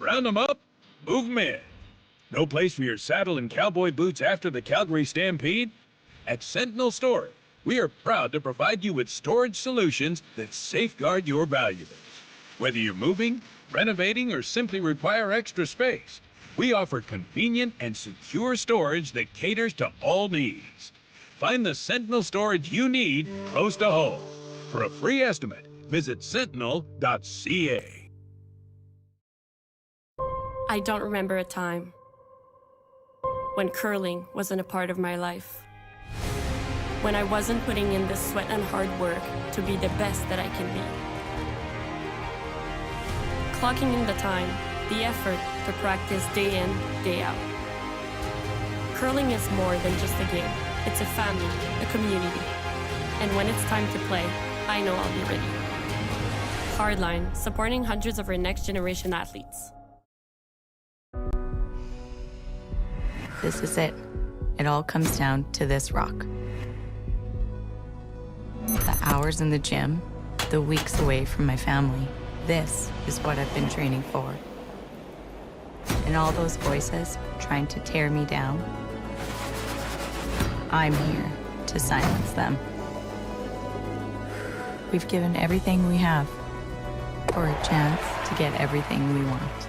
Round them up, move them in. No place for your saddle and cowboy boots after the Calgary Stampede? At Sentinel Storage, we are proud to provide you with storage solutions that safeguard your valuables. Whether you're moving, renovating, or simply require extra space, we offer convenient and secure storage that caters to all needs. Find the Sentinel storage you need close to home. For a free estimate, visit sentinel.ca. I don't remember a time when curling wasn't a part of my life. When I wasn't putting in the sweat and hard work to be the best that I can be. Clocking in the time, the effort to practice day in, day out. Curling is more than just a game. It's a family, a community. And when it's time to play, I know I'll be ready. Hardline, supporting hundreds of our next generation athletes. This is it. It all comes down to this rock. The hours in the gym, the weeks away from my family. This is what I've been training for. And all those voices trying to tear me down, I'm here to silence them. We've given everything we have for a chance to get everything we want.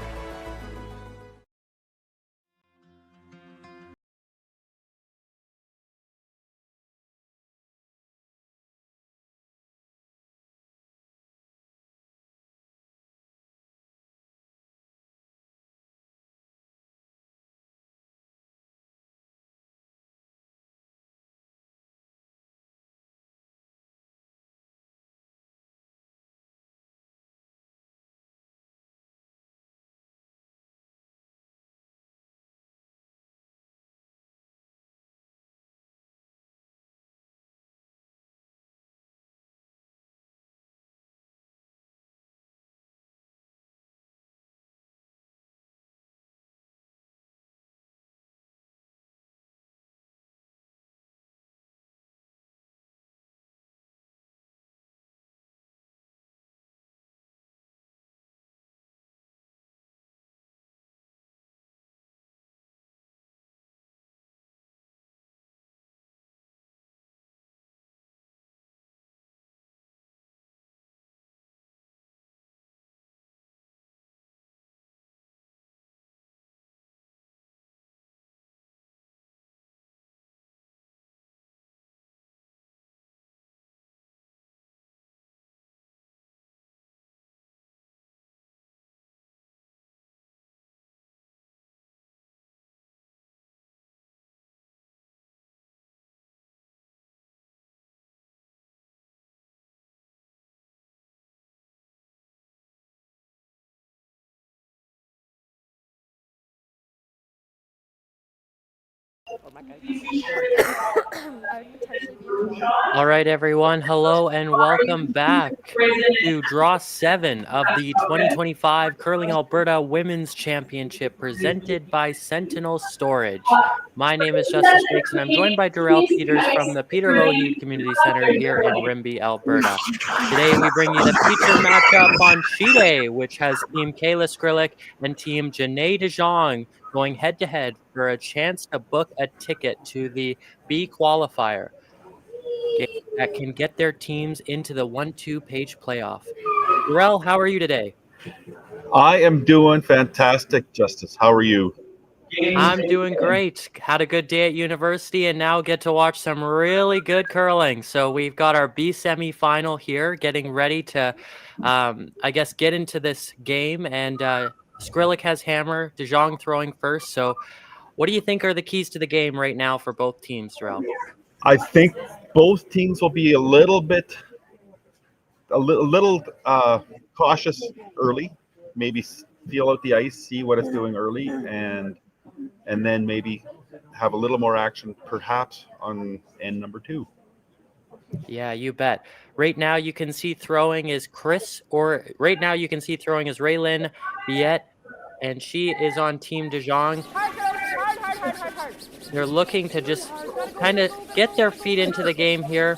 All right, everyone. Hello and welcome back to Draw 7 of the 2025 Curling Alberta Women's Championship presented by Sentinel Storage. My name is Justice Jakes, and I'm joined by Darrell Peters from the Peter Lougheed Community Center here in Rimbey, Alberta. Today, we bring you the feature matchup on Chmpshp, which has Team Kayla Skrlik and Team Janais DeJong going head-to-head for a chance to book a ticket to the B qualifier that can get their teams into the 1-2 page playoff. Darrell, how are you today? I am doing fantastic, Justice. How are you? I'm doing great. Had a good day at university and now get to watch some really good curling. So we've got our B semifinal here, getting ready to, I guess, get into this game. And Skrilic has hammer, DeJong throwing first. So what do you think are the keys to the game right now for both teams, Darrell? I think both teams will be a little cautious early. Maybe feel out the ice, see what it's doing early, and then maybe have a little more action, perhaps on end number 2. Yeah, you bet. Right now, you can see throwing is Raylyn Biet, and she is on Team DeJong. They're looking to just kind of get their feet into the game here.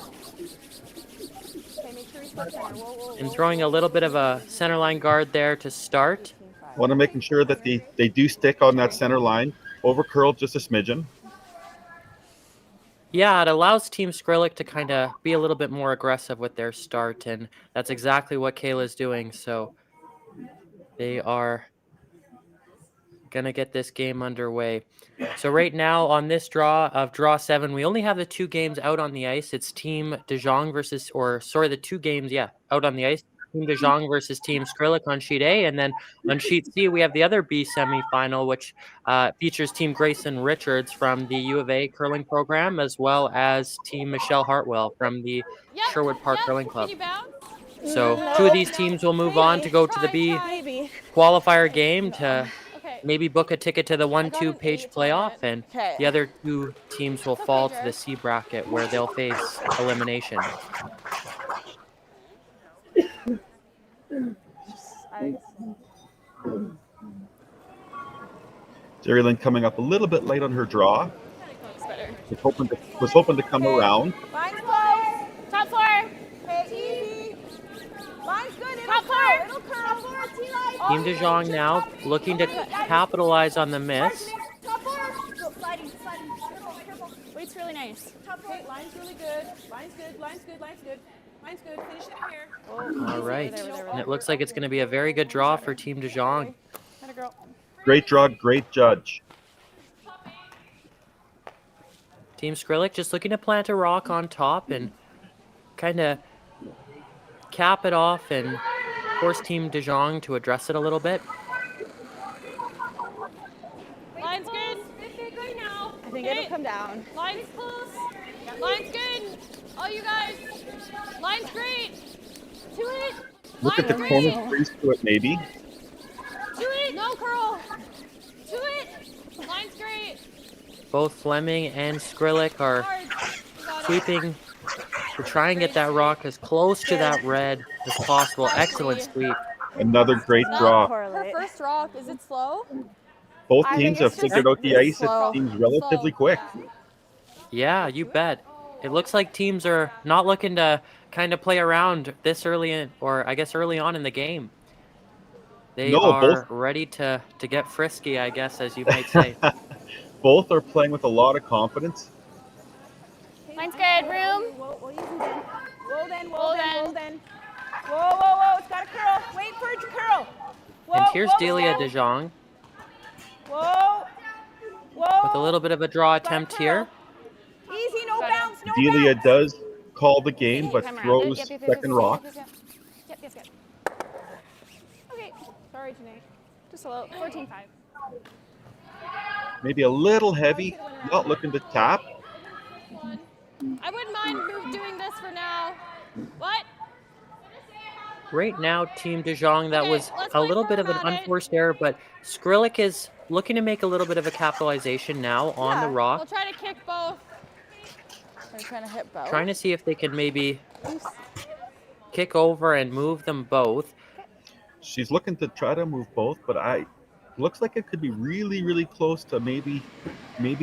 And throwing a little bit of a centerline guard there to start. Want to making sure that they do stick on that center line. Over curl just a smidgen. Yeah, it allows Team Skrilic to kind of be a little bit more aggressive with their start, and that's exactly what Kayla's doing. So they are going to get this game underway. So right now on this draw of draw 7, we only have the 2 games out on the ice. It's Team DeJong versus, or sorry, the 2 games, out on the ice. Team DeJong versus Team Skrilic on sheet A, and then on sheet C, we have the other B semifinal, which features Team Grayson Richards from the U of A curling program, as well as Team Michelle Hartwell from the Sherwood Park Curling Club. So 2 of these teams will move on to go to the B qualifier game to maybe book a ticket to the 1-2 page playoff, and the other 2 teams will fall to the C bracket where they'll face elimination. Jerry Lynn coming up a little bit late on her draw. Was hoping to come around. Line's close. Top floor. Easy. Line's good. Top floor. It'll curl. Team DeJong now looking to capitalize on the miss. Top floor. Sliding. Careful. Wait's really nice. Top floor. Line's really good. Line's good. Finish it here. All right. And it looks like it's going to be a very good draw for Team DeJong. Great draw, great judge. Team Skrilic just looking to plant a rock on top and kind of cap it off and force Team DeJong to address it a little bit. Line's good. Good now. I think it'll come down. Line's close. Line's good. All you guys. Line's great. To it. Look at the corner freeze to it, maybe. To it. No curl. To it. Line's great. Both Fleming and Skrilic are sweeping to try and get that rock as close to that red as possible. Excellent sweep. Another great draw. Her first rock, is it slow? Both teams have figured out the ice. It seems relatively quick. Yeah, you bet. It looks like teams are not looking to kind of play around this early in, or I guess early on in the game. They are ready to get frisky, I guess, as you might say. Both are playing with a lot of confidence. Line's good. Room. Whoa, it's got to curl. Wait for it to curl. And here's Delia DeJong. Whoa. With a little bit of a draw attempt here. Easy, no bounce, no Delia bounce. does call the game, but throws second rock. Yep. Okay. Sorry, Janae. Just a little. 14-5. Maybe a little heavy. Not looking to tap. I wouldn't mind doing this for now. What? Right now, Team DeJong, that was a little bit of an unforced error, but Skrilic is looking to make a little bit of a capitalization now on the rock. We'll try to kick both. They're trying to hit both. Trying to see if they can maybe kick over and move them both. She's looking to try to move both, but looks like it could be really, really close to maybe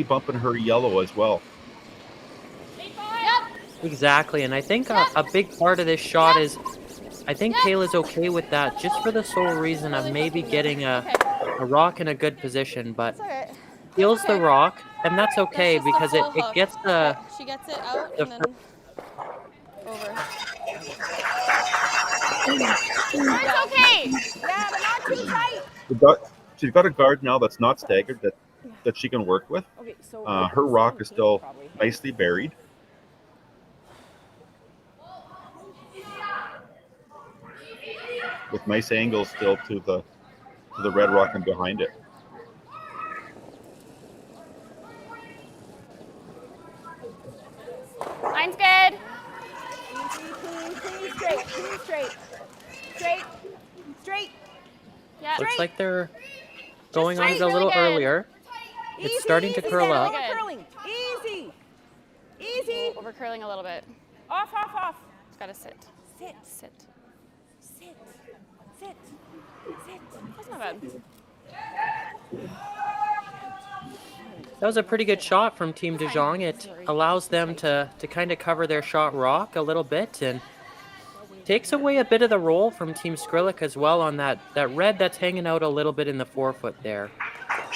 bumping her yellow as well. Exactly, and I think a big part of this shot is, I think Kayla's okay with that, just for the sole reason of maybe getting a rock in a good position, but feels the rock, and that's okay because it gets the... She gets it out and then over. It's okay! Yeah, but not too tight! She's got a guard now that's not staggered that she can work with. Okay, so her rock is still nicely buried. With nice angles still to the red rock and behind it. Line's good. Clean, straight. Yeah. Looks like they're going on it a little earlier. It's starting to curl up. Easy. Over curling a little bit. Off. It's gotta sit. Sit. That's not bad. That was a pretty good shot from Team DeJong. It allows them to kind of cover their shot rock a little bit, and takes away a bit of the roll from Team Skrilic as well on that red that's hanging out a little bit in the forefoot there.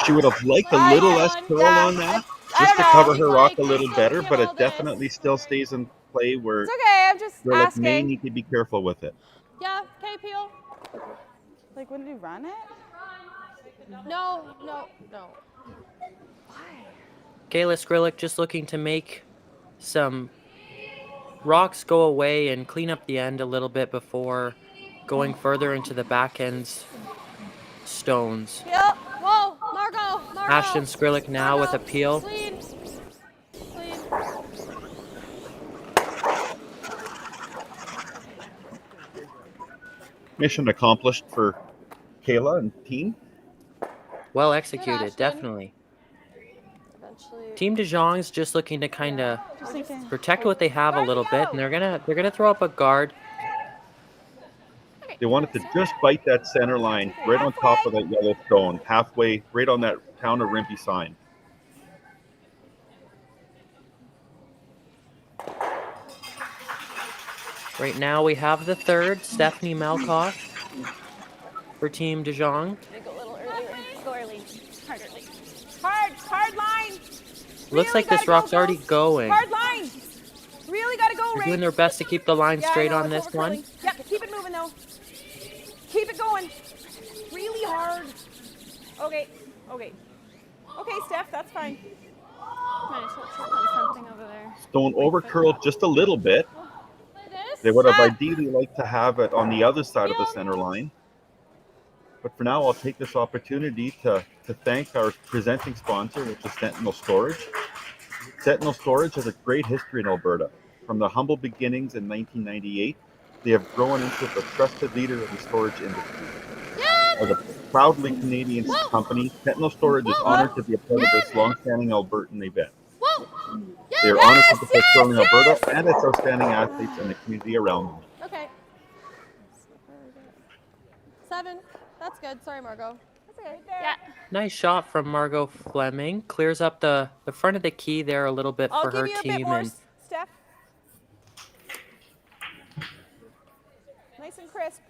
She would have liked a little less curl on that, just to cover her rock a little better, but it definitely still stays in play where It's okay, I'm just Skrilic may asking. need to be careful with it. Yeah, okay, Peel. Like, wouldn't you run it? No. Kayla Skrlik just looking to make some rocks go away and clean up the end a little bit before going further into the back end's stones. Yep. Whoa, Margot. Ashton Skrilic now with a peel. Clean. Mission accomplished for Kayla and team. Well executed, Ashton. definitely. Eventually. Team DeJong's just looking to kind of protect what they have a little bit, and they're gonna throw up a guard. They wanted to just bite that center line right on top of that yellow stone, halfway, right on that town of Rimbey sign. Right now we have the third, Stephanie Malkoff for Team DeJong. Go a little earlier. Go early. Hard early. Hard line. Looks like this rock's already going. Hard line. Really gotta go, They're Ray. doing their best to keep the line straight on this it's one. overcurling. Yep, keep it moving though. Keep it going. Really hard. Okay, Steph, that's fine. Something over there. Stone over curled just a little bit. They would have ideally liked to have it on the other side of the center line. But for now, I'll take this opportunity to thank our presenting sponsor, which is Sentinel Storage. Sentinel Storage has a great history in Alberta. From the humble beginnings in 1998, they have grown into the trusted leader of the storage industry. As a proudly Canadian company, Sentinel Storage is honored to be a part of this long-standing Albertan event. They are honored to support curling Alberta and its outstanding athletes and the community around them. Okay. 7. That's good. Sorry, Margot. That's okay. Yeah. Nice shot from Margot Fleming. Clears up the front of the key there a little bit for her give you a team. bit more, And Steph. Nice and crisp.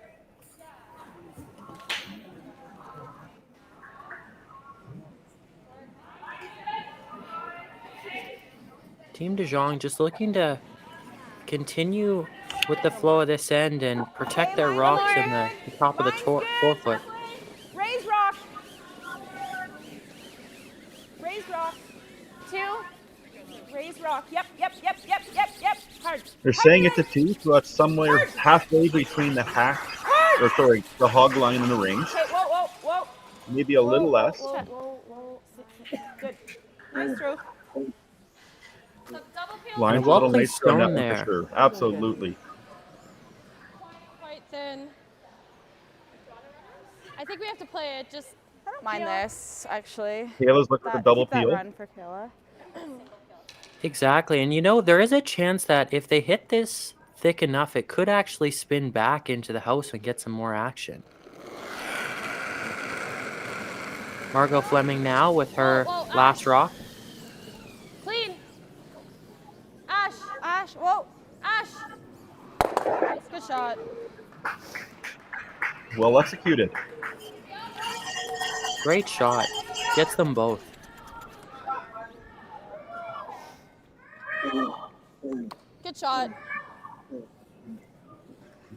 Team DeJong just looking to continue with the flow of this end and protect their rocks in the top of the forefoot. Raise rock. Raise rock. 2. Raise rock. Yep. Hard. They're saying it's a 2, so that's somewhere halfway between the the hog line and the rings. Okay, whoa. Maybe a little less. Whoa. Good. Nice throw. Line's a well little placed nicer on that stone one there. for sure. Absolutely. Quite thin. I think we have to play it just. I don't mind this, actually. Kayla's looking for double Keep that peel. run for Kayla. Exactly. And you know, there is a chance that if they hit this thick enough, it could actually spin back into the house and get some more action. Margot Fleming now with her Whoa, last rock. Clean. Ash. Whoa. Ash. Good shot. Well executed. Great shot. Gets them both. Good shot.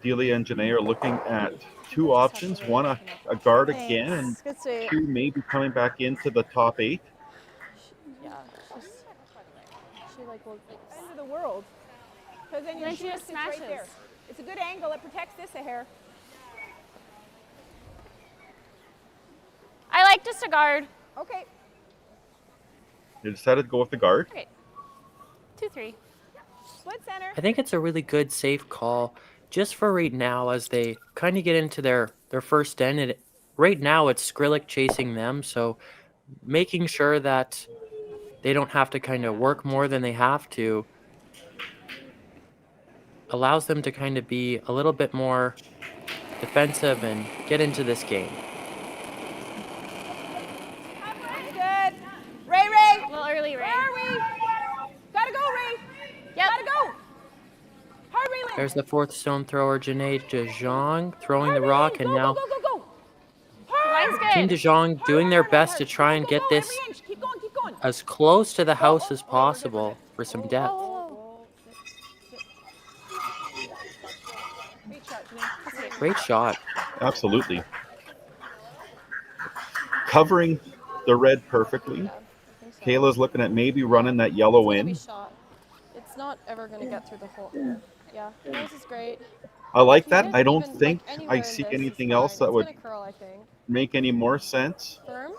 Delia and Janais are looking at 2 options. One, a guard again, and Good save. 2 maybe coming back into the top 8. Yeah. She like will. End of the world. Because then your Then she shoe just sits right smashes. there. It's a good angle. It protects this a hair. I like just a guard. Okay. They decided to go with the guard. Okay. 2-3. Split center. I think it's a really good, safe call just for right now as they kind of get into their first end. And right now it's Skrilic chasing them, so making sure that they don't have to kind of work more than they have to allows them to kind of be a little bit more defensive and get into this game. Good. Ray. A little early, Ray. Where are we? Gotta go, Ray. Yep. Gotta go. Hard Raylan. There's the fourth stone thrower, Janais DeJong, throwing the Hard, rock, Raylan. and Go, now go, go, go, go. Line's Team good. DeJong doing their best to try and Go, get go, this every inch. Keep going, keep going. as close to the house as We're good, possible for some depth. Great shot, Janine. Great shot. Absolutely. Covering the red perfectly. Kayla's looking at maybe running that yellow It's gonna be in. shot. It's not ever gonna get through the hole. Yeah, this is great. I like If you that. hit I don't even, think like, I anywhere in see this is anything fine. else that It's would gonna curl, I think. make any more sense. Firm.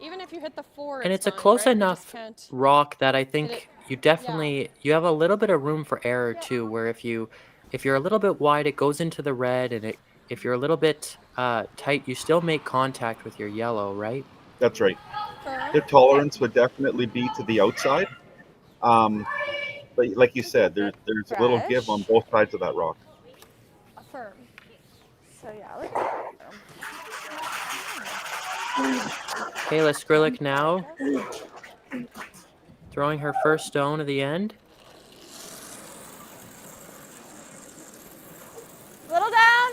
Even if you hit the 4, And it's a fine, close right? You just enough can't rock that I hit it. think you definitely you have a little bit of room for error too, where if you're a little bit wide, it goes into the red, and if you're a little bit tight, you still make contact with your yellow, right? That's right. Firm. The tolerance would definitely be to the outside. But like you said, there's a little give on both sides of that rock. Firm. So yeah, let's Kayla Skrlik now throwing her first stone of the end. little down.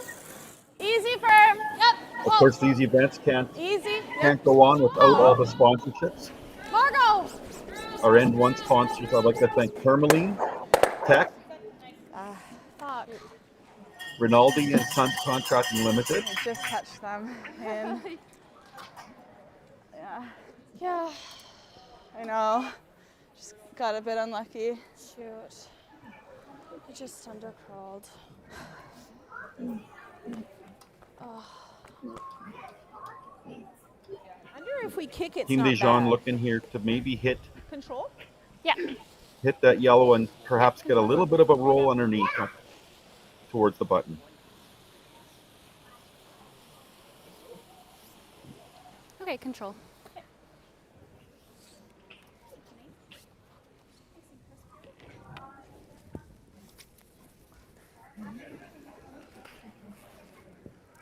Easy, firm. Yep. Of course, these events Easy. can't go on without all the sponsorships. Margo. Our end one sponsors, I'd like to thank Tourmaline, Tech, Fuck. Rinaldi and Sons Contracting Limited. I just touched them. And yeah, Yeah. I know. Just got a bit unlucky. Shoot. I just undercrawled. I wonder if we kick it's Team not DeJong bad. looking here to maybe hit Control? Yeah. that yellow and perhaps get a little bit of a roll underneath towards the button. Okay, control.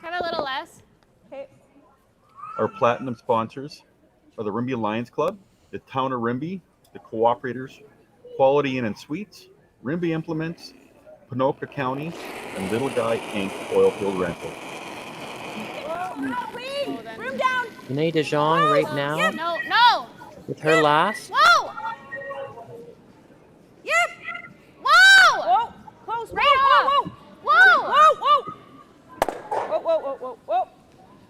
Kind of a little less. Okay. Our platinum sponsors are the Rimbey Lions Club, the Town of Rimbey, the Cooperators, Quality Inn and Suites, Rimbey Implements, Ponoka County, and Little Guy Inc. Oilfield Rental. Clean. Room down. Janais DeJong right now No, no. with her last. Whoa. Yep. Whoa. Whoa. Close. Right Whoa, off. whoa, Whoa. whoa. Whoa, whoa, whoa, whoa, whoa.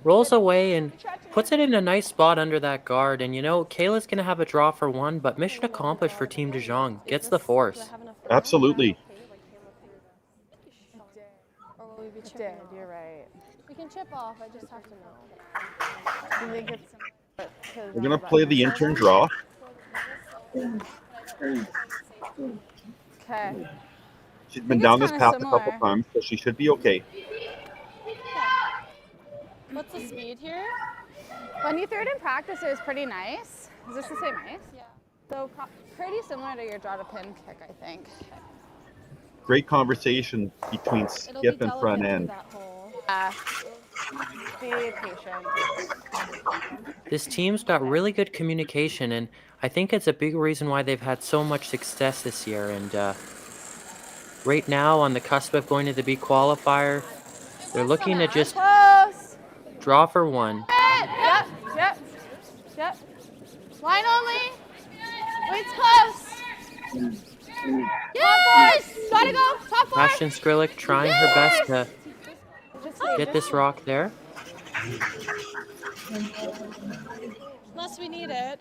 Rolls away and puts it in a nice spot under that guard. And you know, Kayla's going to have a draw for one, but mission accomplished for Team DeJong. Gets the force. Absolutely. Or will we be chipping Did, off? you're right. We can chip off. I just have to know. Do you think it's We're going to play the intern draw. Okay. She's been it's down this kinda path a couple similar. times, so she should be okay. What's the speed here? When you threw it in practice, it was pretty nice. Is this the same ice? Yeah. So pretty similar to your draw to pin kick, I think. Great conversation between It'll skip be and front delicate end. through Uh, that hole. be patient. This team's got really good communication, and I think it's a big reason why they've had so much success this year. And right now, on the cusp of going to the B qualifier, they're looking to just Close. draw for one. Yep, yep, yep. Line only. Wait's close. Yes! Gotta go. Top four. Ashton Skrilic trying her best to get this rock there. Unless we need it.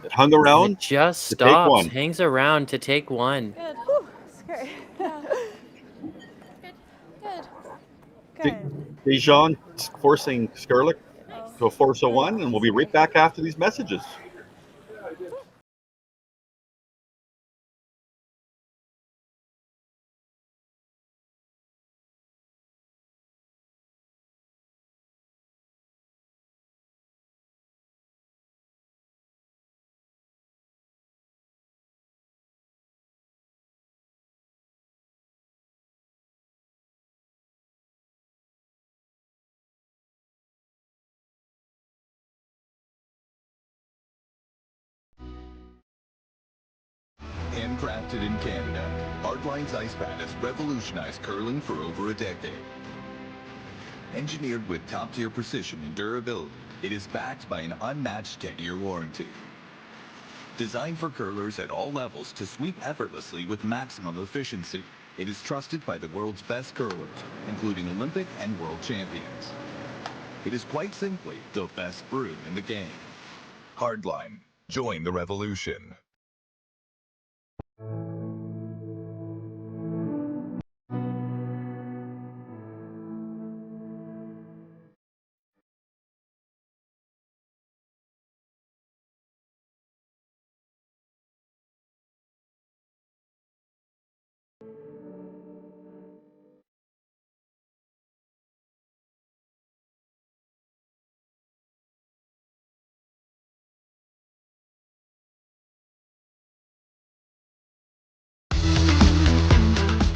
It hung It around. just to take stops, one. hangs around to take one. Good. Whew, scary. Good. Good. DeJong forcing Skurlick to a force of one, and we'll be right back after these messages. Crafted in Canada, Hardline's ice pad has revolutionized curling for over a decade. Engineered with top-tier precision and durability, it is backed by an unmatched 10-year warranty. Designed for curlers at all levels to sweep effortlessly with maximum efficiency, it is trusted by the world's best curlers, including Olympic and world champions. It is quite simply the best brew in the game. Hardline. Join the revolution.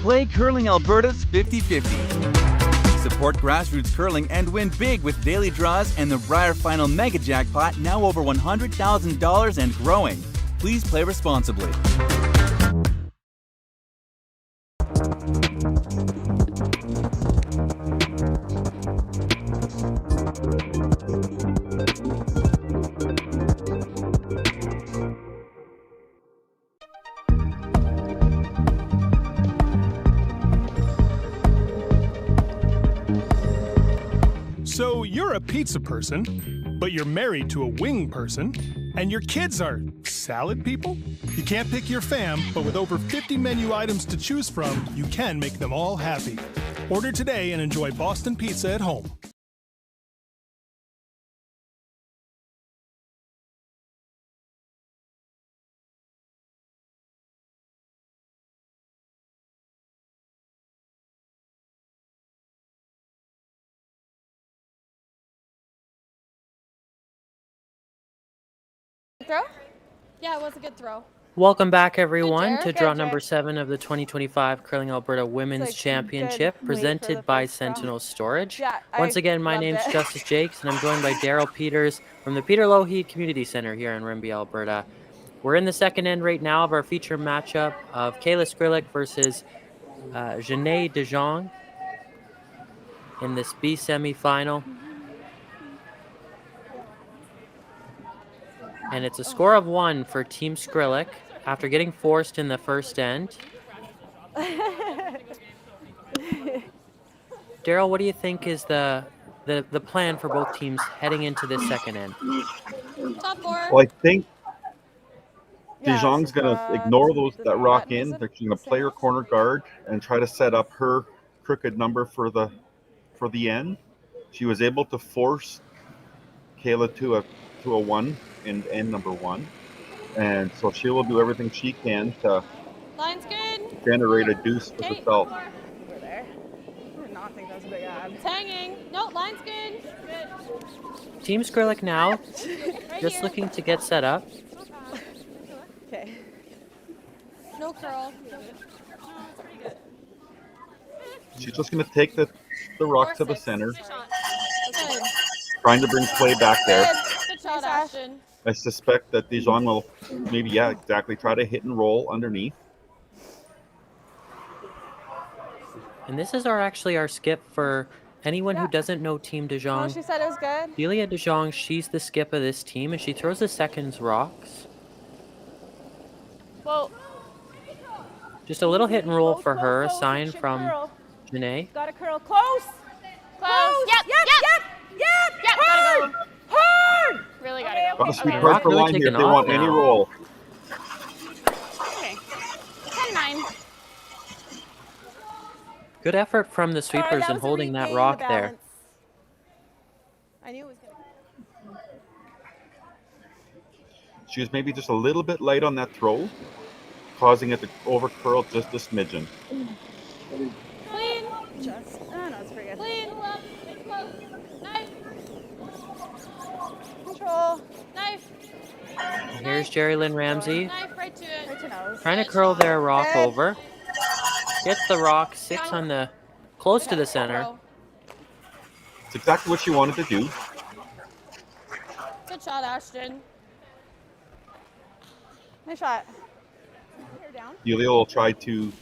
Play Curling Alberta's 50-50. Support grassroots curling and win big with daily draws and the Briar Final Mega Jackpot, now over $100,000 and growing. Please play responsibly. So you're a pizza person, but you're married to a wing person, and your kids are salad people? You can't pick your fam, but with over 50 menu items to choose from, you can make them all happy. Order today and enjoy Boston Pizza at home. Throw? Yeah, it was a good throw. Welcome back, everyone, Jared. to Good, draw Jared. number 7 of the 2025 Curling Alberta Women's Championship, presented by Sentinel Storage. Yeah, Once again, my name's Justice Jakes, and I'm joined by Daryl Peters from the Peter Lougheed Community Center here in Rimbey, Alberta. We're in the second end right now of our feature matchup of Kayla Skrlik versus Janais DeJong in this B semifinal. And it's a score of 1 for Team Skrilic after getting forced in the first end. Daryl, what do you think is the plan for both teams heading into this second end? Top 4. Well, I think DeJong's going to ignore that rock in. They're going to play her corner guard and try to set up her crooked number for the end. She was able to force Kayla to a 1 in end number 1, and so she will do everything she can to Line's good. generate a deuce for herself. Over there. I did not think that was a big ad. It's hanging. No, line's good. Team Skrilic now, Right just here. looking to get set up. Okay. No curl. She's just going to take the rock to the 4-6. center, Good. trying to bring play back there. Good shot, Ashton. I suspect that DeJong will maybe, try to hit and roll underneath. And this is actually our skip for anyone who doesn't know Team Oh, DeJong. she said it was good. Delia DeJong, she's the skip of this team, and she throws the seconds rocks. Well, Just a little hit and roll for her, a sign from Janais. got to curl close. Close. Yep. Hard. Hard. Really gotta go. Got to sweep Okay. right for Really line here if taking they off want any now. roll. Okay. 10-9. Good effort from the sweepers in holding that rock there. I knew it was gonna. She was maybe just a little bit light on that throw, causing it to over curl just a smidgen. Clean. Just. Oh no, it's pretty good. Clean. Close. Knife. Control. Knife. And here's Jerry Lynn Ramsey Knife right to it. Right to nose. trying to curl their rock Good. over. Gets the rock, sits on the close to the center. Throw. It's exactly what she wanted to do. Good shot, Ashton. Nice shot. Yulia will try to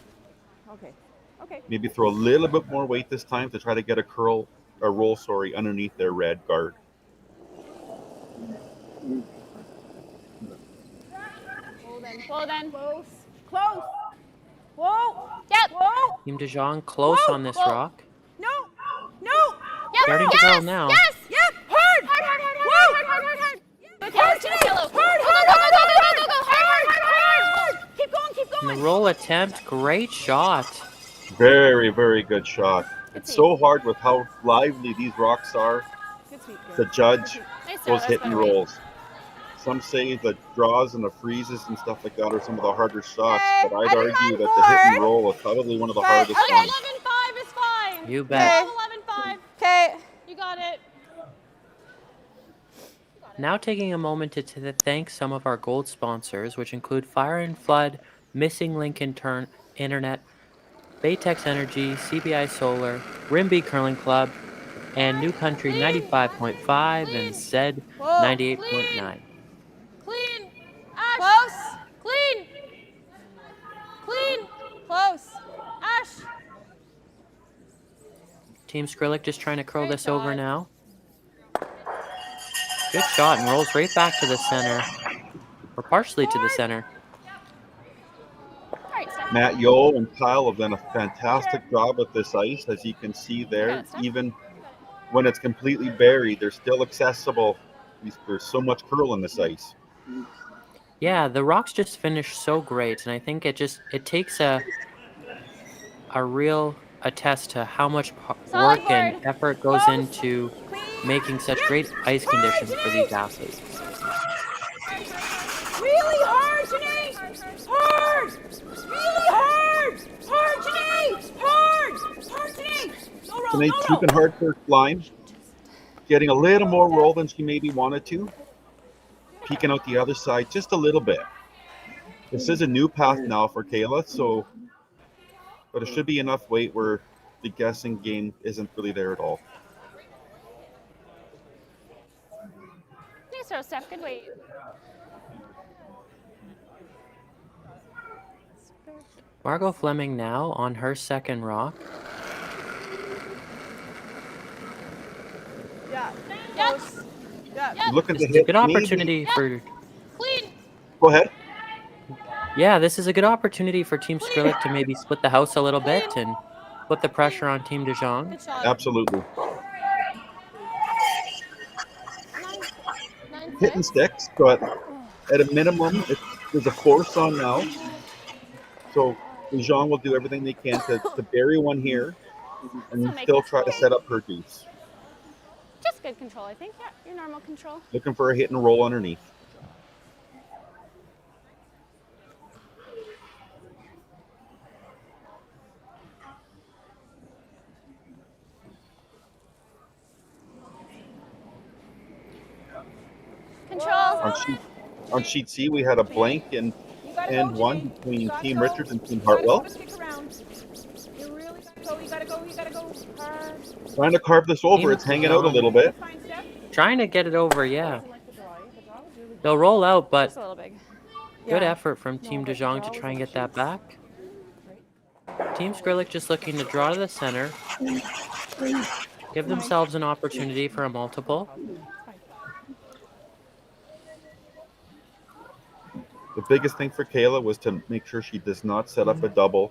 maybe throw a little bit more weight this time to try to get a roll, underneath their red guard. Well then. Close. Whoa. Yep. Whoa. Team DeJong close on this rock. No. Yep. Starting to yes. go now. Yes. Yep. Hard. Hard. Yellow. Go. Hard. Keep going. And the roll attempt, great shot. Very, very good shot. It's so hard with how lively these rocks are to judge those hit and rolls. Some say the draws and the freezes and stuff like that are some of the harder shots, but I'd argue that the hit and roll is probably one of the hardest Okay, ones. 11-5 is fine. You bet. 11-5. Okay. You got it. Now taking a moment to thank some of our gold sponsors, which include Fire and Flood, Missing Link Internet, Baytex Energy, CBI Solar, Rimbey Curling Club, and New Country 95.5 and Zed 98.9. Clean. Ash. Close. Clean. Close. Ash. Team Skrilic just trying to curl Great this over shot. now. Good shot and rolls right back to the center, or partially to the center. Matt Yole and Kyle have done a fantastic job with this ice, as you can see there. Even when it's completely buried, they're still accessible. There's so much curl in this ice. Yeah, the rocks just finished so great, and I think it takes a real attest to how much work and effort goes into making such great ice conditions for these athletes. Really hard, Janais. Hard. Really hard. Hard, Janais. Hard, Janais. Janais keeping hard first line, getting a little more roll than she maybe wanted to. Peeking out the other side just a little bit. This is a new path now for Kayla, but it should be enough weight where the guessing game isn't really there at all. Nice throw, Steph. Good weight. Margot Fleming now on her second rock. Yeah. Yes. Yeah. Looking to It's a hit good opportunity for... Clean. Go ahead. Yeah, this is a good opportunity for Team Skrilic to maybe split the house a little bit and put the pressure on Team DeJong. Good shot. Absolutely. 9-6. Hitting sticks, but at a minimum, there's a force on now. So DeJong will do everything they can to bury one here and still try to set up her deuce. Just good control, I think. Yeah, your normal control. Looking for a hit and roll underneath. Control. On sheet C, we had a blank and one between Team Richards and Team Hartwell. You gotta go. Trying to carve this over. It's hanging out a little bit. Trying to get it over, yeah. They'll roll out, but Just a little big. good effort from Team DeJong to try and get that back. Team Skrilic just looking to draw to the center. Give themselves an opportunity for a multiple. The biggest thing for Kayla was to make sure she does not set up a double.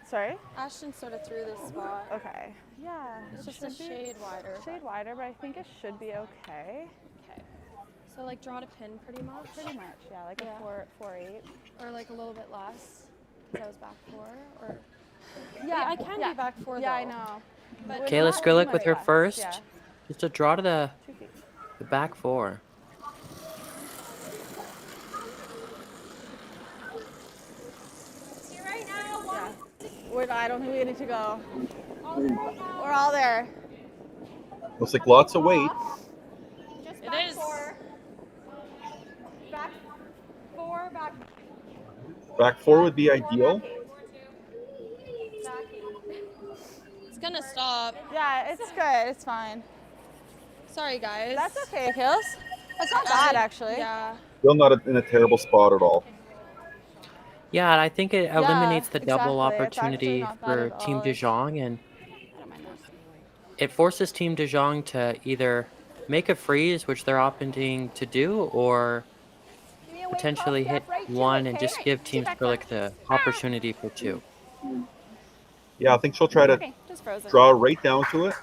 Sorry? Ashton sort of threw this spot. Okay. Yeah. It's just a shade wider. Shade wider, but I think it should be okay. Okay. So like draw to pin pretty much? Pretty much, yeah. Like a 4-8. Or like a little bit less. Because I was back 4. Or Yeah, I can be back 4 though. Yeah, I know. But Kayla Skrlik with her Yeah. first. Yeah. Just a draw to 2 feet. the back 4. see right now. Yeah. I don't think we need to go. We're all there. Looks like lots of weight. Just back 4. Back 4, back. Back 4 would be ideal. It's gonna stop. Yeah, it's good. It's fine. Sorry, guys. That's okay, Kills. That's not bad, actually. Yeah. Still not in a terrible spot at all. Yeah, and I think it eliminates the double exactly. It's actually opportunity not bad for at Team all. DeJong, and I don't mind that. it forces Team DeJong to either make a freeze, which they're opting to do, or Give me a wake call, potentially hit Steph, right to one it, and okay? just give Team Skrilic the opportunity for two. Yeah, I think she'll try to Okay, just frozen. draw right down to it.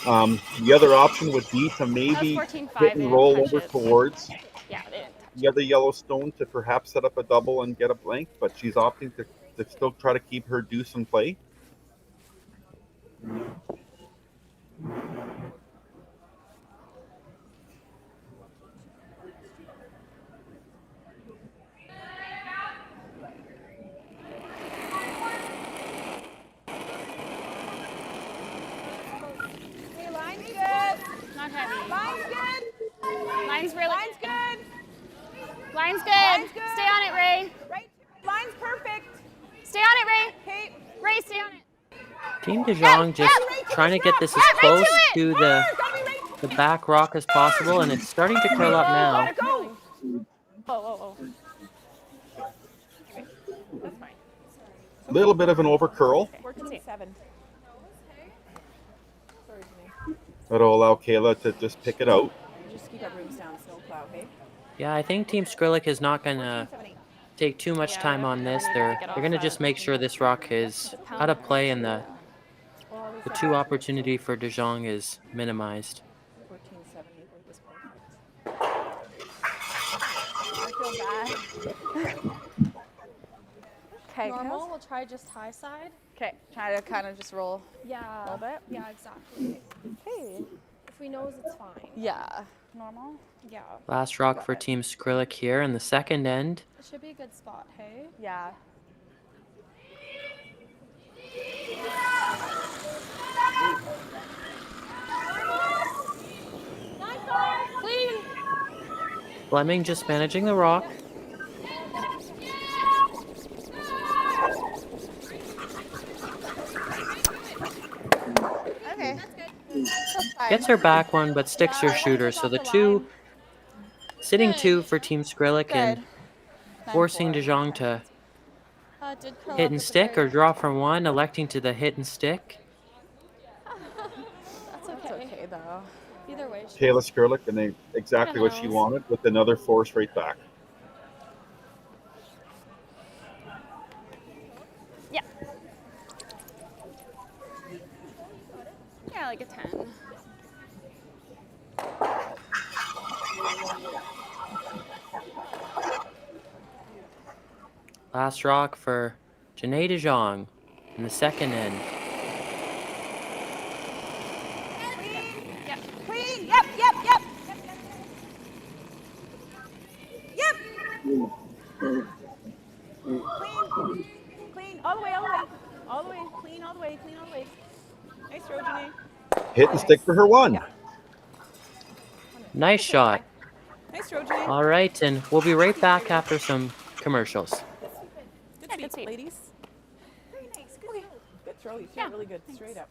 The other option would be to That was maybe 14-5. hit They and didn't roll touch over it. towards Yeah, they didn't touch the other yellow stone to perhaps set up a double and get a blank, but she's opting to still try to keep her deuce in play. Hey, line's good. Not heavy. Line's good. Line's really good. Line's good. Line's good. Stay on it, Ray. Right. Line's perfect. Stay on it, Ray. Okay. Ray, stay on it. Team DeJong just trying to get this as close to the back rock as possible, and it's starting to curl up now. Go. Whoa. That's fine. Little bit of an over curl. 14-7. That'll allow Kayla to just pick it out. Just keep our brooms down, snowplow, okay? Yeah, I think Team Skrilic is not going to take too much time on this. They're going to just make sure this rock is out of play and the two opportunity for DeJong is minimized. 14-7 was perfect. I feel bad. Okay, Normal, we'll try just high side. Okay, try to kind of just roll Yeah. a little bit. Yeah, exactly. Okay. If we nose, it's fine. Yeah. Normal? Yeah. Last rock for Team Skrilic here in the second end. It should be a good spot, hey? Yeah. Clean. Fleming just managing the rock. Okay. Gets her back one, but sticks her shooter. So the two, sitting two for Team Skrilic and forcing DeJong to Did curl hit up and at the stick very or draw from one, electing to the hit and stick. That's It's okay, though. Either way. Kayla Skrlik, and exactly what she wanted with another force right back. Yeah. Yeah, like a 10. Last rock for Janais DeJong in the second end. Clean. Yep. Clean. All the way. Clean all the way. Nice throw, Janais. Hit and stick for her one. Yeah. Nice shot. Nice throw, Janais. All right, and we'll be right back after some commercials. Good speed, ladies. Very nice. Good throw. You feel really good. Straight up.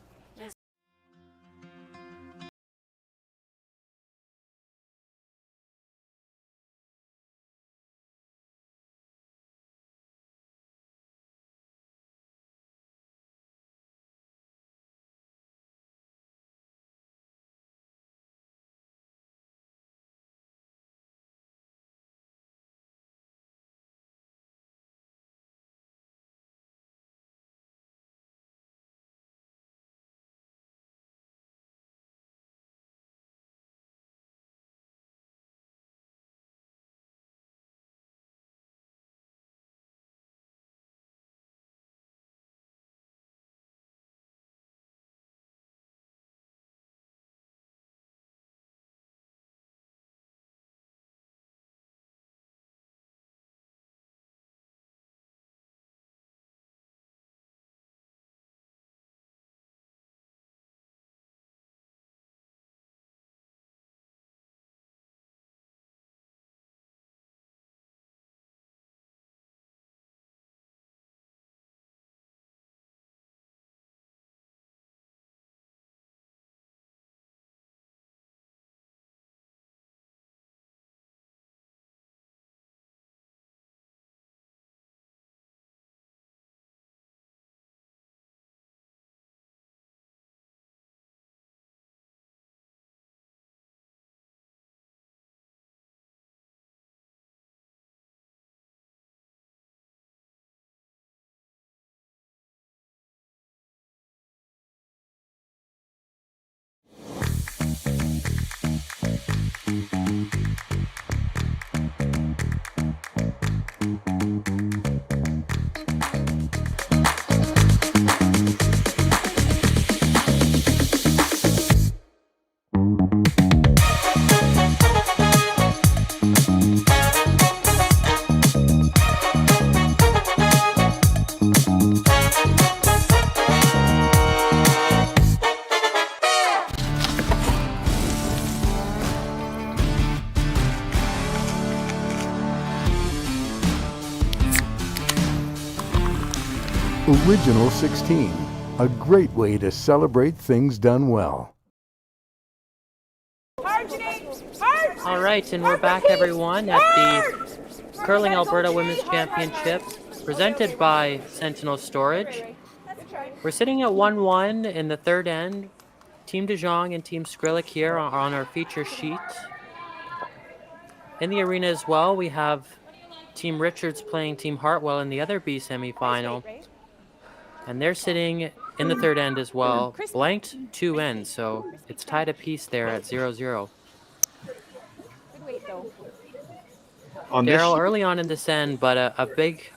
Original 16, a great way to celebrate things done well. All right, and we're back, everyone, at the Curling Alberta Women's Championship, presented by Sentinel Storage. We're sitting at 1-1 in the third end. Team DeJong and Team Skrilic here on our feature sheet. In the arena as well, we have Team Richards playing Team Hartwell in the other B semifinal. And they're sitting in the third end as well, blanked 2 ends, so it's tied apiece there at 0-0. Daryl, early on in this end, but a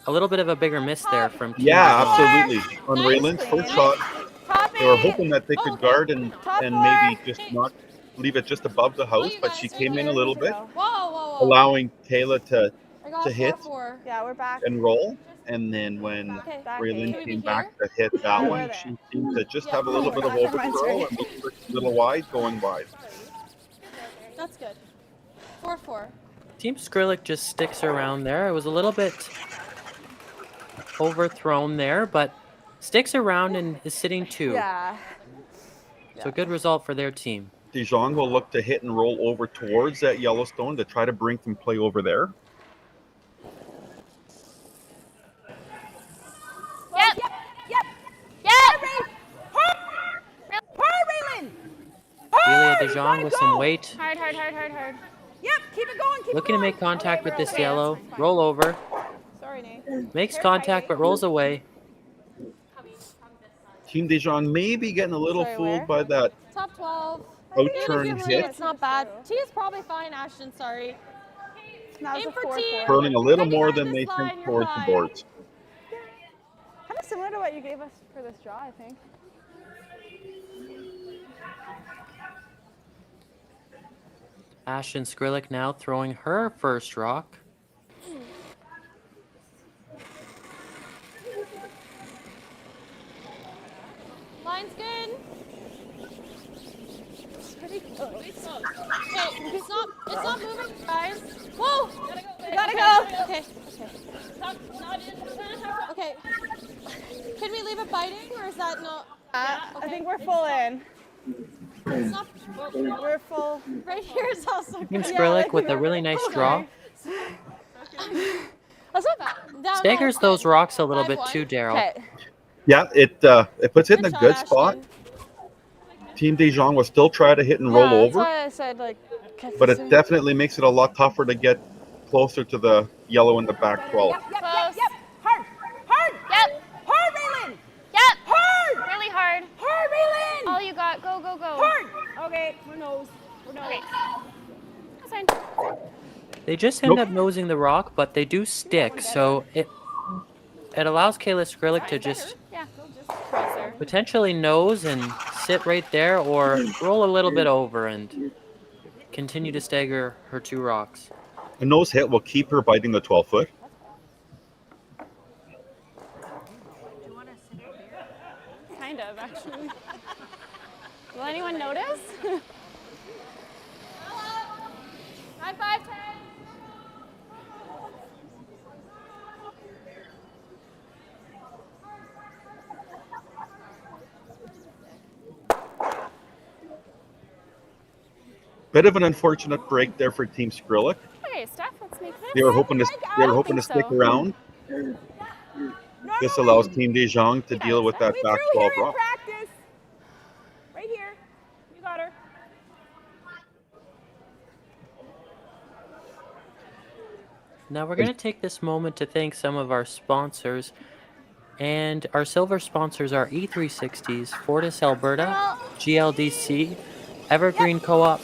little bit of a bigger miss there from Team DeJong. absolutely. On Raylan's first shot, they were hoping that they could guard and maybe just not leave it just above the house, but she came in a little bit, allowing Kayla to hit and roll. And then when Raylan came back to hit that one, she seemed to just have a little bit of overthrow and a little wide, going wide. That's good. 4-4. Team Skrilic just sticks around there. It was a little bit overthrown there, but sticks around and is sitting 2. So good result for their team. DeJong will look to hit and roll over towards that Yellowstone to try to bring some play over there. Kayla DeJong with some weight. Hard. Yep, keep it going. Looking to make contact with this yellow. Roll over. Sorry, Nate. Makes contact but rolls away. Team DeJong may be getting a little fooled by that Top 12. out-turn hit. It's not bad. T is probably fine, Ashton. Sorry. Aim for T. Curling a little more than they think towards the boards. Kind of similar to what you gave us for this draw, I think. Ashton Skrilic now throwing her first rock. Line's good. It's pretty close. Okay, it's not moving, guys. Whoa! Gotta go. Okay. Okay. Can we leave it biting, or is that not? I think we're full in. It's not, we're full. Right here is also good. Team Skrilic with a really nice draw. That's not bad. Staggers those rocks a little bit too, Daryl. Yeah, it puts it in a good spot. Team DeJong will still try to hit and roll over, I said, but it definitely makes it a lot tougher to get closer to the yellow in the back 12. Yep. Hard. Yep. Hard, Raylan. Yep. Hard. Really hard. Hard, Raylan. All you got. Go. Hard. Okay, we're nose. Okay. That's fine. They just end up nosing the rock, but they do stick, so it allows Kayla Skrlik to just potentially nose and sit right there, or roll a little bit over and continue to stagger her 2 rocks. A nose hit will keep her biting the 12-foot. Kind of, actually. Will anyone notice? High 5, 10. Bit of an unfortunate break there for Team Skrilic. Okay, Steph, let's make this. They were hoping to stick around. This allows Team DeJong to deal with that back 12 rock. Right here. You got her. Now we're going to take this moment to thank some of our sponsors. And our silver sponsors are E360s, Fortis Alberta, GLDC, Evergreen Co-op,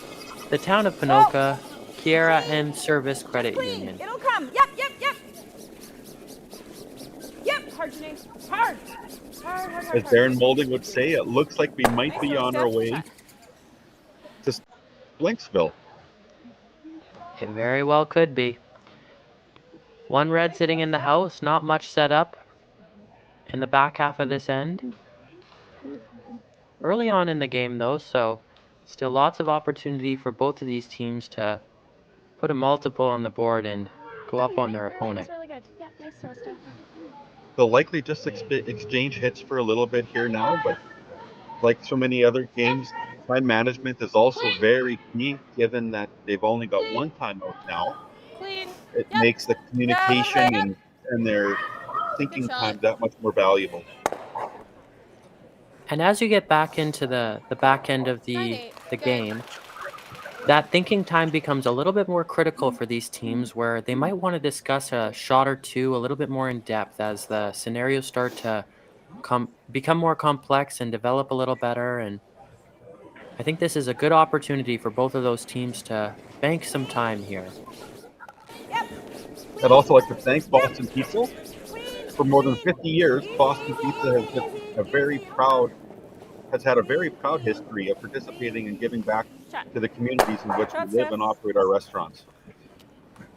the Town of Ponoka, Kiera, and Service Credit Union. It'll come. Yep. Hard, Janais. Hard. As Darren Moulding would say, it looks like we might be on our way to Blinksville. It very well could be. 1 red sitting in the house, not much set up in the back half of this end. Early on in the game though, so still lots of opportunity for both of these teams to put a multiple on the board and go up on their opponent. That's really good. Yeah, nice throw, Steph. they'll likely just exchange hits for a little bit here now, but like so many other games, time management is also very key, given that they've only got one timeout now. Clean. It Yep. makes the communication and their thinking time that much more valuable. And as you get back into the back end of the game, that thinking time becomes a little bit more critical for these teams where they might want to discuss a shot or two a little bit more in depth as the scenarios start to become more complex and develop a little better. And I think this is a good opportunity for both of those teams to bank some time here. I'd also like to thank Boston Pizza. For more than 50 years, Boston Pizza has had a very proud history of participating and giving back to the communities in which we live and operate our restaurants.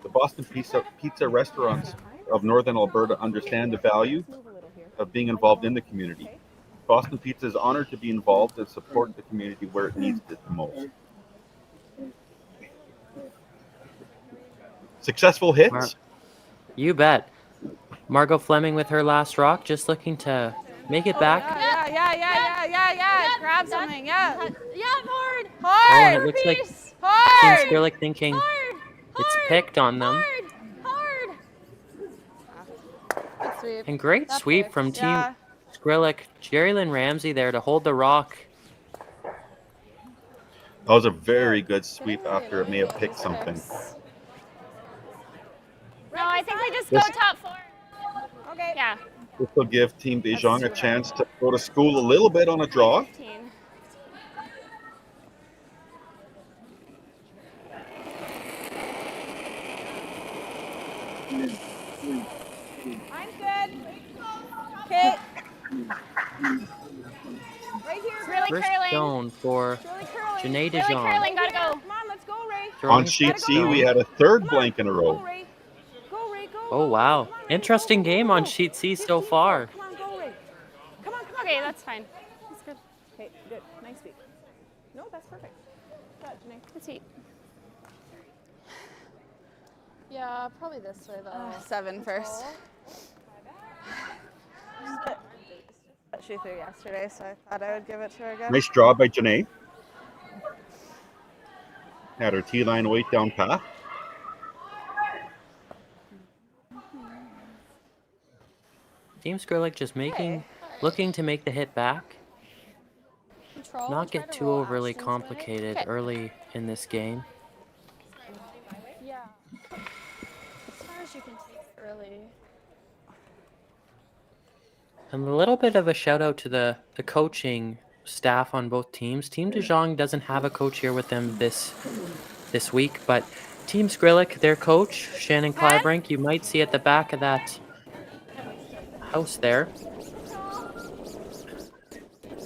The Boston Pizza restaurants of Northern Alberta understand the value of being involved in the community. Boston Pizza is honored to be involved and support the community where it needs it the most. Successful hits? You bet. Margot Fleming with her last rock, just looking to make it back. Yeah. Grab something. Yeah. Hard. Oh, and it looks like Team Skrilic thinking it's picked on them. Hard. Good sweep. And great sweep from Team Skrilic. Jerry Lynn Ramsey there to hold the rock. That was a very good sweep after it may have picked something. No, I think we just go top 4. Okay. Yeah. This will give Team DeJong a chance to go to school a little bit on a draw. 15. Mine's good. Okay. Right here. It's really First curling. zone for Janais DeJong. Really curling. Gotta go. Come on, let's go, Ray. On sheet C, we had a third blank in a row. Go, Ray, go. Oh, wow. Interesting game on sheet C so far. Come on, go, Ray. Come on. Okay, that's fine. That's good. Okay, good. Nice sweep. No, that's perfect. Good, Janai. Good sweep. Yeah, probably this way though. 7 first. She threw yesterday, so I thought I would give it to her again. Nice draw by Janai. Had her T-line weight down path. Team Skrilic just looking to make the hit back. Control. Not get too overly complicated early in this game. Yeah. As far as you can take it early. And a little bit of a shout out to the coaching staff on both teams. Team DeJong doesn't have a coach here with them this week, but Team Skrilic, their coach, Shannon Clybrink, you might see at the back of that house there.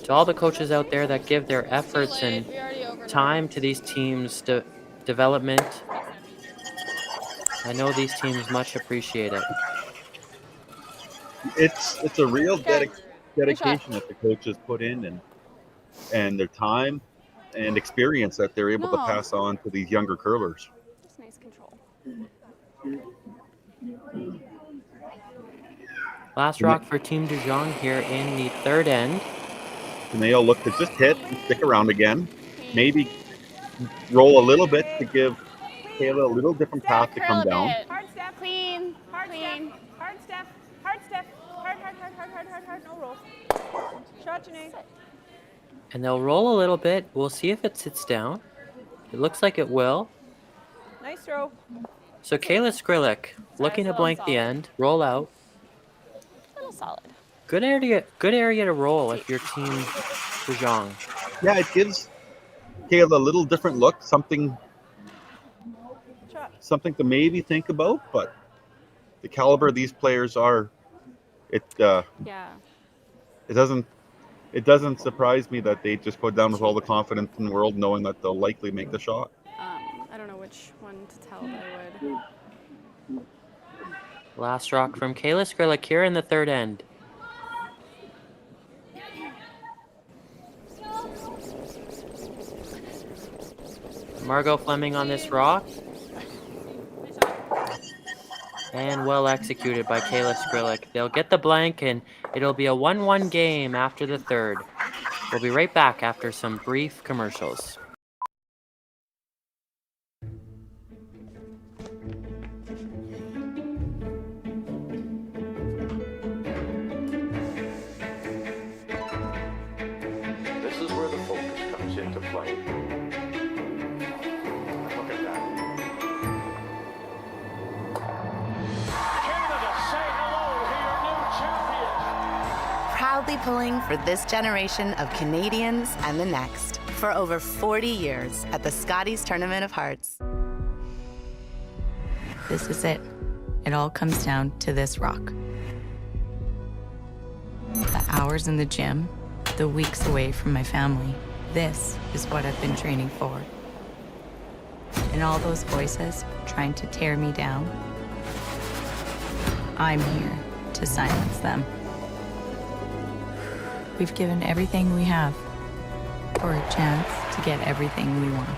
To all the coaches out there that give their efforts and time to these teams' development, I know these teams much appreciate it. It's a real dedication that the coaches put in and their time and experience that they're able to pass on to these younger curlers. Just nice control. Last rock for Team DeJong here in the third end. And they'll look to just hit and stick around again. Maybe roll a little bit to give Kayla a little different path to come down. Hard step. Clean. Clean. Hard step. Hard step. Hard. No roll. Shot, Janai. And they'll roll a little bit. We'll see if it sits down. It looks like it will. Nice throw. So Kayla Skrlik looking to blank the end, roll out. A little solid. Good area to roll if you're Team DeJong. Yeah, it gives Kayla a little different look, something to maybe think about, but the caliber of these players are, it doesn't surprise me that they just put down with all the confidence in the world, knowing that they'll likely make the shot. I don't know which one to tell, but I would. Last rock from Kayla Skrlik here in the third end. Margot Fleming on this rock. And well executed by Kayla Skrlik. They'll get the blank, and it'll be a 1-1 game after the third. We'll be right back after some brief commercials. This is where the focus comes into play. Look at that. Canada, say hello to your new champions. Proudly pulling for this generation of Canadians and the next for over 40 years at the Scotties Tournament of Hearts. This is it. It all comes down to this rock. The hours in the gym, the weeks away from my family. This is what I've been training for. And all those voices trying to tear me down, I'm here to silence them. We've given everything we have for a chance to get everything we want.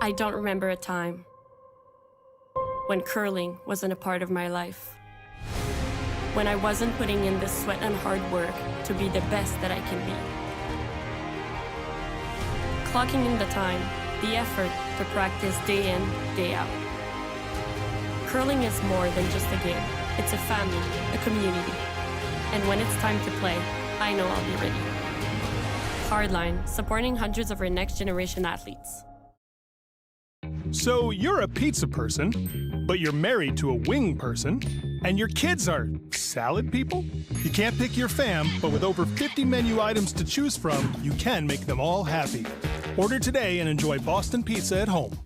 I don't remember a time when curling wasn't a part of my life. When I wasn't putting in the sweat and hard work to be the best that I can be. Clocking in the time, the effort to practice day in, day out. Curling is more than just a game. It's a family, a community. And when it's time to play, I know I'll be ready. Hardline, supporting hundreds of our next generation athletes. So you're a pizza person, but you're married to a wing person, and your kids are salad people? You can't pick your fam, but with over 50 menu items to choose from, you can make them all happy. Order today and enjoy Boston Pizza at home.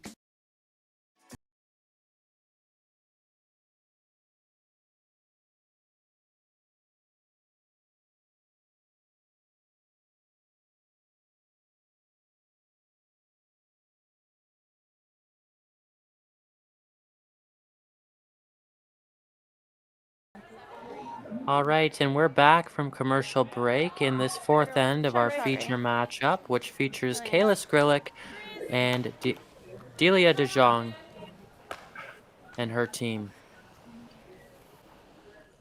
All right, and we're back from commercial break in this fourth end of our feature matchup, which features Kayla Skrlik and Kayla DeJong and her team.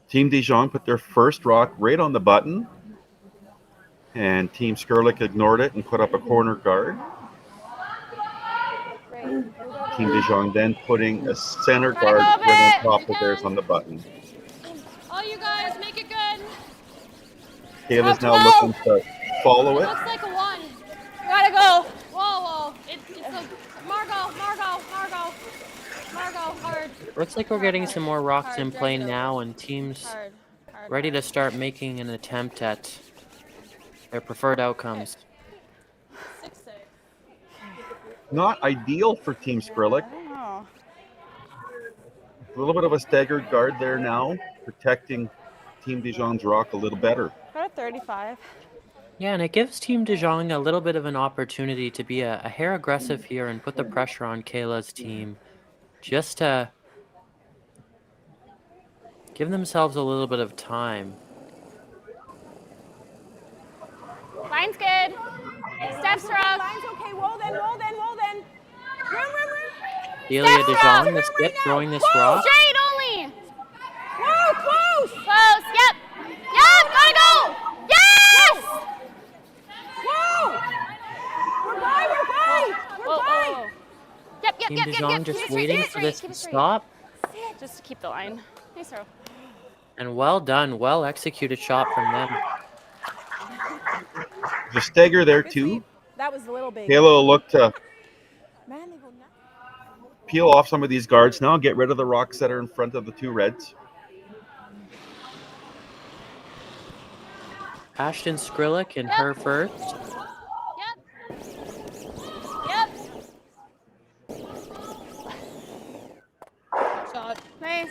Team DeJong put their first rock right on the button, and Team Skrilic ignored it and put up a corner guard. Team DeJong then putting a center guard right on top of theirs on the button. All you guys, make it good. Kayla's now looking to follow it. Looks like a 1. Gotta go. Whoa. It's a Margot, hard. Looks like we're getting some more rocks in play now, and teams ready to start making an attempt at their preferred outcomes. 6-6. Not ideal for Team Skrilic. A little bit of a staggered guard there now, protecting Team DeJong's rock a little better. Got a 35. Yeah, and it gives Team DeJong a little bit of an opportunity to be a hair aggressive here and put the pressure on Kayla's team, just to give themselves a little bit of time. Line's good. Step stroke. Line's okay. Roll then. Room. Kayla DeJong, the skip, throwing this rock. Straight only. Whoa, close. Yep, gotta go. Yes! Whoa. We're by. Yep. Team DeJong just waiting for this to stop. Just to keep the line. Nice throw. And well done, well executed shot from them. The stagger there too. That was a little big. Kayla will look to Man, they go nuts. peel off some of these guards now, get rid of the rocks that are in front of the two reds. Ashton Skrilic in her first. Yep. Shot. Nice.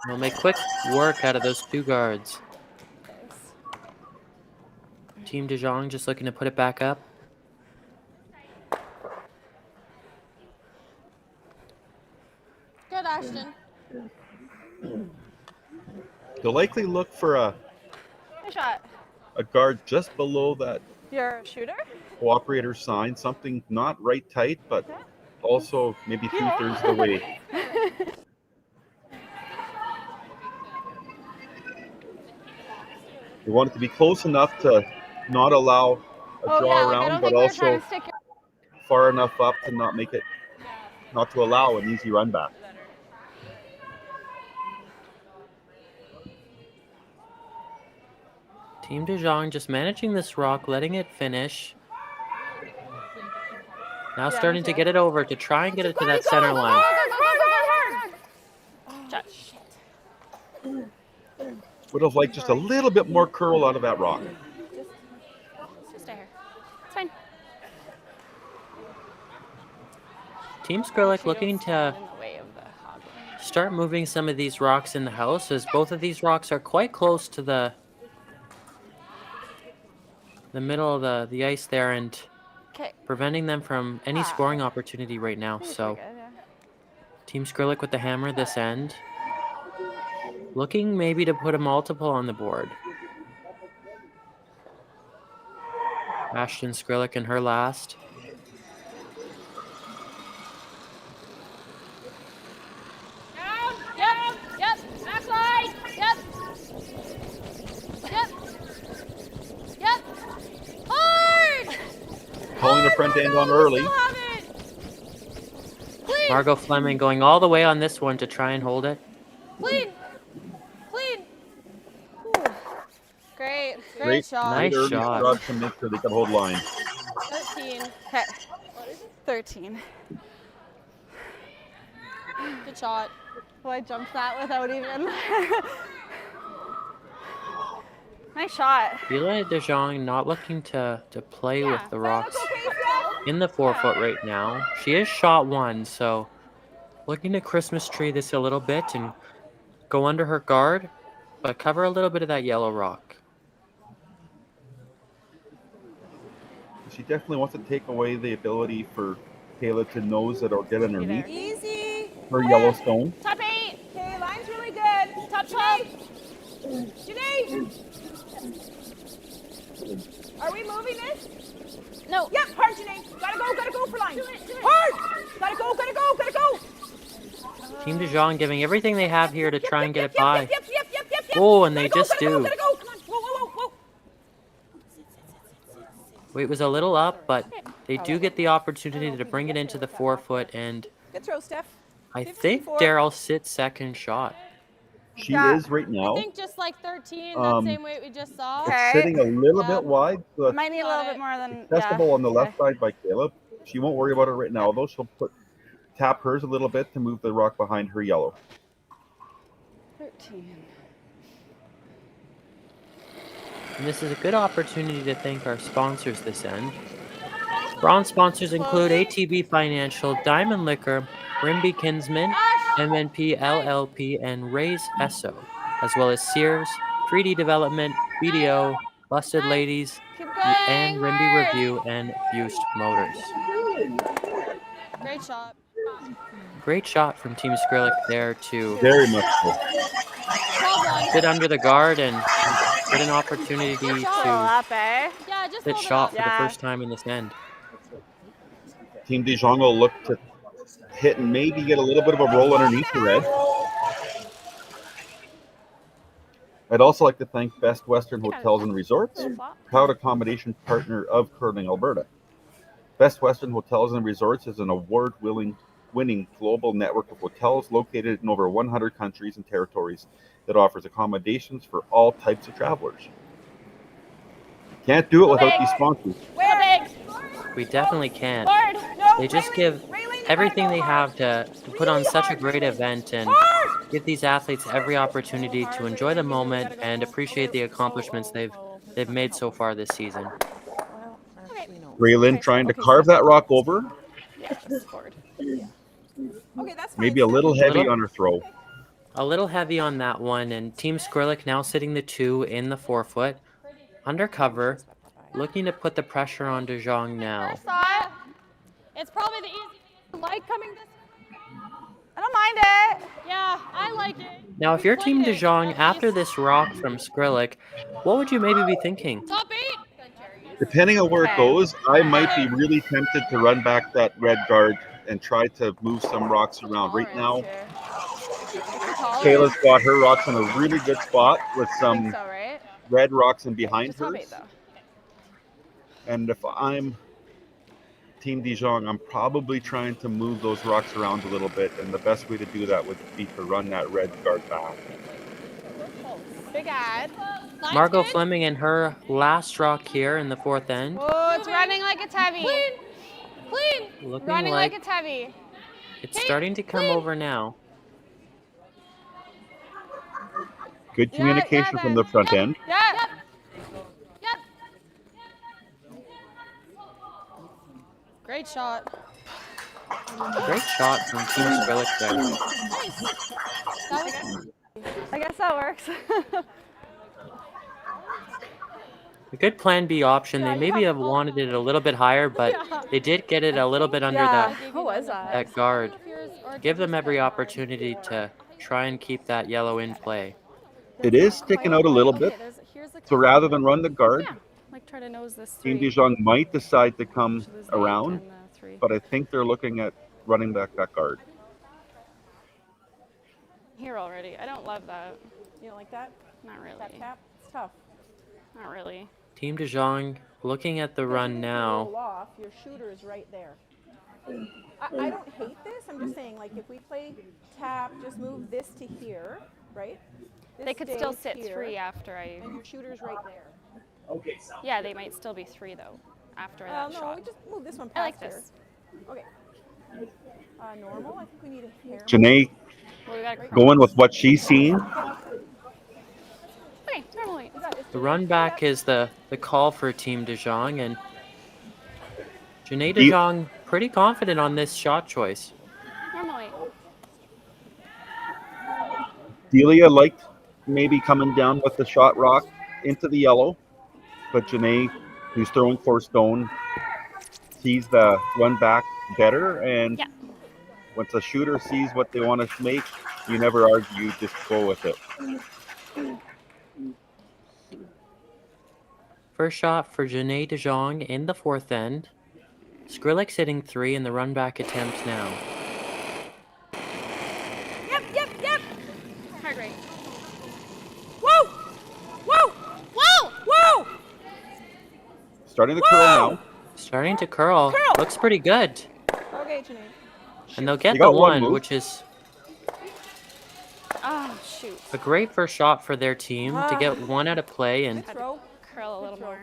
We'll make quick work out of those two guards. Team DeJong just looking to put it back up. Good, Ashton. They'll likely look for Nice shot. a guard just below that You're a shooter? cooperator sign, something not right tight, but also maybe 2/3 of the way. You want it to be close enough to not allow a draw around, but also far enough up to not to allow an easy run back. Team DeJong just managing this rock, letting it finish. Now starting to get it over to try and get it to that center line. Would have liked just a little bit more curl out of that rock. Just stay here. It's fine. Team Skrilic looking to start moving some of these rocks in the house, as both of these rocks are quite close to the middle of the ice there, and preventing them from any scoring opportunity right now. So Team Skrilic with the hammer this end, looking maybe to put a multiple on the board. Ashton Skrilic in her last. Calling the front end on early. Margot Fleming going all the way on this one to try and hold it. Clean. Great shot. Nice early shot. scrub to make sure they can hold line. 13. Okay. 13. Good shot. Oh, I jumped that without even. Nice shot. Kayla DeJong not looking to play with the rocks in the 4-foot right now. She is shot one, so looking to Christmas tree this a little bit and go under her guard, but cover a little bit of that yellow rock. She definitely wants to take away the ability for Kayla to nose it or get underneath Easy. her yellow stone. Top 8. Okay, line's really good. Top 12. Janais. Are we moving this? No. Yep, hard, Janais. Gotta go for line. Hard. Gotta go. Team DeJong giving everything they have here to try and get it by. Yep. Oh, and they just do. Gotta go. Come on. Whoa. Weight was a little up, but they do get the opportunity to bring it into the 4-foot, and Good throw, Steph. I think Daryl sits second shot. She is right now. I think just like 13, that same weight we just saw. It's sitting a little bit wide, so it's Might need a little bit more than. testable on the left side by Kayla. She won't worry about it right now, though. She'll tap hers a little bit to move the rock behind her yellow. 13. And this is a good opportunity to thank our sponsors this end. Bronze sponsors include ATB Financial, Diamond Liquor, Rimbey Kinsman, MNP LLP, and Ray's Esso, as well as Sears, 3D Development, BDO, Busted Ladies, and Rimbey Review, and Fused Motors. Great shot. Great shot from Team Skrilic there to Very much so. sit under the guard and get an opportunity to hit shot for the first time in this end. Team DeJong will look to hit and maybe get a little bit of a roll underneath the red. I'd also like to thank Best Western Hotels and Resorts, proud accommodation partner of Curling Alberta. Best Western Hotels and Resorts is an award-winning global network of hotels located in over 100 countries and territories that offers accommodations for all types of travelers. Can't do it without these sponsors. We definitely can't. They just give everything they have to put on such a great event and give these athletes every opportunity to enjoy the moment and appreciate the accomplishments they've they've made so far this season. Raylan trying to carve that rock over. Yeah, scored. Okay, that's fine. Maybe a little heavy on her throw. A little heavy on that one, and Team Skrilic now sitting the 2 in the 4-foot. Undercover, looking to put the pressure on DeJong now. Thought it's probably the easiest. Like coming this. I don't mind it. Yeah, I like it. Now, if you're Team DeJong after this rock from Skrilic, what would you maybe be thinking? Top 8. Depending on where it goes, I might be really tempted to run back that red guard and try to move some rocks around. Right now, Kayla's got her rocks in a really good spot with some red rocks in behind her. And if I'm Team DeJong, I'm probably trying to move those rocks around a little bit, and the best way to do that would be to run that red guard back. Big ad. Margot Fleming and her last rock here in the 4th end. Oh, it's running like it's heavy. Clean. Looking Running like it's heavy. it's starting to come over now. Good communication from the front end. Yep. Great shot. Great shot from Team Skrilic there. I guess that works. A good plan B option. They maybe have wanted it a little bit higher, but they did get it a little bit under that guard. Give them every opportunity to try and keep that yellow in play. It is sticking out a little bit, so rather than run the guard, Like try to nose this Team 3. DeJong might decide to come around, but I think they're looking at running back that guard. Here already. I don't love that. You don't like that? Not really. That cap? It's tough. Not really. Team DeJong looking at the run now. Roll off, your shooter is right there. I don't hate this. I'm just saying, like, if we play tap, just move this to here, right? This They could still stays sit here, 3 after I. And your shooter's right there. Yeah, they might still be 3 though after that No, shot. we just move this one I like past this. here. Okay. Normal. I think we need a hair. Janais Well, we gotta going with what she's seen. Okay, normally. The run back is the call for Team DeJong, and Janais DeJong pretty confident on this shot choice. Normally. Delia liked maybe coming down with the shot rock into the yellow, but Janais, who's throwing 4 stone, sees the run back better, and once a shooter sees what they want to make, you never argue, you just go with it. First shot for Janais DeJong in the 4th end. Skrilic hitting 3 in the run back attempt now. Yep. Hard right. Whoa! Starting to curl now. Starting to curl. Looks pretty good. Okay, Janais. And they'll get They the got one one, move. which is Oh, shoot. a great first shot for their team to get one out of play. And Throw. Curl a little more.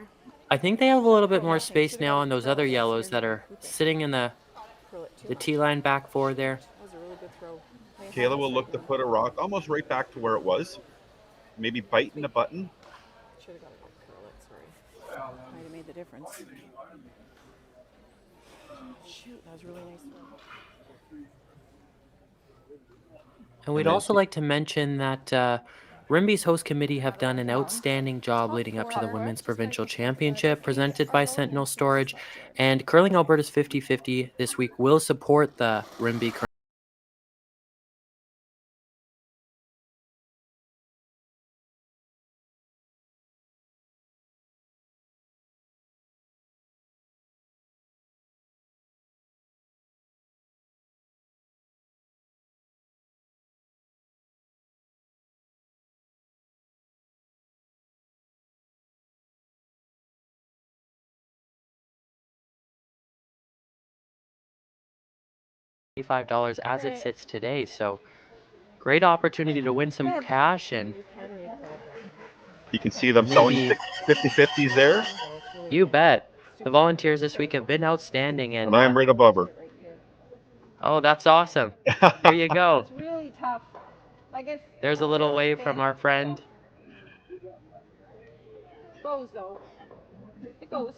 I think they have a little bit more space now on those other yellows that are sitting in the T-line back 4 there. That was a really good throw. Kayla will look to put a rock almost right back to where it was. Maybe biting the button. Should have got a good curl it, sorry. Might have made the difference. Shoot, that was a really nice throw. And we'd also like to mention that Rimbey's host committee have done an outstanding job leading up to the Women's Provincial Championship presented by Sentinel Storage. And Curling Alberta's 50-50 this week will support the Rimbey $25 as it sits today. So great opportunity to win some cash, and You can see them selling 50-50s there. you bet. The volunteers this week have been outstanding, and And I'm right above her. oh, that's awesome. There you go. It's really tough. Like it's There's a little wave from our friend. goes though. It goes.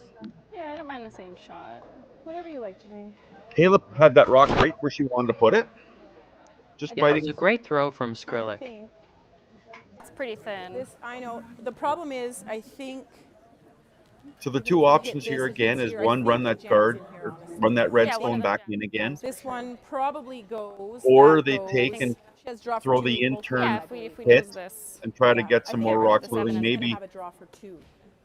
Yeah, I don't mind the same shot. Whatever you like, Janais. Caleb had that rock right where she wanted to put it. Just Yeah, it was biting. a great throw from Skrilic. It's pretty thin. This, I know. The problem is, I think. So the two options here again is one, run that guard, or run that red stone back in again. This one probably goes. Or they take and She has draw for throw two, the we both- intern Yeah, if we hit lose this. and try to get I some think more we're rocks gonna moving. Maybe have a draw for two.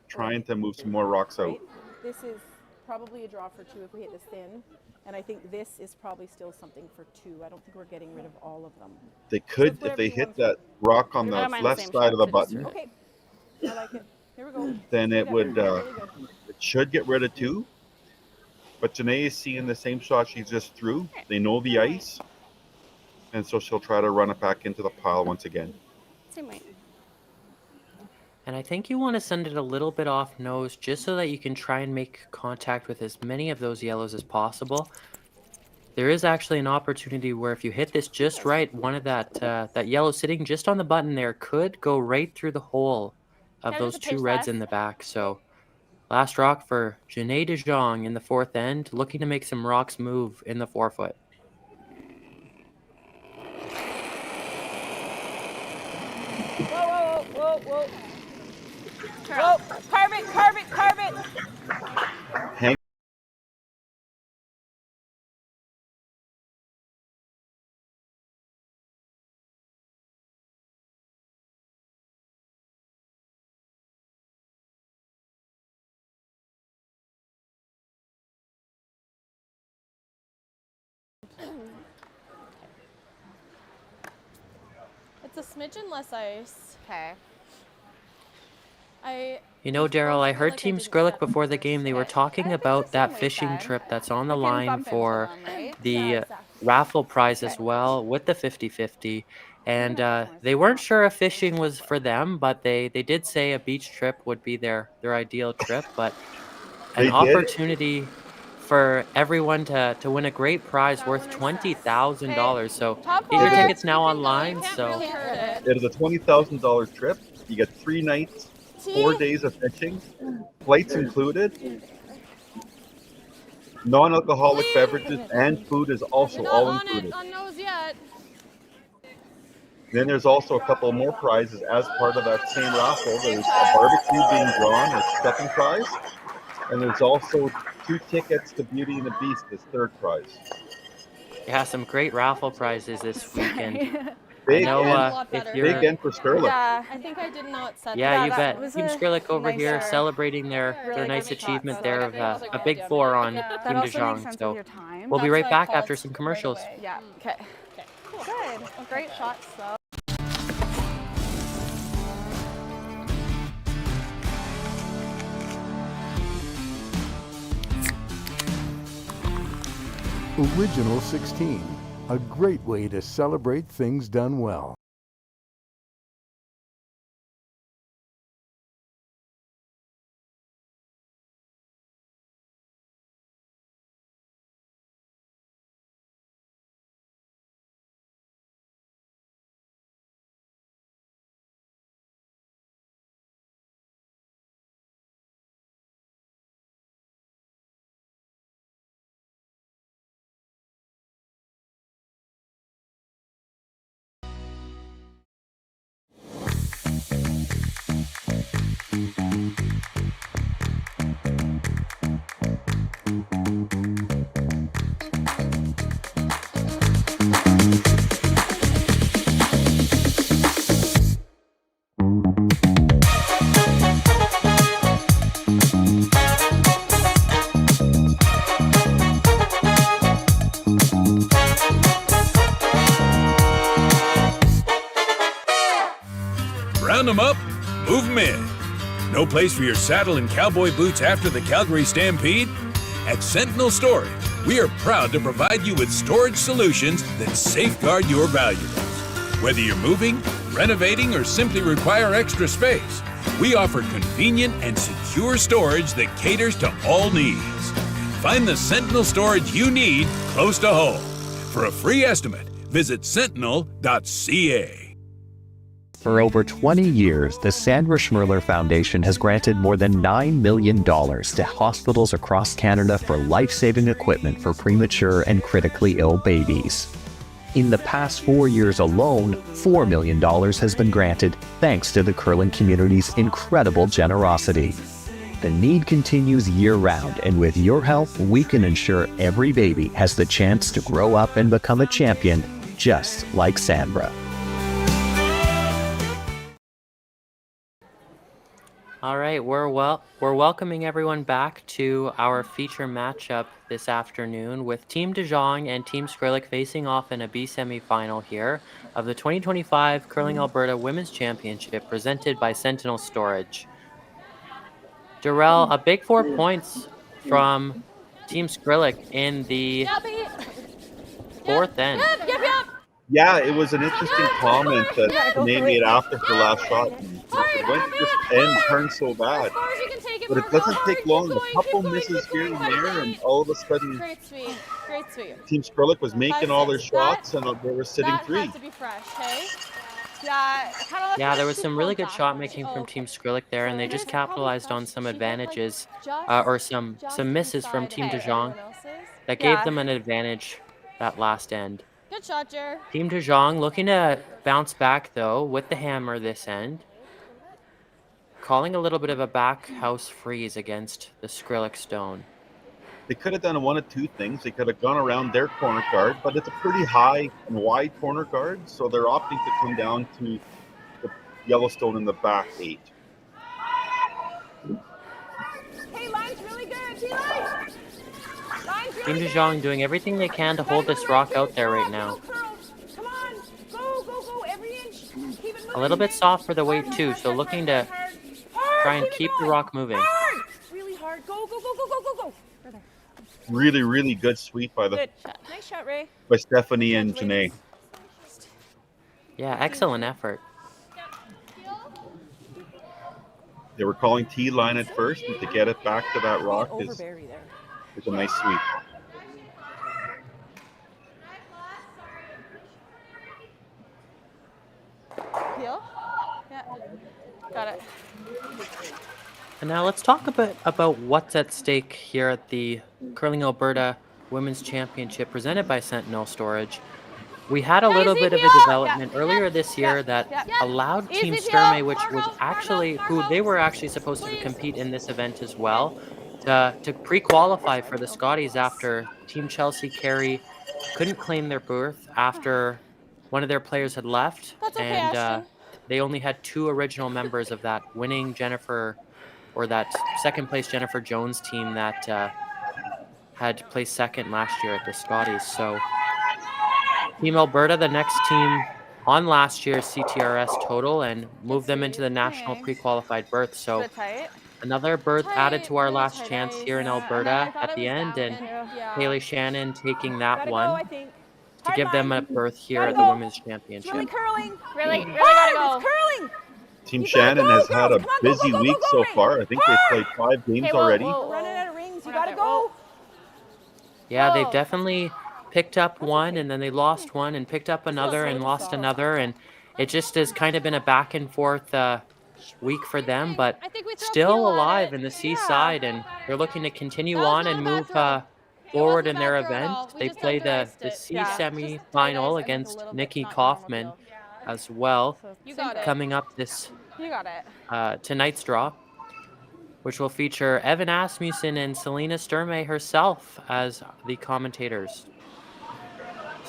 trying to move some more rocks out. Right? This is probably a draw for two if we hit this thin. And I think this is probably still something for two. I don't think we're getting rid of all of them. They could, So if they whatever you hit that rock on I the don't mind the left same side of the shot, button, Okay. I like it. Here we go. then it would Really good. it should get rid of two. But Janais is seeing the same shot she just threw. They know the ice, and so she'll try to run it back into the pile once again. Same way. And I think you want to send it a little bit off nose just so that you can try and make contact with as many of those yellows as possible. There is actually an opportunity where if you hit this just right, one of that yellow sitting just on the button there could go right through the hole of Yeah, those there's a two pitch reds left. in the back. So last rock for Janais DeJong in the fourth end, looking to make some rocks move in the 4-foot. Whoa, whoa, whoa, whoa. Carl. Whoa. Carve it, carve it, carve it. Hang. It's a smidgen less ice. Okay. You know, Daryl, I heard Team Skrilic before the game. They were talking about that fishing trip that's on the line for the raffle prize as well with the 50-50. And they weren't sure if fishing was for them, but they did say a beach trip would be their ideal trip. But an opportunity for everyone to win a great prize worth $20,000. So get your tickets now online. So It is a $20,000 trip. You get 3 nights, 4 days of fishing, flights included. Non-alcoholic beverages and food is also all included. On nose yet. Then there's also a couple more prizes as part of that same raffle. There's a barbecue being drawn as second prize, and there's also 2 tickets to Beauty and the Beast as third prize. yeah, some great raffle prizes this weekend. Big I know, end, if you're, big end for Skrilic. Yeah, I think I did not set yeah, that. you bet. Was Team a Skrilic over here nicer- celebrating their really nice good shot, achievement so there I of think a big 4 on Yeah. Team also makes DeJong. sense So with your time. we'll be That's right why I back called after some commercials. right away. Yeah. Okay. Cool. Good. Well, great shots, though. Original 16, a great way to celebrate things done well. Round them up, move them in. No place for your saddle and cowboy boots after the Calgary Stampede? At Sentinel Storage, we are proud to provide you with storage solutions that safeguard your valuables. Whether you're moving, renovating, or simply require extra space, we offer convenient and secure storage that caters to all needs. Find the Sentinel storage you need close to home. For a free estimate, visit sentinel.ca. For over 20 years, the Sandra Schmirler Foundation has granted more than $9 million to hospitals across Canada for life-saving equipment for premature and critically ill babies. In the past 4 years alone, $4 million has been granted thanks to the curling community's incredible generosity. The need continues year-round, and with your help, we can ensure every baby has the chance to grow up and become a champion, just like Sandra. All right, we're welcoming everyone back to our feature matchup this afternoon with Team DeJong and Team Skrilic facing off in a B semifinal here of the 2025 Curling Alberta Women's Championship presented by Sentinel Storage. Darrell, a big 4 points from Team Skrilic in the fourth end. Yeah, it was an interesting comment that Sinead made after her last shot. It went to this end, turned so bad. But it doesn't take long. A couple misses here and there, and all of a sudden, Great sweep. Great sweep. Team Skrilic was making all their shots, and they were sitting That three. has to be fresh, hey? Yeah, there was some really good shot making from Team Skrilic there, and they just capitalized on some advantages, or some misses from Team DeJong that gave them an advantage that last end. Good shot, Jer. Team DeJong looking to bounce back, though, with the hammer this end. Calling a little bit of a back house freeze against the Skrilic stone. They could have done one of two things. They could have gone around their corner guard, but it's a pretty high and wide corner guard, so they're opting to come down to the Yellowstone in the back 8. Hey, line's really good. T-line. Team DeJong doing everything they can to hold this rock out there right now. Come on. Go. Every inch. Keep it moving. A little bit soft for the weight, too, so looking to try and keep the rock moving. Really hard. Go. Further. Really, really good sweep by Good shot. Nice shot, Ray. by Stephanie and Janais. Yeah, excellent effort. They were calling T-line at first, and to get it back to that rock is a nice sweep. Heel. Yeah. Got it. And now let's talk a bit about what's at stake here at the Curling Alberta Women's Championship presented by Sentinel Storage. We had a little bit of a development earlier this year that allowed Team Sturmey, which was actually who they were actually supposed to compete in this event as well, to pre-qualify for the Scotties after Team Chelsea Carey couldn't claim their berth after one of their players had left, and they only had 2 original members of that winning Jennifer, or that second place Jennifer Jones team that had placed second last year at the Scotties. So Team Alberta, the next team on last year's CTRS total, and moved them into the national pre-qualified berth. So another berth added to our last chance here in Alberta at the end, and Haley Shannon taking that one to give them a berth here at the Women's Championship. Really curling. Really gotta go. It's curling. Team Shannon has had a busy week so far. I think they've played 5 games already. Running out of rings. You gotta go. Yeah, they've definitely picked up one, and then they lost one, and picked up another, and lost another, and it just has kind of been a back and forth week for them, but still alive in the Seaside, and they're looking to continue on and move forward in their event. They play the C semi-final against Nikki Kaufman as well, coming up this tonight's draw, which will feature Evan Asmussen and Selena Sturmey herself as the commentators.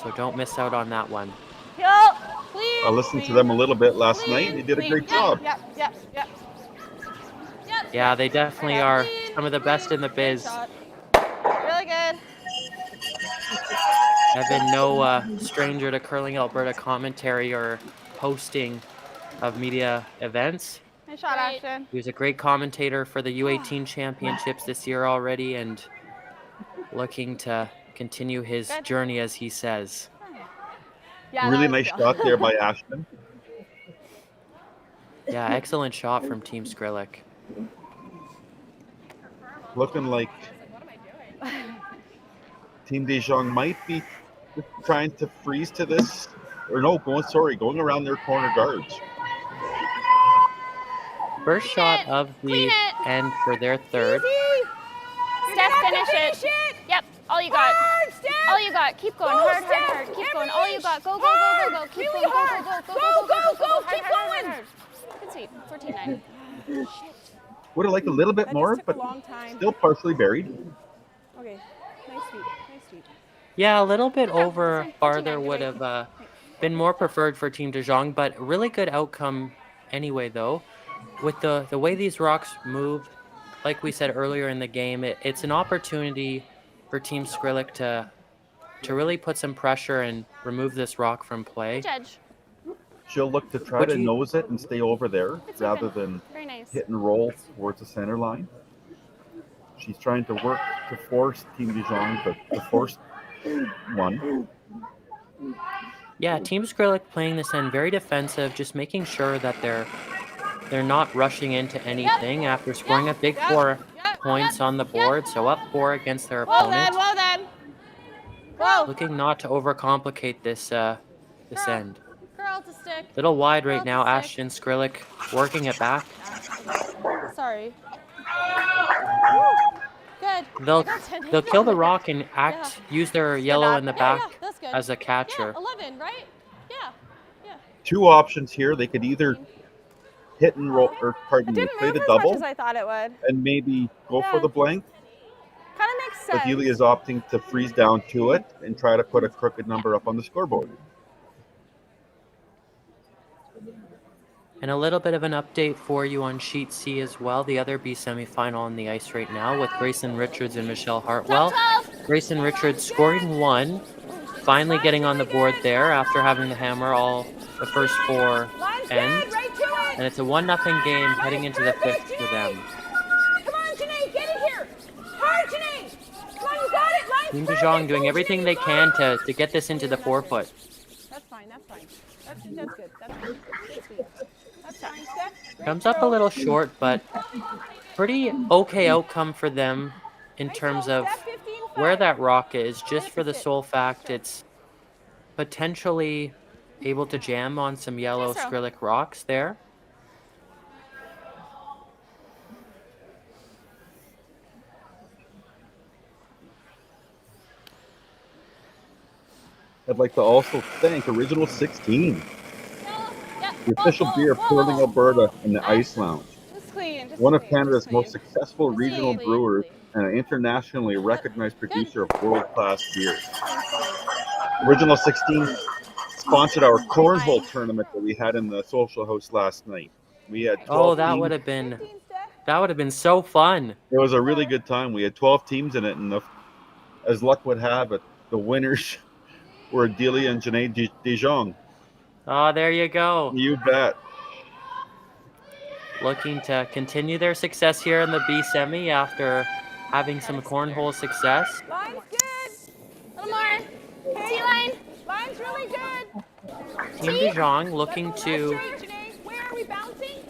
So don't miss out on that one. I listened to them a little bit last night. They did a great job. Yeah, they definitely are some of the best in the biz. Really good. Evan, no stranger to Curling Alberta commentary or hosting of media events. Nice shot, Ashton. He was a great commentator for the U18 championships this year already, and looking to continue his journey, as he says. Really nice shot there by Ashton. Yeah, excellent shot from Team Skrilic. Looking like Team DeJong might be trying to freeze to this, or no, going around their corner guards. First shot of the end for their third. Steph, finish it. Yep, all you got. All you got. Keep going. Hard, hard, hard. Keep going. All you got. Go, go, go, go, go. Keep going. Go, go, go, go, go, go, go. Keep going. Good sweep. 14-9. Would have liked a little bit more, but still partially buried. Okay, nice sweep. Nice sweep. Yeah, a little bit over farther would have been more preferred for Team DeJong, but really good outcome anyway, though. With the way these rocks move, like we said earlier in the game, it's an opportunity for Team Skrilic to really put some pressure and remove this rock from play. Judge. She'll look to try to nose it and stay over there rather than hit and roll towards the center line. She's trying to work to force Team DeJong to force one. Yeah, Team Skrilic playing this end very defensive, just making sure that they're not rushing into anything after scoring a big 4 points on the board. So up 4 against their opponent. Well then. Whoa. Looking not to overcomplicate this end. Girl to stick. Little wide right now. Ashton Skrilic working it back. Sorry. Good. They'll kill the rock and use their yellow in the back that's good. as a catcher. 11, right? Yeah. Two options here. They could either hit and roll, or pardon me, play the double, As I thought it would. and maybe go for the blank. Kind of makes sense. But Yulia is opting to freeze down to it and try to put a crooked number up on the scoreboard. And a little bit of an update for you on Sheet C as well. The other B semifinal on the ice right now with Grayson Richards and Michelle Hartwell. Grayson Richards scoring 1, finally getting on the board there after having the hammer all the first 4 ends. And it's a 1-0 game heading into the 5th for them. Come on, Janais, get it here. Hard, Janais. Come on, you got it. Team DeJong doing everything they can to get this into the 4-foot. That's fine. That's good. That's good. That's sweet. That's fine, Steph. Comes up a little short, but pretty okay outcome for them in terms of where that rock is, just for the sole fact it's potentially able to jam on some yellow Skrilic rocks there. I'd like to also thank Original 16, the official beer of Curling Alberta and the Ice Lounge. One of Canada's most successful regional brewers and an internationally recognized producer of world-class beer. Original 16 sponsored our cornhole tournament that we had in the social house last night. We had 12 that would have been so fun. It was a really good time. We had 12 teams in it, and as luck would have it, the winners were Delia and Janais DeJong. Oh, there you go. You bet. Looking to continue their success here in the B semi after having some cornhole success. Line's good. A little more. T-line. Line's really good. Team DeJong looking to Where are we bouncing?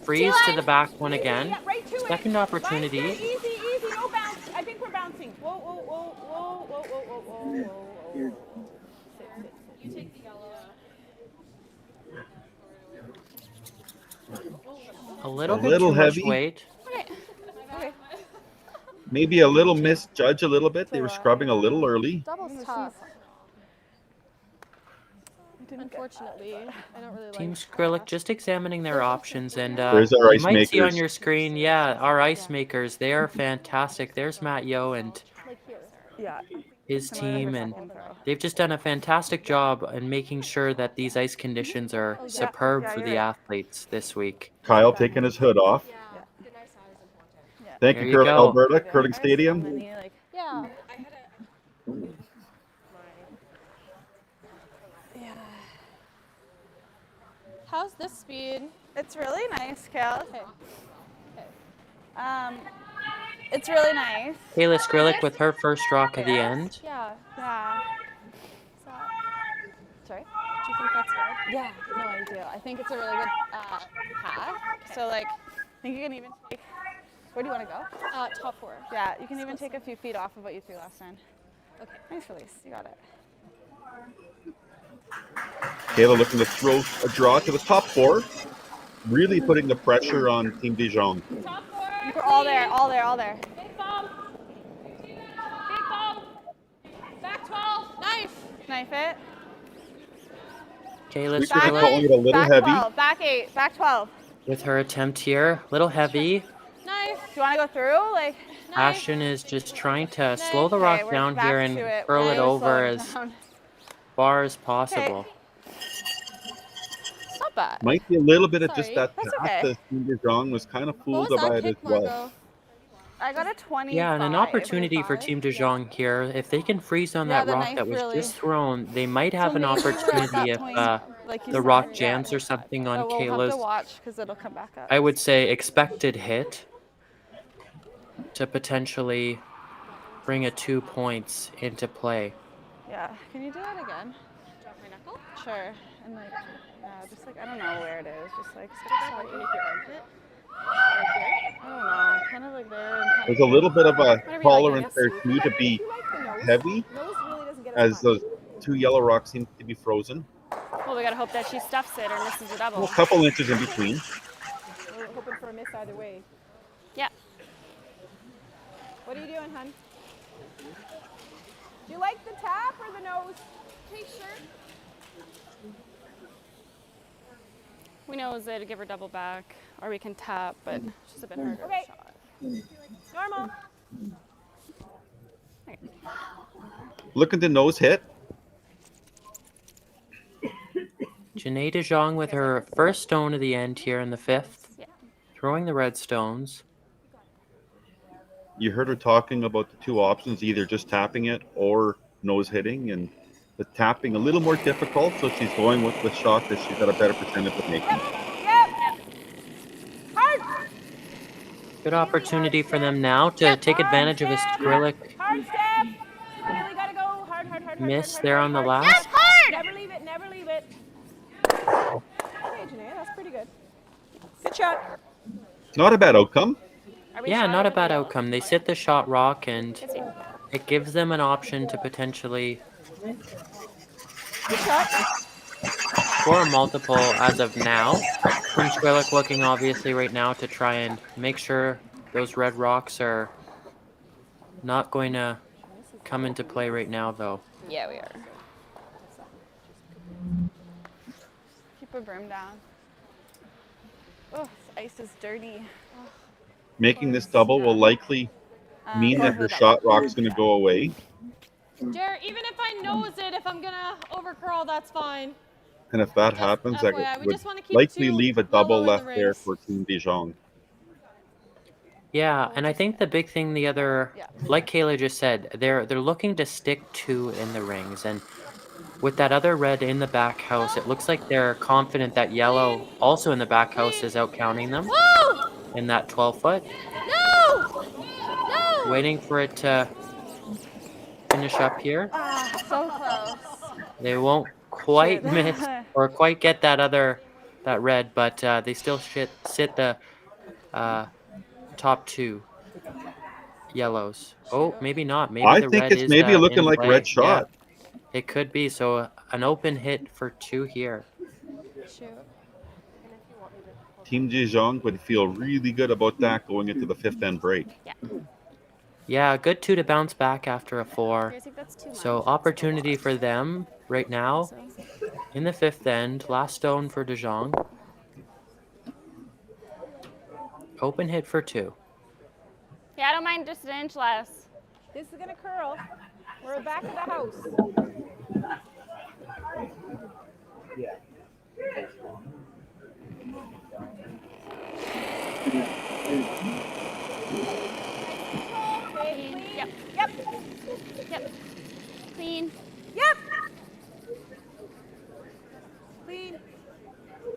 freeze to the back one again. Yeah, right to it. Second opportunity. Easy, no bounce. I think we're bouncing. Whoa. You take the yellow. A little bit too heavy. much weight. Okay. Maybe a little misjudge a little bit. They were scrubbing a little early. Double's tough. Unfortunately, I don't really Team Skrilic just examining their options, and There's our you ice might see on makers. your screen, our ice makers. They are fantastic. There's Matt Yo and his team, and they've just done a fantastic job in making sure that these ice conditions are superb for the athletes this week. Kyle taking his hood off. Thank There you, you Curling go. Alberta, Curling Stadium. Yeah. How's this speed? It's really nice, Cal. It's really nice. Kayla Skrlik with her first rock of the end. Yeah. So, Sorry? Do you think that's good? Yeah, no, I do. I think it's a really good path. So, like, I think you can even take. Where do you want to go? Top 4. Yeah, you can even take a few feet off of what you threw last time. Okay. Nice release. You got it. Kayla looking to throw a draw to the top 4. really putting the pressure on Team DeJong. Top four. We're all there, all there, all there. Big bump. Big bump. Back 12. Knife. Knife it. Kayla We could be Skrlik calling it a little Back heavy. 12, back 8, back 12. with her attempt here. Little heavy. Knife. Do you want to go through? Like, Ashton is just trying to slow the okay, rock we're down back here to and it. curl We're it gonna slow over it as down. far as possible. It's not bad. Might be a little bit of just Sorry. that That's tap okay. that Team DeJong was kind of What fooled was by that it as kick, well. Margot? I got a 25. Yeah, and an opportunity for Team DeJong here. If they can freeze on that the rock knife that was really- just thrown, they might have So an maybe we're at opportunity that if point, like you the said, rock yeah. jams or something on But we'll have to Kayla's, watch because it'll come back up. I would say, expected hit to potentially bring a 2 points into play. Yeah. Can you do that again? Drop my knuckle. Sure. And like, yeah, just like I don't know where it is. Just like Underneath your armpit. I don't know. Kind of like there. And kind There's a little bit of a Whatever you like, I tolerance guess. there too to be heavy, Nose really doesn't get as those two yellow rocks seem to be frozen. Well, we gotta hope that she stuffs it or misses a double. Well, a couple inches in between. We're hoping for a miss either way. Yeah. What are you doing, hun? Do you like the tap or the nose? Hey, shirt. We know is to give her double back, or we can tap, but she's a bit harder to Okay. shot. Normal. Looking to nose hit. Janais DeJong with her first stone of the end here in the fifth. Yeah. Throwing the red stones. You heard her talking about the two options, either just tapping it or nose hitting, and the tapping a little more difficult, so she's going with the shot that she's got a better percentage of making. Hard. Good opportunity for them now to take advantage of a Skrilic Hard step. Really gotta go hard, hard, hard. miss hard, there hard, on the hard. last. Hard. Never leave it. Never leave it. Okay, Janais, that's pretty good. Good shot. Not a bad outcome. Yeah, not a bad outcome. They sit the shot rock and it gives them an option to potentially Good shot. score a multiple as of now. From Skrilic looking obviously right now to try and make sure those red rocks are not going to come into play right now though. Yeah, we are. Keep her brim down. Oh, this ice is dirty. Making this double will likely mean that her shot rock's going to go away. Jared, even if I nose it, if I'm gonna overcurl, that's fine. And if that happens, that FYI, we would just wanna keep likely two leave a low double in the left there rings. for Team DeJong. Yeah, and I think the big thing the other, like Kayla just said, they're looking to stick two in the rings, and with that other red in the back house, it looks like they're confident that yellow also in the back house is out counting them Whoa! in that 12-foot. No! No! Waiting for it to finish up here. Ah, so close. They won't quite Shit. miss or quite get that red, but they still sit the top two yellows. Oh, maybe not. Maybe I the think red it's is maybe in looking like play. red shot. Yeah, it could be. So an open hit for two here. Team DeJong would feel really good about that going into the fifth end break. Yeah, a good two to bounce back after a four. I think that's too much. So opportunity for them right now in the fifth end. Last stone for DeJong. Open hit for two. Yeah, I don't mind just an inch less. This is gonna curl. We're back of the house. Clean. Yep. Yep. Yep. Clean. Yep. Clean.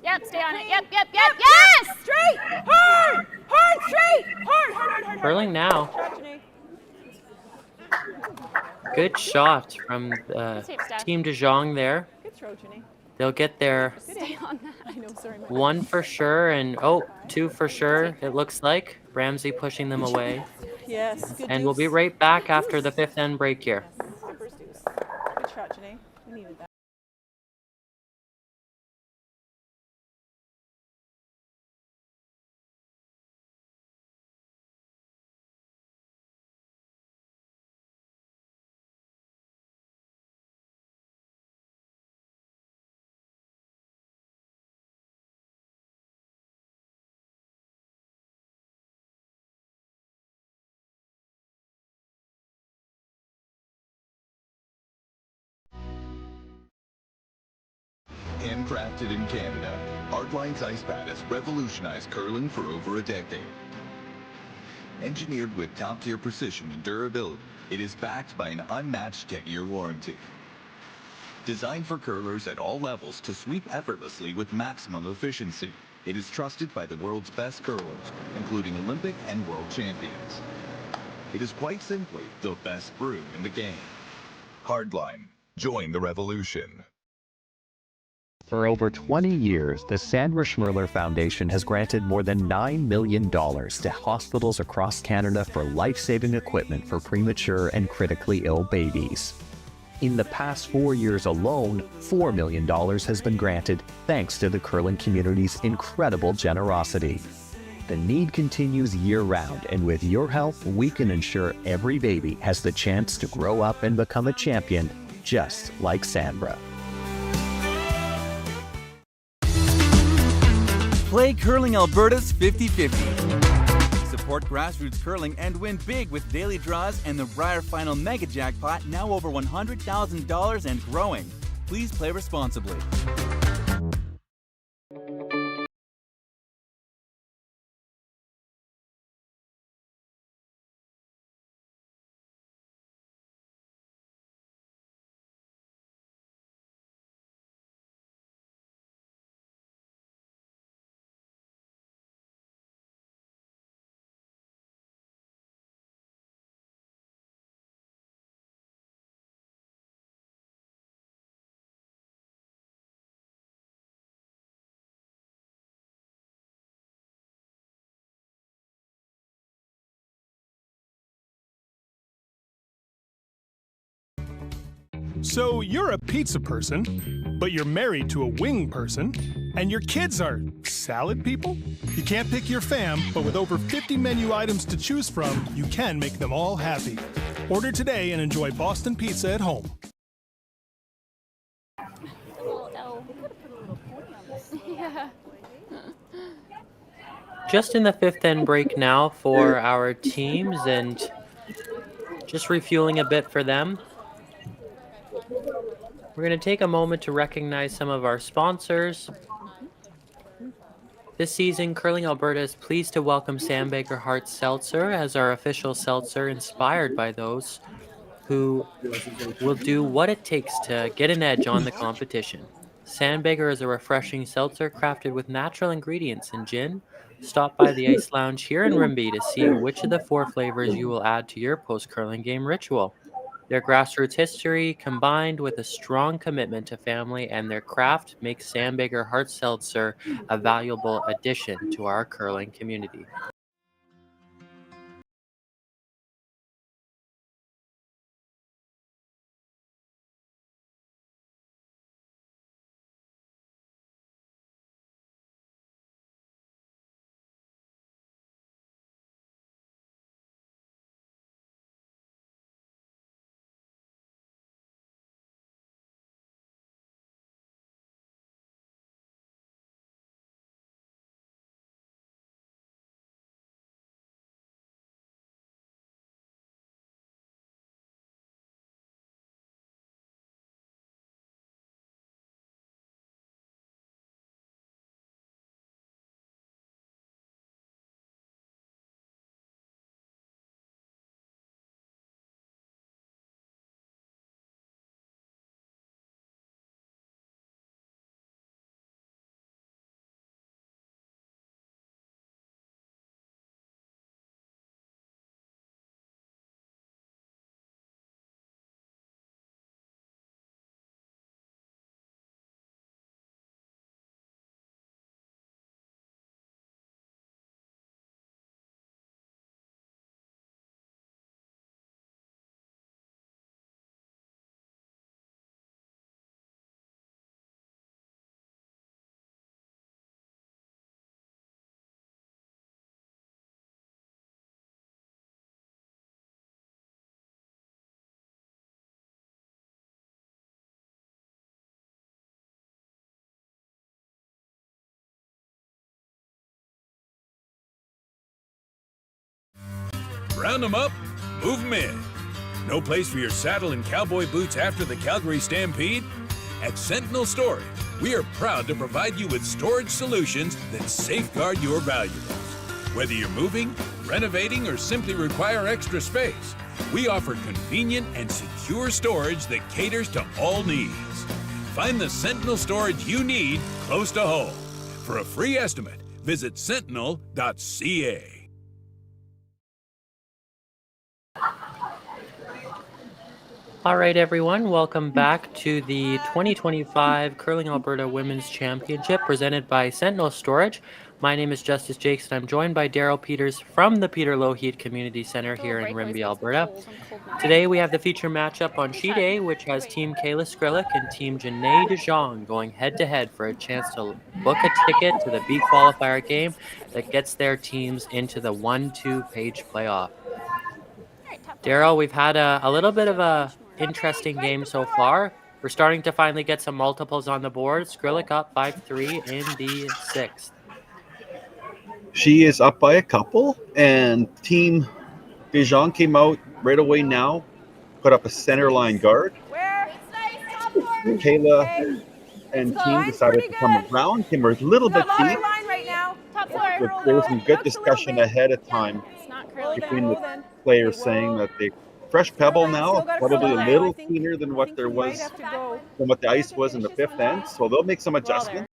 Yep, stay on it. Yep, yep, yep, yes! Straight. Hard. Hard. Straight. Hard. Hard. Hard. Hard. Curling now. Shot, Janais. Good shot from Safe stuff. Team DeJong there. Good throw, Janais. They'll get their Stay on that. I know. Sorry. Mom. one for sure and two for sure, it looks like. Ramsey pushing them away. Yes. Good And we'll be right back after the fifth end break here. Good shot, Janais. We needed that. Handcrafted in Canada, Hardline's ice pad has revolutionized curling for over a decade. Engineered with top-tier precision and durability, it is backed by an unmatched 10-year warranty. Designed for curlers at all levels to sweep effortlessly with maximum efficiency, it is trusted by the world's best curlers, including Olympic and world champions. It is quite simply the best brew in the game. Hardline. Join the revolution. For over 20 years, the Sandra Schmirler Foundation has granted more than $9 million to hospitals across Canada for life-saving equipment for premature and critically ill babies. In the past 4 years alone, $4 million has been granted thanks to the curling community's incredible generosity. The need continues year-round, and with your help, we can ensure every baby has the chance to grow up and become a champion, just like Sandra. Play Curling Alberta's 50-50. Support grassroots curling and win big with daily draws and the Briar Final Mega Jackpot, now over $100,000 and growing. Please play responsibly. So you're a pizza person, but you're married to a wing person, and your kids are salad people? You can't pick your fam, but with over 50 menu items to choose from, you can make them all happy. Order today and enjoy Boston pizza at home. Just in the fifth end break now for our teams, and just refueling a bit for them. We're going to take a moment to recognize some of our sponsors. This season, Curling Alberta is pleased to welcome Sandbaker Hard Seltzer as our official seltzer, inspired by those who will do what it takes to get an edge on the competition. Sandbaker is a refreshing seltzer crafted with natural ingredients and gin. Stop by the Ice Lounge here in Rimbey to see which of the 4 flavors you will add to your post-curling game ritual. Their grassroots history, combined with a strong commitment to family and their craft, makes Sandbaker Hard Seltzer a valuable addition to our curling community. Round them up, move them in. No place for your saddle and cowboy boots after the Calgary Stampede? At Sentinel Storage, we are proud to provide you with storage solutions that safeguard your valuables. Whether you're moving, renovating, or simply require extra space, we offer convenient and secure storage that caters to all needs. Find the Sentinel storage you need close to home. For a free estimate, visit sentinel.ca. All right, everyone, welcome back to the 2025 Curling Alberta Women's Championship presented by Sentinel Storage. My name is Justice Jakes, and I'm joined by Daryl Peters from the Peter Lougheed Community Center here in Rimbey, Alberta. Today, we have the feature matchup on Sheet A, which has Team Kayla Skrlik and Team Janais DeJong going head-to-head for a chance to book a ticket to the B qualifier game that gets their teams into the 1-2 page playoff. Daryl, we've had a little bit of a interesting game so far. We're starting to finally get some multiples on the board. Skrilic up 5-3 in the 6th. She is up by a couple, and Team DeJong came out right away now, put up a center line guard. Kayla and team decided to come around, came a little bit deep. There was some good discussion ahead of time between the players saying that the fresh pebble now, probably a little cleaner than what there was, than what the ice was in the 5th end, so they'll make some adjustments.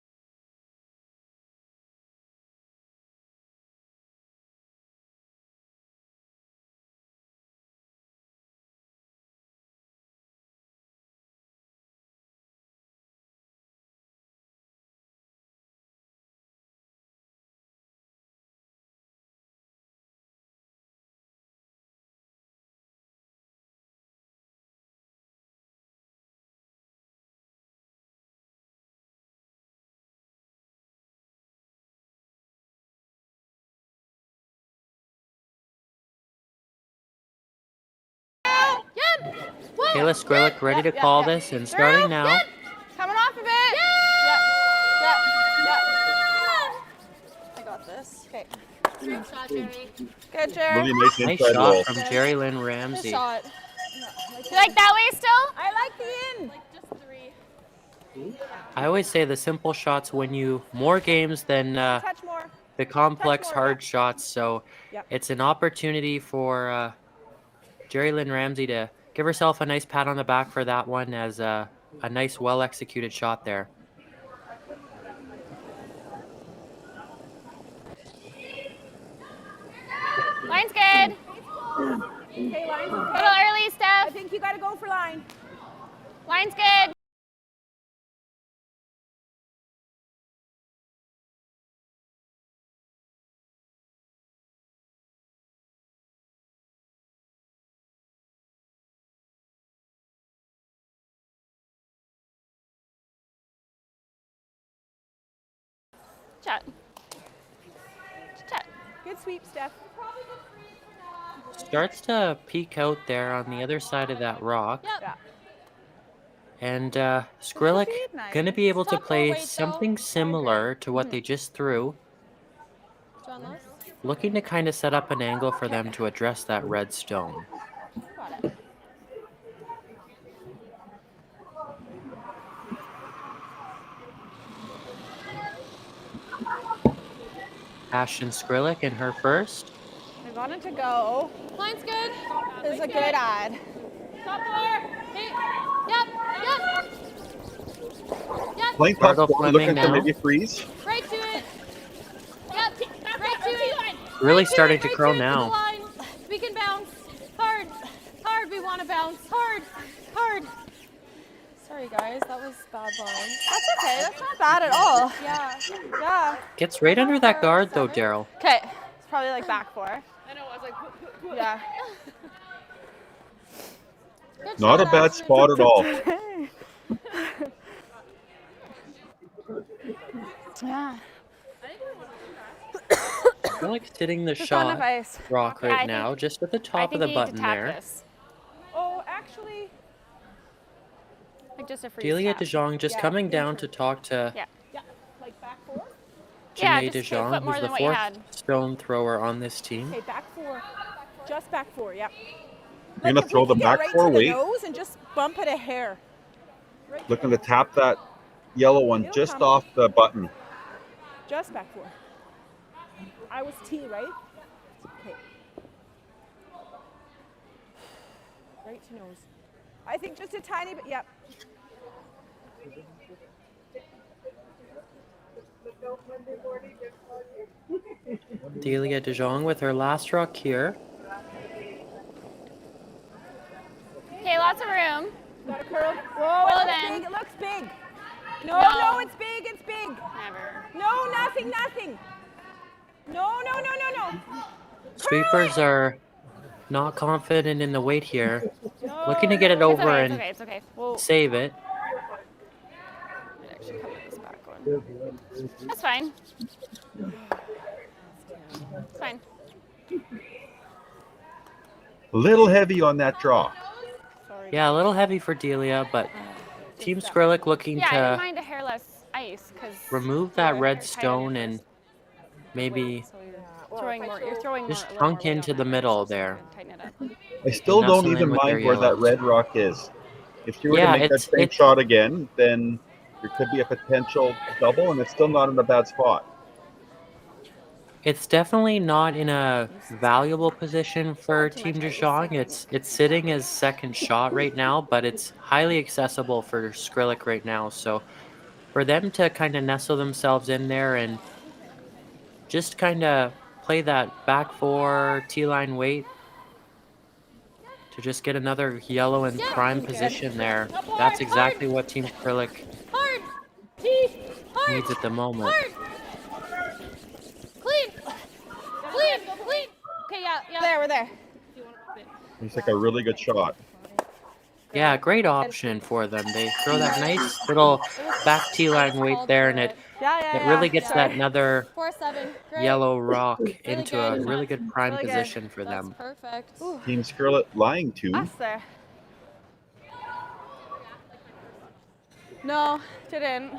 Kayla Skrlik ready to call this and starting now. Coming off of it. Yep. I got this. Okay. Great shot, Jerry. Good, Jerry. Really nice shot from Jerry Lynn Ramsey. You like that way still? I like the in. Just 3. I always say the simple shots win you more games than the complex hard shots. So it's an opportunity for Jerry Lynn Ramsey to give herself a nice pat on the back for that one as a nice, well-executed shot there. Line's good. Okay, line's okay. A little early, Steph. I think you got to go for line. Line's good. Chat. Good sweep, Steph. Starts to peek out there on the other side of that rock. Yep. And Skrilic going to be able to play something similar to what they just threw. Looking to kind of set up an angle for them to address that red stone. Ashton Skrilic in her first. I got it to go. Line's good. This is a good ad. Top 4. Hey. Yep. Playing puck, looking to maybe freeze. Right to it. Yep. Right to it. Really starting to curl now. We can bounce. Hard. We want to bounce. Hard. Sorry, guys. That was bad line. That's okay. That's not bad at all. Yeah. Gets right under that guard though, Daryl. Okay. It's probably like back 4. I know. I was like, yeah. Not a bad spot at all. Yeah. I feel like hitting the shot rock right now, just at the top of the button there. Oh, actually. Like just a free Delia DeJong just coming down to talk to like back 4. Janais DeJong, who's the 4th stone thrower on this team. Okay, back 4. Just back 4, yep. You're going to throw the back 4 weight. And just bump it a hair. Looking to tap that yellow one just off the button. Just back 4. I was T, right? Okay. Right to nose. I think just a tiny bit, yep. Kayla DeJong with her last rock here. Okay, lots of room. Got a curl. Whoa, Curl it it looks in. big. It looks big. No, it's big. It's big. Never. No, nothing. No. Sweepers are not confident in the weight here. Looking to get it over and It's okay. We'll save it. actually come with this back one. That's fine. It's fine. A little heavy on that draw. Yeah, a little heavy for Delia, but Team Skrilic looking Yeah, I didn't to mind a hair less ice because remove that red stone and maybe you're throwing just more, chunk into the middle there. tighten it up. I still Nestle don't in even with their mind where that yellows. red rock is. If you were Yeah, to make that it's- same it's- shot again, then there could be a potential double, and it's still not in a bad spot. It's definitely not in a valuable position for Team DeJong. It's sitting as second shot right now, but it's highly accessible for Skrilic right now. So for them to kind of nestle themselves in there and just kind of play that back 4 T-line weight to just get another yellow in prime position there. That's exactly what Team Skrilic Hard. T. Hard. needs at the moment. Clean. Okay, yeah. There, we're there. It's like a really good shot. Yeah, great option for them. They throw that nice little back T-line weight there, and it really gets that another 4-7. Great. yellow rock Really into a good. really good prime Really good. position for That's them. perfect. Team Skrilic lying to. Us there. No, didn't.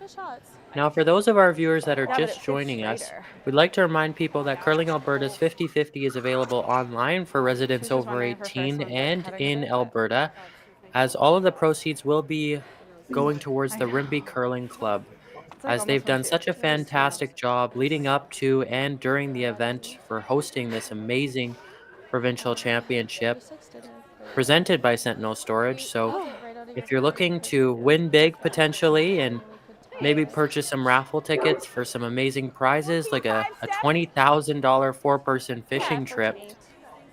Good shots. Now, for those of our viewers that are Yeah, but it just fits joining us, straighter. we'd like to remind people that Curling Alberta's 50/50 is available online for residents She's just over wondering if her 18 first one's and having in a bit, Alberta, as all of the proceeds will be going towards the Rimbey Curling Club, as they've done such a fantastic job leading up to and during the event for hosting this amazing provincial championship presented by Sentinel Storage. So if you're looking to win big potentially and maybe purchase some raffle tickets for some amazing prizes like a $20,000 4-person fishing trip,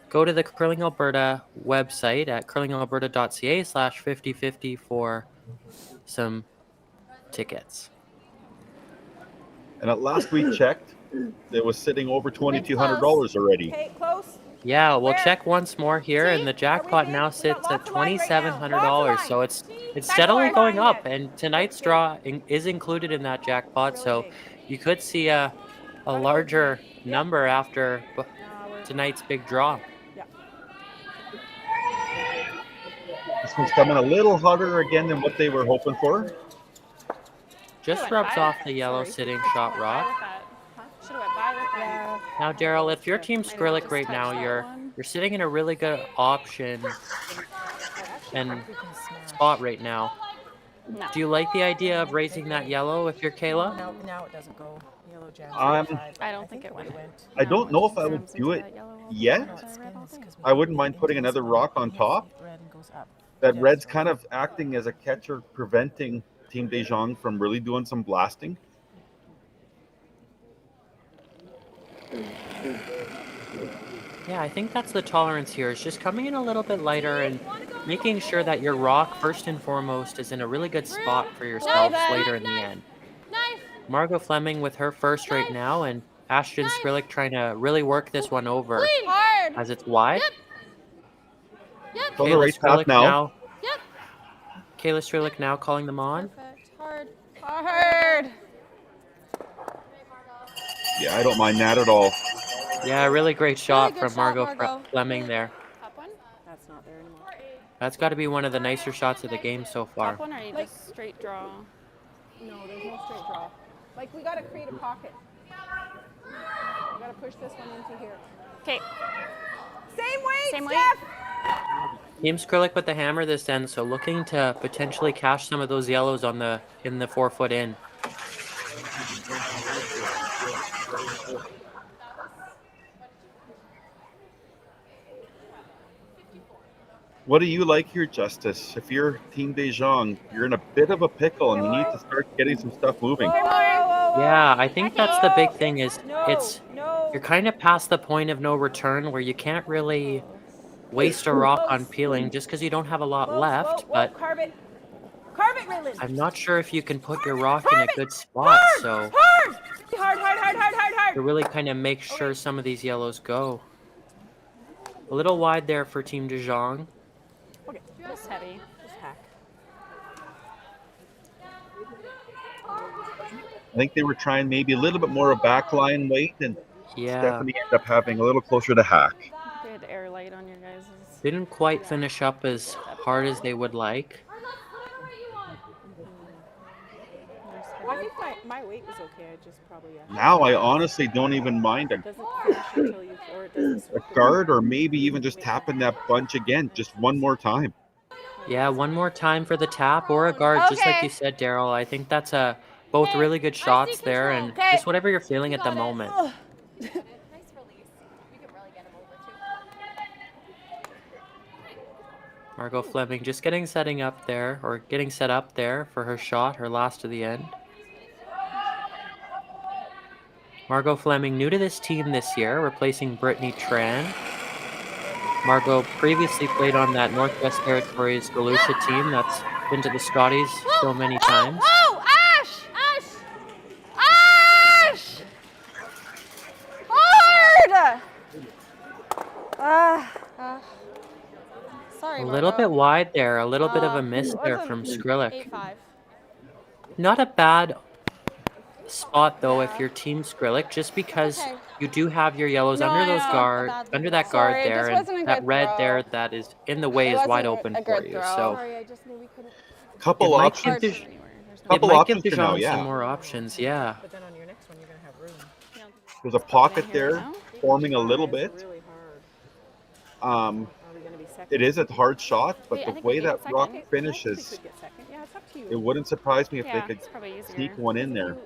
go to the Curling Alberta website at curlingalberta.ca/5050 for some tickets. And at last we checked, it was sitting over $2,200 already. Okay, close. Yeah, we'll check once more here, and the jackpot now sits at $2,700. So it's steadily going up, and tonight's draw is included in that jackpot. So you could see a larger number after tonight's big draw. This one's coming a little harder again than what they were hoping for. Just rubs off the yellow sitting shot rock. Should have went by with that. Now, Daryl, if you're Team Skrilic right now, you're sitting in a really good option and spot right now. No. Do you like the idea of raising that yellow if you're Kayla? No, now it doesn't go. Yellow jams. I don't think it went. I don't know if I would do it yet. I wouldn't mind putting another rock on top. That red's kind of acting as a catcher, preventing Team DeJong from really doing some blasting. Yeah, I think that's the tolerance here. It's just coming in a little bit lighter and making sure that your rock, first and foremost, is in a really good spot for yourself later in the end. Margot Fleming with her first right now, and Ashton Skrilic trying to really work this one over Hard. as it's wide. It's on the right path now. Kayla Skrlik now calling them on. Hard. Hard. Yeah, I don't mind that at all. Yeah, really great shot good from shot, Margot Margot. Fleming there. Top one? That's not there anymore. That's got to be one of the nicer shots of the game so far. Top one or you just straight draw? No, there's no straight draw. Like, we got to create a pocket. We got to push this one into here. Okay. Same weight, Same weight? Steph. Team Skrilic with the hammer this end, so looking to potentially cash some of those yellows on in the 4-foot in. What do you like here, Justice? If you're Team DeJong, you're in a bit of a pickle and you need to start getting some stuff moving. Yeah, I think that's the big thing is you're kind of past the point of no return where you can't really waste a rock on peeling just because you don't have a lot left, but Carve it, Ryland. I'm not sure if you can put your rock in a good spot, so Hard. to really kind of make sure some of these yellows go. A little wide there for Team DeJong. Okay, just heavy. Just hack. I think they were trying maybe a little bit more of backline weight, and Stephanie ended up having a little closer to hack. Good air light on your guys'. Didn't quite finish up as hard as they would like. I think my weight was okay. I just probably Now I honestly don't even mind a guard or maybe even just tapping that bunch again, just one more time. Yeah, one more time for the tap or a guard, just like you said, Daryl. I think that's both really good shots there, and just whatever you're feeling at the moment. Margot Fleming just getting set up there for her shot, her last to the end. Margot Fleming, new to this team this year, replacing Brittany Tran. Margot previously played on that Northwest Territories Volusia team that's been to the Scotties so many times. Whoa! Ash! Hard! Sorry, A little bit wide there, a little bit of a miss there from Skrilic. 8-5. Not a bad spot though if you're Team Skrilic, just because you do have your yellows under that guard there, and that red there that is in the way is wide open for you. So Couple options. It might give DeJong some more options, yeah. But then on your next one, you're gonna have room. There's a pocket there forming a little bit. It is a hard shot, but the way that rock finishes, it wouldn't surprise me if they could sneak one in there.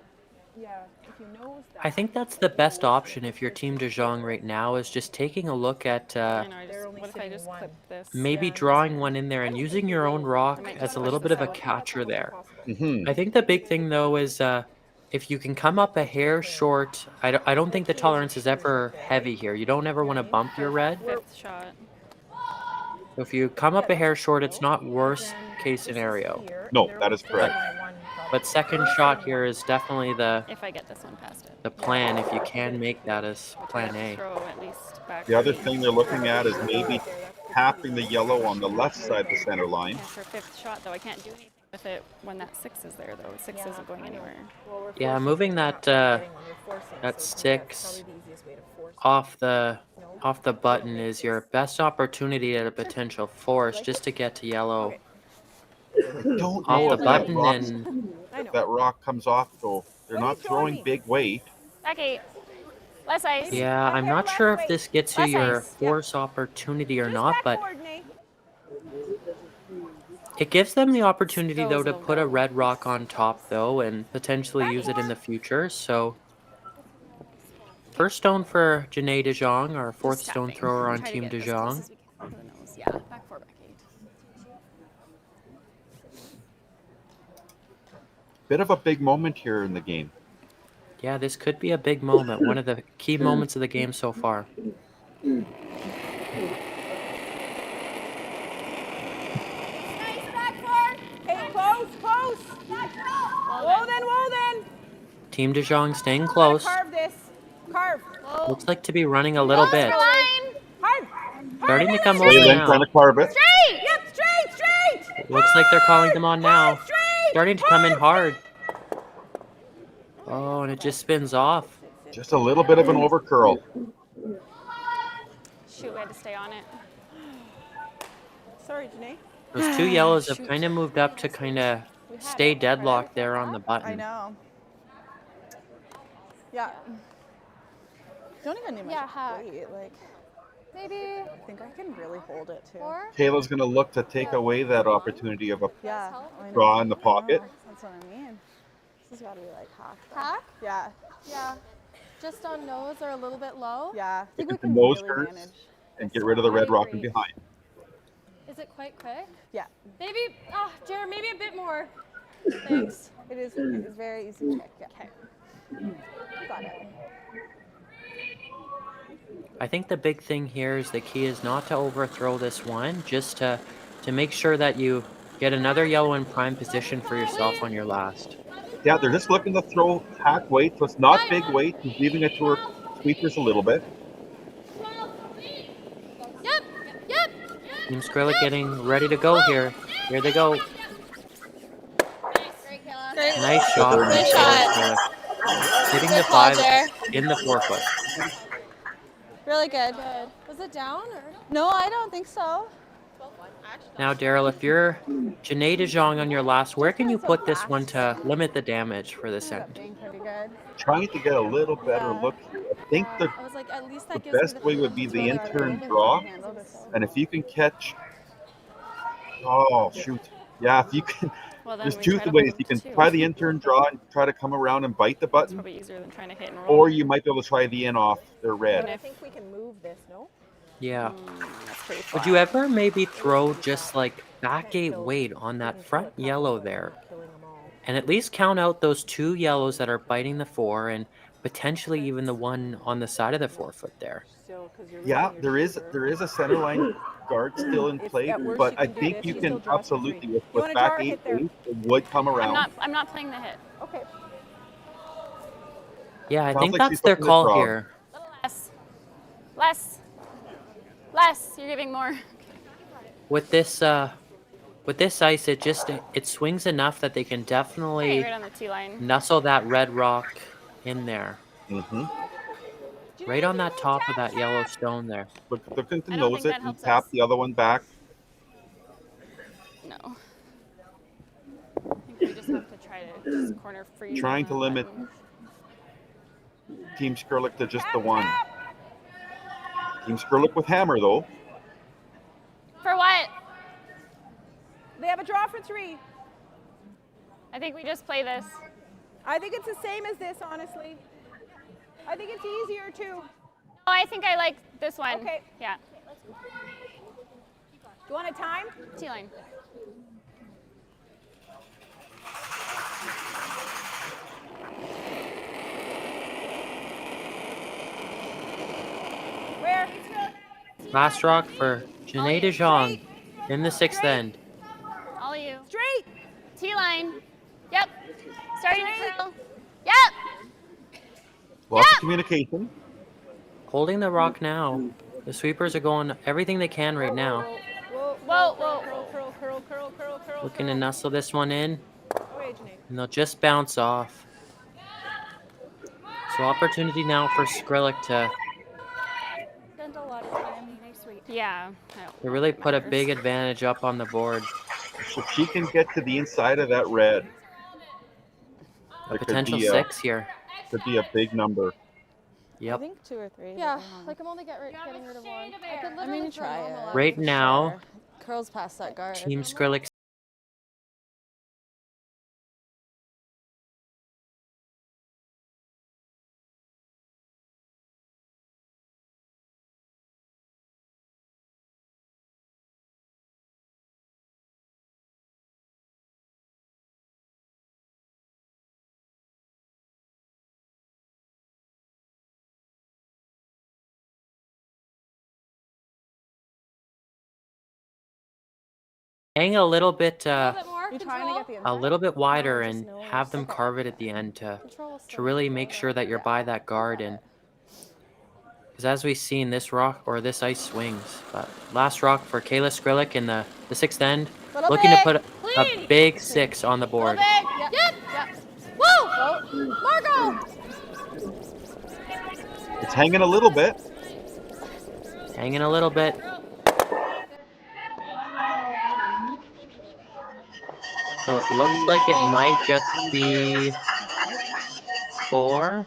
I think that's the best option if you're Team DeJong right now, is just taking a look at What if I just clip this? maybe drawing one in there and using your own rock as a little bit of a catcher there. Mm-hmm. I think the big thing though is if you can come up a hair short, I don't think the tolerance is ever heavy here. You don't ever want to bump your red. Fifth shot. So if you come up a hair short, it's not worst case scenario. No, that is correct. But second shot here is definitely If I get this one past it. the plan, if you can make that as plan A. Throw at least back. The other thing they're looking at is maybe tapping the yellow on the left side of the center line. Yeah, for fifth shot though, I can't do anything with it when that 6 is there though. 6 isn't going anywhere. Yeah, moving that 6 off the button is your best opportunity at a potential force just to get to yellow Don't off know the if button, and that rock comes off though. They're not throwing big weight. Back 8. Less ice. yeah, I'm not sure if this gets you your force opportunity or not, but it gives them the opportunity though to put a red rock on top though and potentially use it in the future. So first stone for Janais DeJong, our fourth stone thrower on Team DeJong. Yeah, back 4, back 8. Bit of a big moment here in the game. Yeah, this could be a big moment, one of the key moments of the game so far. Close. Whoa then. Team DeJong staying close. Carve this. Carve. Looks like to be running a little bit. Hard. Starting to come over Then trying now. to carve it. Straight. Yep, straight. Looks like they're calling them on now. Starting to come in hard. Oh, and it just spins off. Just a little bit of an overcurl. Shoot, we had to stay on it. Sorry, Janais. Those two yellows have kind of moved up to kind of stay deadlocked there on the I button. know. Yeah. Don't even need much weight, like. Maybe I think I can really hold it too. 4? Kayla's going to look to take away that opportunity of a Yeah. draw in the pocket. That's what I mean. This has got to be like hack. Hack? Yeah. Yeah. Just on nose or a little bit low? Yeah. I think we If the can nose really hurts, manage. and get rid of the red rock in behind. Is it quite quick? Yeah. Maybe, Jared, maybe a bit more. Thanks. It is. It's very easy to kick. Yeah. Okay. Got it. I think the big thing here is the key is not to overthrow this one, just to make sure that you get another yellow in prime position for yourself on your last. Yeah, they're just looking to throw hack weight, so it's not big weight. He's leaving it to her sweepers a little bit. Yep. Yep. Team Skrilic getting ready to go here. Here they go. Great. Nice shot. Nice shot. Hitting Good the call, 5 Jer. in the 4-foot. Really good. Was it down or? No, I don't think so. Now, Daryl, if you're Janais DeJong on your last, where can you put this one to limit the damage for this end? Being pretty good. Trying to get a little better look here. I think the I was like, at least that the gives me best way would be the feeling in-turn that draw. handle this. And if you can catch, oh shoot, yeah, if you can, Well, then there's we two try to ways. hold You can two. try the in-turn draw and try to come around and bite the It's button, probably easier than trying to hit and roll. or you might be able to try the in off their But red. I think we can move this. No. Yeah. That's pretty Would flat. you ever maybe throw just like back 8 weight on that front yellow there? And at least count out those 2 yellows that are biting the 4 and potentially even the one on the side of the 4-foot there. Yeah, there is a center line guard still in play, at worst but you I can do think this, you you can still draw for absolutely three. with You wanna back draw or 8 hit there? weight, it would come around. I'm not playing the hit. Okay. Yeah, I Sounds think like that's she's their looking to call draw. here. Less. Less. You're giving more. With this ice, it swings enough that they can definitely Right on the T line. nuzzle that red rock in there. Mm-hmm. Right on that top of that yellow stone there. Looking to I don't nose think it that and helps tap us. the other one back. No. I think we just have to try to just corner freeze. Trying on to that limit button. Team Skrilic to just the one. Team Skrilic with hammer though. For what? They have a draw for 3. I think we just play this. I think it's the same as this, honestly. I think it's easier too. Oh, I think I like this one. Okay. Yeah. Do you want a time? T line. Where? Last rock for Janais DeJong in the 6th end. All of you. Straight. T line. Yep. Starting to curl. Yep. Lots of communication. Holding the rock now. The sweepers are going everything they can right now. Whoa, whoa. Curl, curl, curl, curl, curl. Looking to nuzzle this one in. Okay, Janais. And they'll just bounce off. So opportunity now for Skrilic to Spent a lot of time. Nice, sweet. Yeah. really put a big advantage up on the board. If she can get to the inside of that red, A potential 6 here. Could be a big number. I Yep. think 2 or 3. Yeah, like I'm only getting rid of 1. I could literally throw try normal it. out. Right now, Curls past that guard. Team Skrilic hang a little bit A bit more. You're Control. trying to get the a inside? little bit wider just and nose. have them carve it at the end to Control really make sure that you're by that guard. And because as we've seen, this rock or this ice swings. But last rock for Kayla Skrlik in the 6th end, Little looking to big. put a Clean. big 6 on the board. Big. Yep. Woo! Margo! It's hanging a little bit. Hanging a little bit. So it looks like it might just be 4,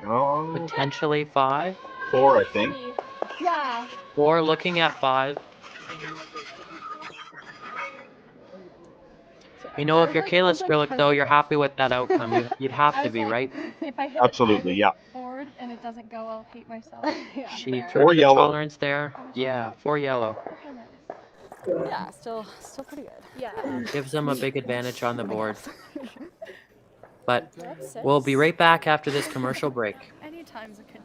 Oh, potentially 5. 4, I think. Yeah. 4, looking at 5. You know, if you're Kayla Skrlik, though, you're happy with that outcome. You'd have to be, right? If I hit Absolutely, yeah. forward and it doesn't go, I'll hate myself. She Or tripped the yellow. tolerance there. Yeah, 4 yellow. Yeah, still pretty good. Yeah. Gives them a big advantage on the board. But That's we'll be right back after this commercial break. Anytime's a good time.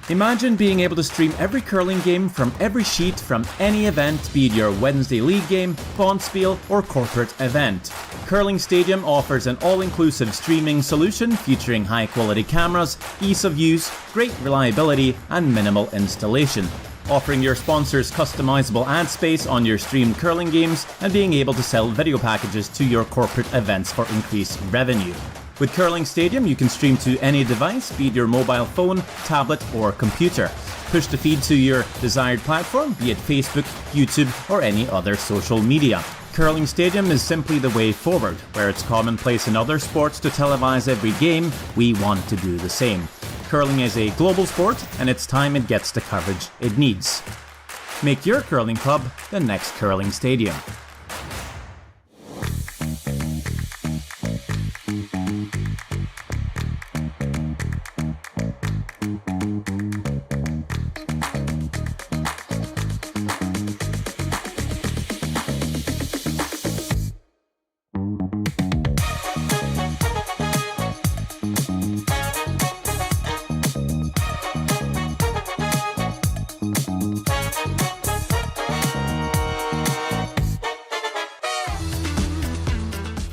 Imagine being able to stream every curling game from every sheet from any event, be it your Wednesday league game, bonspiel, or corporate event. Curling Stadium offers an all-inclusive streaming solution featuring high-quality cameras, ease of use, great reliability, and minimal installation. Offering your sponsors customizable ad space on your streamed curling games and being able to sell video packages to your corporate events for increased revenue. With Curling Stadium, you can stream to any device, be it your mobile phone, tablet, or computer. Push the feed to your desired platform, be it Facebook, YouTube, or any other social media. Curling Stadium is simply the way forward. Where it's commonplace in other sports to televise every game, we want to do the same. Curling is a global sport, and it's time it gets the coverage it needs. Make your curling club the next Curling Stadium.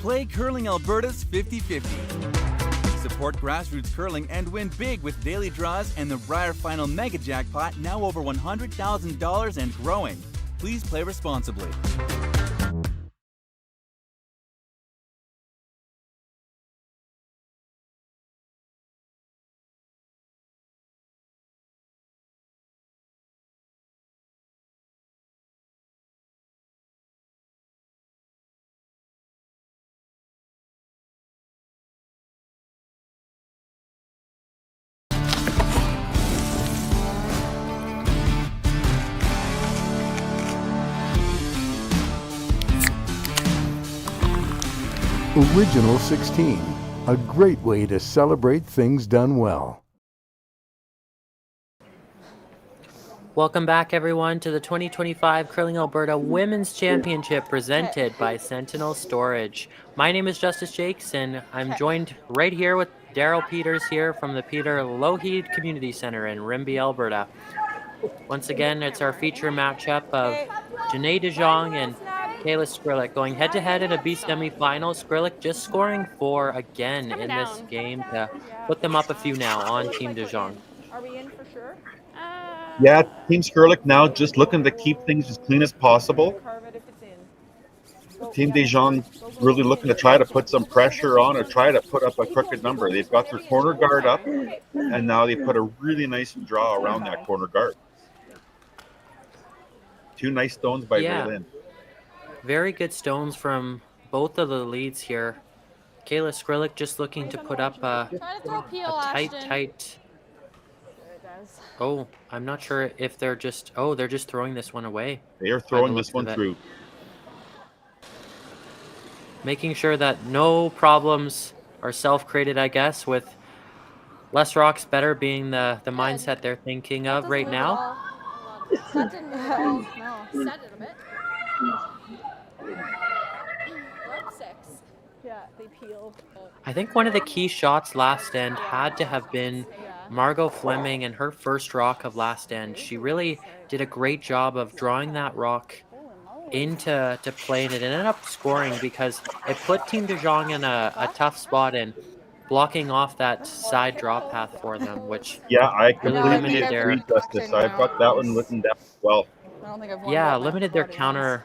Play Curling Alberta's 50-50. Support grassroots curling and win big with daily draws and the Briar Final Mega Jackpot, now over $100,000 and growing. Please play responsibly. Original 16, a great way to celebrate things done well. Welcome back, everyone, to the 2025 Curling Alberta Women's Championship presented by Sentinel Storage. My name is Justice Jakes, and I'm joined right here with Daryl Peters here from the Peter Lougheed Community Center in Rimbey, Alberta. Once again, it's our feature matchup of Janais DeJong and Kayla Skrlik going head-to-head in a B semi-final. Skrilic just scoring 4 again in this game to put them up a few now on Team DeJong. Are we in for sure? Yeah, Team Skrilic now just looking to keep things as clean as possible. Team DeJong really looking to try to put some pressure on or try to put up a crooked number. They've got their corner guard up, and now they put a really nice draw around that corner guard. 2 nice stones by Berlin. Very good stones from both of the leads here. Kayla Skrlik just looking to put up a tight. Oh, I'm not sure if they're just. Oh, they're just throwing this one away. They are throwing this one through. Making sure that no problems are self-created, I guess, with less rocks better being the mindset they're thinking of right now. That didn't no. Set it a bit. Yeah, they peeled. I think one of the key shots last end had to have been Margot Fleming and her first rock of last end. She really did a great job of drawing that rock into play, and it ended up scoring because it put Team DeJong in a tough spot and blocking off that side draw path for them, which I really completely limited agree, Justice. I've got that one written down as well. limited their counter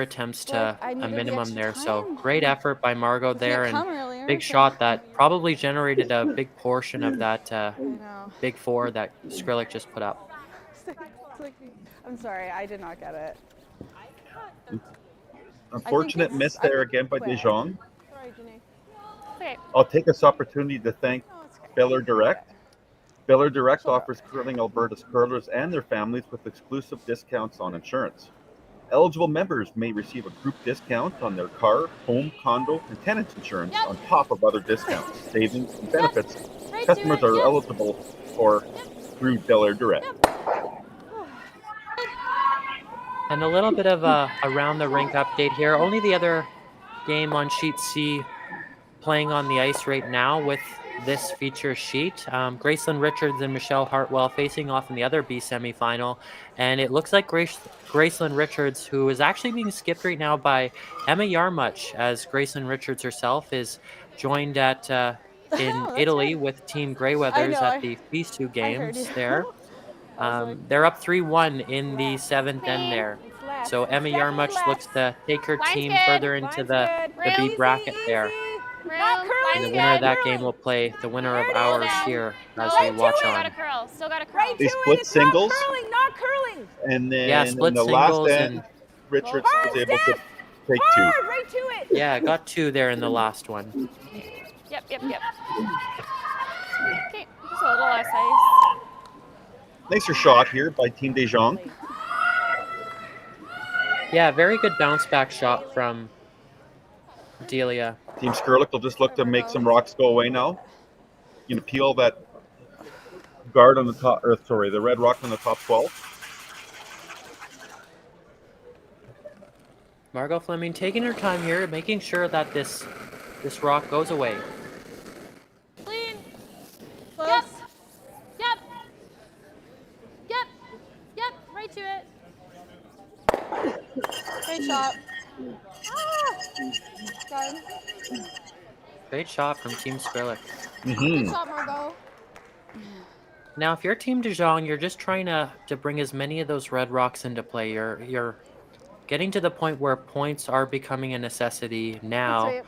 attempts to a minimum there. So great effort by Margot there, and big shot that probably generated a big portion of that big four that Skrilic just put up. I'm sorry, I did not get it. Unfortunate miss there again by DeJong. Sorry, Janais. Okay. I'll take this opportunity to thank Biller Direct. Biller Direct offers Curling Alberta's curlers and their families with exclusive discounts on insurance. Eligible members may receive a group discount on their car, home, condo, and tenant insurance on top of other discounts, savings, and benefits customers are eligible for through Biller Direct. And a little bit of a around the rink update here. Only the other game on sheet C playing on the ice right now with this feature sheet. Gracelyn Richards and Michelle Hartwell facing off in the other B semifinal. And it looks like Gracelyn Richards, who is actually being skipped right now by Emma Yarmuch, as Gracelyn Richards herself is joined at in Italy with Team Greyweathers at the FISU games there. They're up 3-1 in the 7th end there. So Emma Yarmuch looks to take her team further into the B bracket there. And the winner of that game will play the winner of ours here as we watch on. Still got a curl. They split singles. Not curling. And then Yeah, split in the singles last end, Richards was able to take two. Right to it. Yeah, got 2 there in the last one. Yep. Okay, just a little less ice. Nicer shot here by Team DeJong. Yeah, very good bounce back shot from Delia. Team Skrilic will just look to make some rocks go away now. You can peel that guard on the top, or sorry, the red rock on the top 12. Margot Fleming taking her time here, making sure that this rock goes away. Clean. Close. Yep. Right to it. Great shot. Done. Great shot from Team Skrilic. Good shot, Margot. Now, if you're Team DeJong, you're just trying to bring as many of those red rocks into play. You're getting to the point where points are becoming a necessity now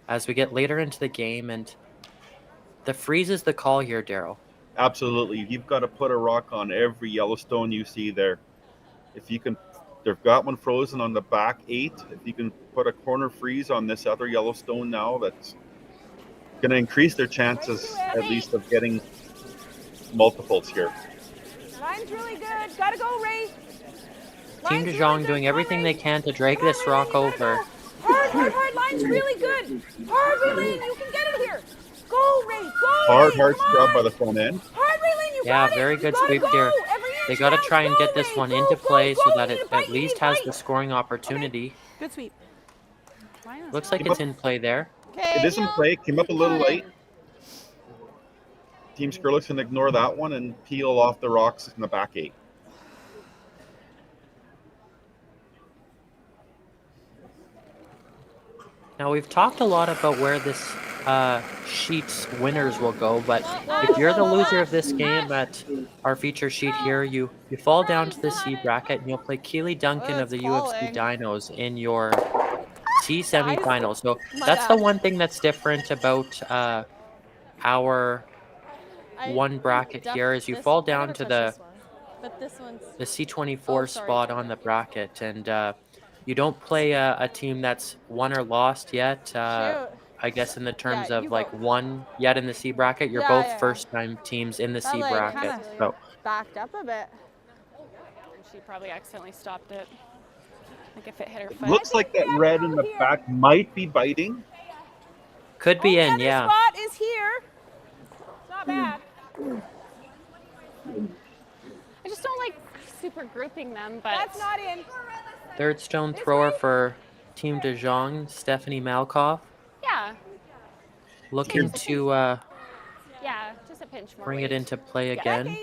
as we get later into the game, and the freeze is the call here, Daryl. Absolutely. You've got to put a rock on every Yellowstone you see there. If you can, they've got one frozen on the back 8. If you can put a corner freeze on this other Yellowstone now, that's going to increase their chances at least of getting multiples here. Line's really good. Gotta go, Ray. Team DeJong doing everything they can to drag this rock over. Hard. Line's really good. Hard, Raylene. You can get it here. Go, Ray. Go, Hard Ray. scrub by the front end. Hard, Raylene. You Yeah, got it. very You good gotta sweep go. here. Every They inch got to counts. try and Go, get this Ray. one Go, into go, play go. so that You it need to bite, at you least need to has bite. the scoring opportunity. Good sweep. Looks like it's in play there. It is in play. Came up a little late. Team Skrilic can ignore that one and peel off the rocks in the back 8. Now, we've talked a lot about where this sheet's winners will go, but if you're the loser of this game at our feature sheet here, you fall down to the C bracket and you'll play Keely Duncan of the UFC Dinos in your C semifinal. So that's the one thing that's different about our one bracket here is you fall down to the C24 spot on the bracket, and you don't play a team that's won or lost yet. I guess in the terms of like one yet in the C bracket, you're both first-time teams in the C bracket. So Backed up a bit. She probably accidentally stopped it. Like if it hit her foot. Looks like that red in the back might be biting. could be in, yeah. Spot is here. It's not bad. I just don't like super grouping them, but That's not in. Third stone thrower for Team DeJong, Stephanie Malkoff, yeah, looking to yeah, just a pinch more. bring it weight. into play again.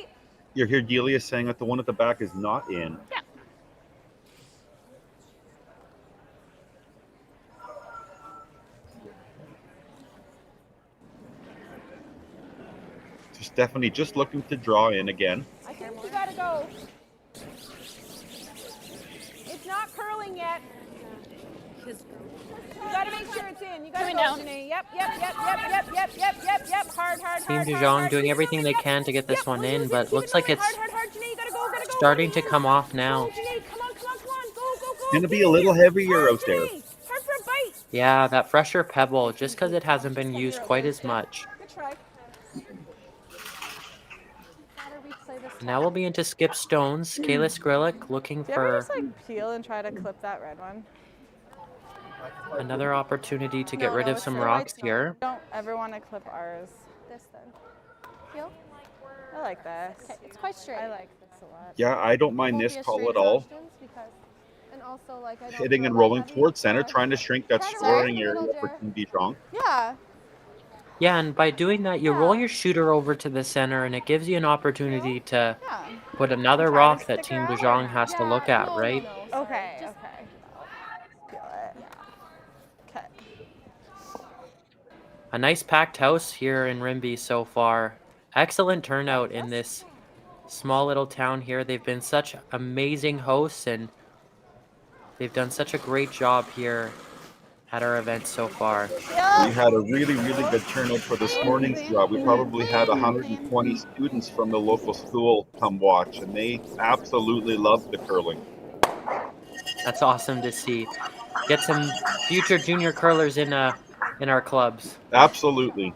You hear Delia saying that the one at the back is not in. Yeah. So Stephanie just looking to draw in again. I think you gotta go. It's not curling yet. You gotta make sure it's in. You gotta Coming go, down. Janais. Yep. Hard, Team hard, DeJong hard. doing Keep it everything moving, they yep. can to get this Yep, one we'll in, use it. but Keep looks it like moving. it's Hard, Janais. You gotta go. starting to come off now. Go, Janais. Come on. Go. Gonna be a little heavier out there. Janais. Hard for a bite. Yeah, that fresher pebble, just because it hasn't been used quite as much. Good try. Now we'll be into skip stones. Kayla Skrlik looking Do you ever for just like peel and try to clip that red one? another opportunity to get rid of it's some the rocks white here. one. Don't ever want to clip ours. This then. Feel? I like this. Okay, it's quite straight. I like this a lot. Yeah, I don't mind Won't this be a call straight at all. substance because- and also, like, I don't Hitting feel and like rolling heavy, towards so center, I- trying to shrink that Try to scoring roll a area little, for Team DeJong. Yeah. Yeah, and by doing that, you roll your shooter over to the center, and it gives you an opportunity to put another Try to rock that stick Team around. DeJong has to look at, right? Okay. Feel it. Okay. A nice packed house here in Rimbey so far. Excellent turnout in this small little town here. They've been such amazing hosts, and they've done such a great job here at our event so far. We had a really good turnout for this morning's draw. We probably had 120 students from the local school come watch, and they absolutely loved the curling. That's awesome to see. Get some future junior curlers in our clubs. Absolutely.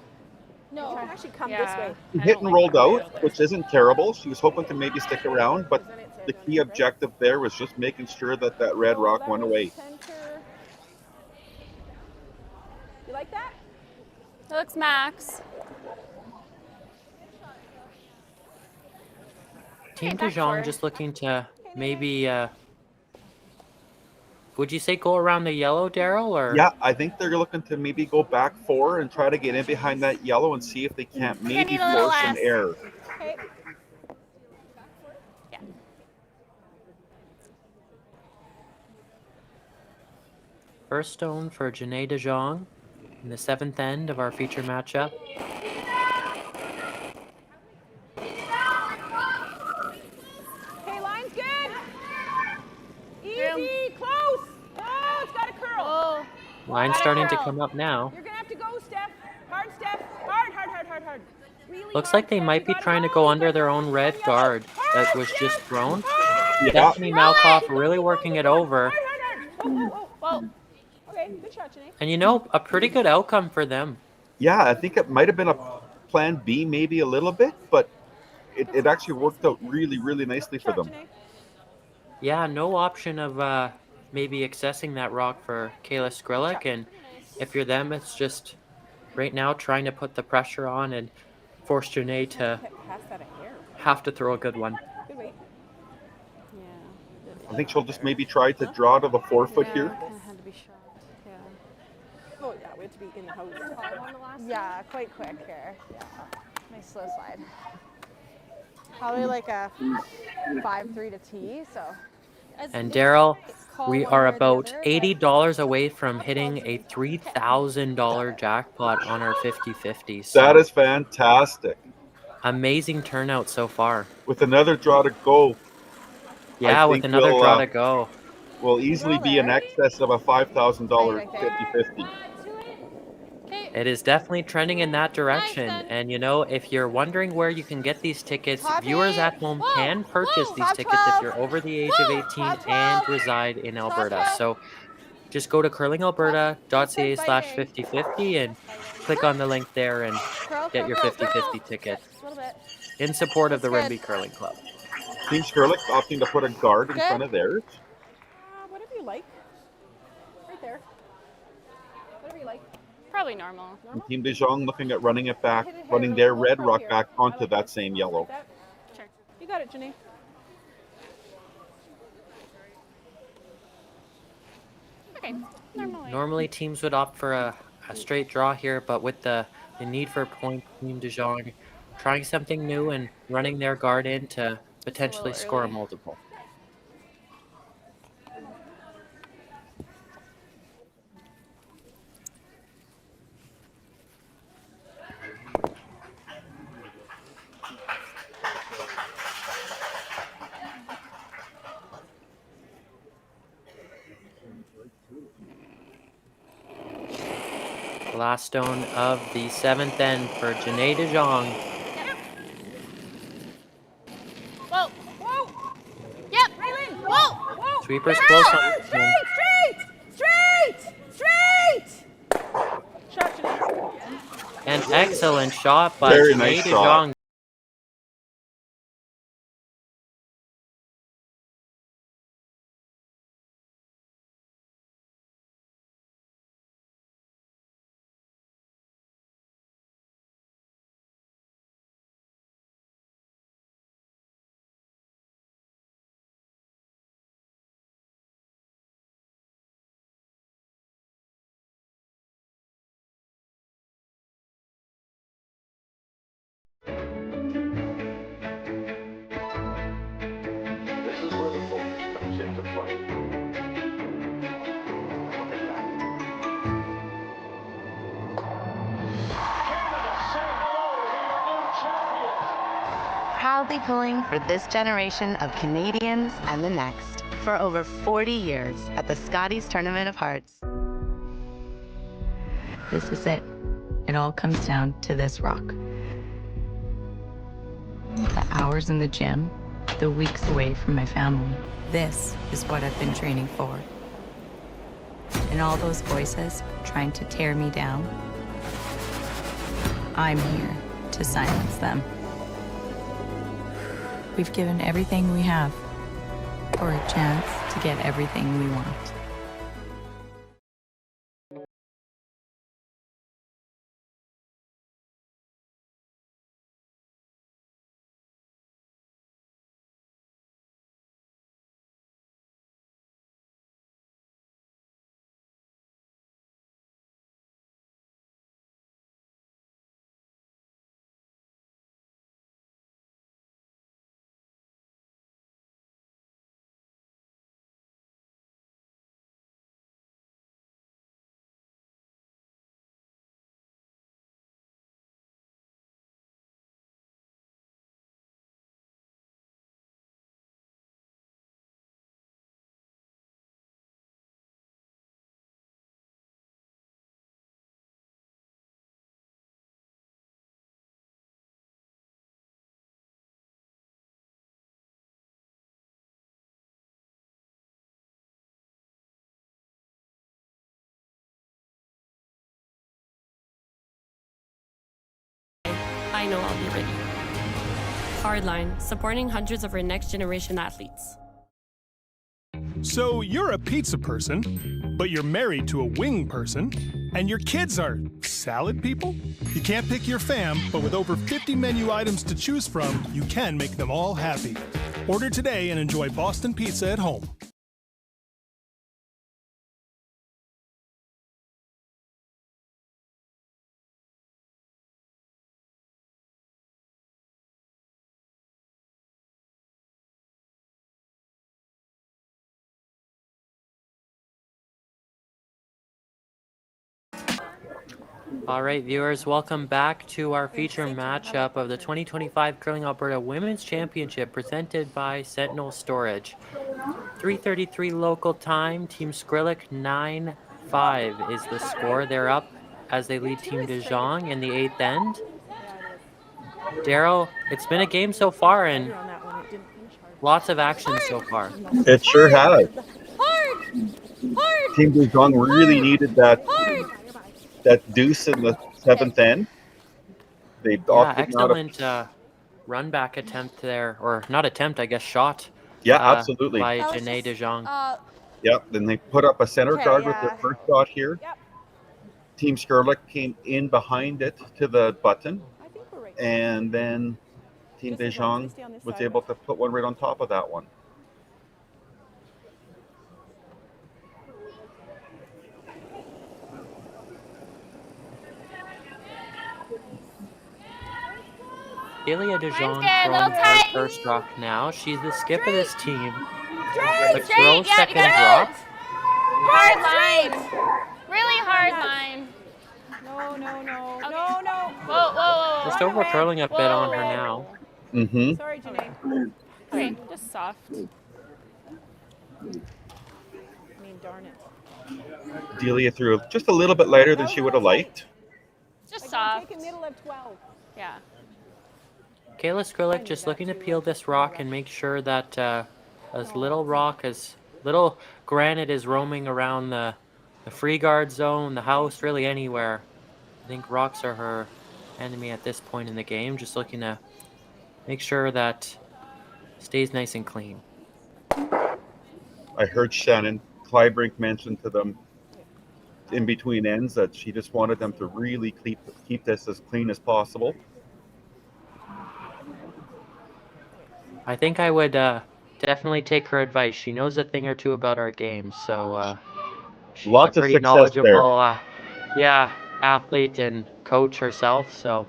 No, actually come this way. She hit and rolled out, which isn't terrible. She was hoping to maybe stick around, but the key objective there was just making sure that that red rock went away. You like that? It looks max. Team DeJong just looking to maybe, would you say go around the yellow, Daryl? Or Yeah, I think they're looking to maybe go back 4 and try to get in behind that yellow and see if they can't maybe need a little force an less. error. Okay. First stone for Janais DeJong in the 7th end of our feature matchup. Okay, line's good. Easy, close. Oh, it's got a curl. Line's starting to come up now. You're gonna have to go, Steph. Hard, Steph. Hard. Really Looks hard, like they Steph. might You be gotta trying to go. go under their own red guard that was just thrown. Yeah. Stephanie Malkoff really working it over. Whoa. Okay, good shot, Janais. And you know, a pretty good outcome for them. Yeah, I think it might have been a plan B maybe a little bit, but it actually worked out really nicely for them. Yeah, no option of maybe accessing that rock for Kayla Skrlik, and if you're them, it's just right now trying to put the pressure on and force Janais to have to throw a good one. Good weight. I think she'll just maybe try to draw to the 4-foot here. Had to be shot. Yeah. Oh yeah, we have to be in the house. Yeah, quite quick here. Yeah. Nice slow slide. Probably like a 5-3 to T, so. And Daryl, we are about $80 away from hitting a $3,000 jackpot on our 50-50. So That is fantastic. amazing turnout so far. With another draw to go. Yeah, I with think another we'll, draw to go. Will easily be in excess of a $5,000 50-50. It is definitely trending in that direction. And you know, if you're wondering where you can get these tickets, viewers at home can purchase these tickets if you're over the age of 18 and reside in Alberta. So just go to curlingalberta.ca/5050 and click on the link there and get your 50-50 ticket in support of the Rimbey Curling Club. Team Skrilic opting to put a guard in front of theirs. Whatever you like. Right there. Whatever you like. Probably normal. And Team DeJong looking at running it back, running their red rock back onto that same yellow. Sure. You got it, Janais. Okay. Normally teams would opt for a straight draw here, but with the need for point, Team DeJong trying something new and running their guard in to potentially score a multiple. Last stone of the 7th end for Janais DeJong. Whoa. Whoa. Yep. Raylene. Whoa. Whoa. Sweeper's Girl! close on this one. Straight. Shot, Janais. An excellent shot by Very Janais nice shot. DeJong. This is where the focus comes into play. Proudly pulling for this generation of Canadians and the next for over 40 years at the Scotties Tournament of Hearts. This is it. It all comes down to this rock. The hours in the gym, the weeks away from my family. This is what I've been training for. And all those voices trying to tear me down, I'm here to silence them. We've given everything we have for a chance to get everything we want. I know I'll be ready. Hardline, supporting hundreds of our next generation athletes. So you're a pizza person, but you're married to a wing person, and your kids are salad people? You can't pick your fam, but with over 50 menu items to choose from, you can make them all happy. Order today and enjoy Boston pizza at home. All right, viewers, welcome back to our feature matchup of the 2025 Curling Alberta Women's Championship presented by Sentinel Storage. 3:33 local time, Team Skrilic 9-5 is the score. They're up as they lead Team DeJong in the 8th end. Daryl, it's been a game so far and lots of action so far. It sure has. Hard. Team DeJong really needed that deuce in the 7th end. They excellent run back attempt there, or not attempt, I guess, shot. Yeah, absolutely. By Janais DeJong. Yep, then they put up a center guard with yeah. their first shot here. Yep. Team Skrilic came in behind it to the button, and then Team DeJong was able to put one right on top of that one. Kayla DeJong throwing her first rock now. She's the skip of this team. A throw second drop. Hard line. Really hard line. No. Okay. No. Whoa. Just over curling a bit on her now. Mm-hmm. Sorry, Janais. Okay, just soft. I mean, darn it. Delia threw just a little bit lighter than she would have liked. Just soft. Take a middle of 12. Yeah. Kayla Skrlik just looking to peel this rock and make sure that as little Granite is roaming around the free guard zone, the house, really anywhere. I think rocks are her enemy at this point in the game. Just looking to make sure that stays nice and clean. I heard Shannon Clybrink mention to them in between ends that she just wanted them to really keep this as clean as possible. I think I would definitely take her advice. She knows a thing or two about our game, so she's Lots a of pretty success knowledgeable, there. athlete and coach herself. So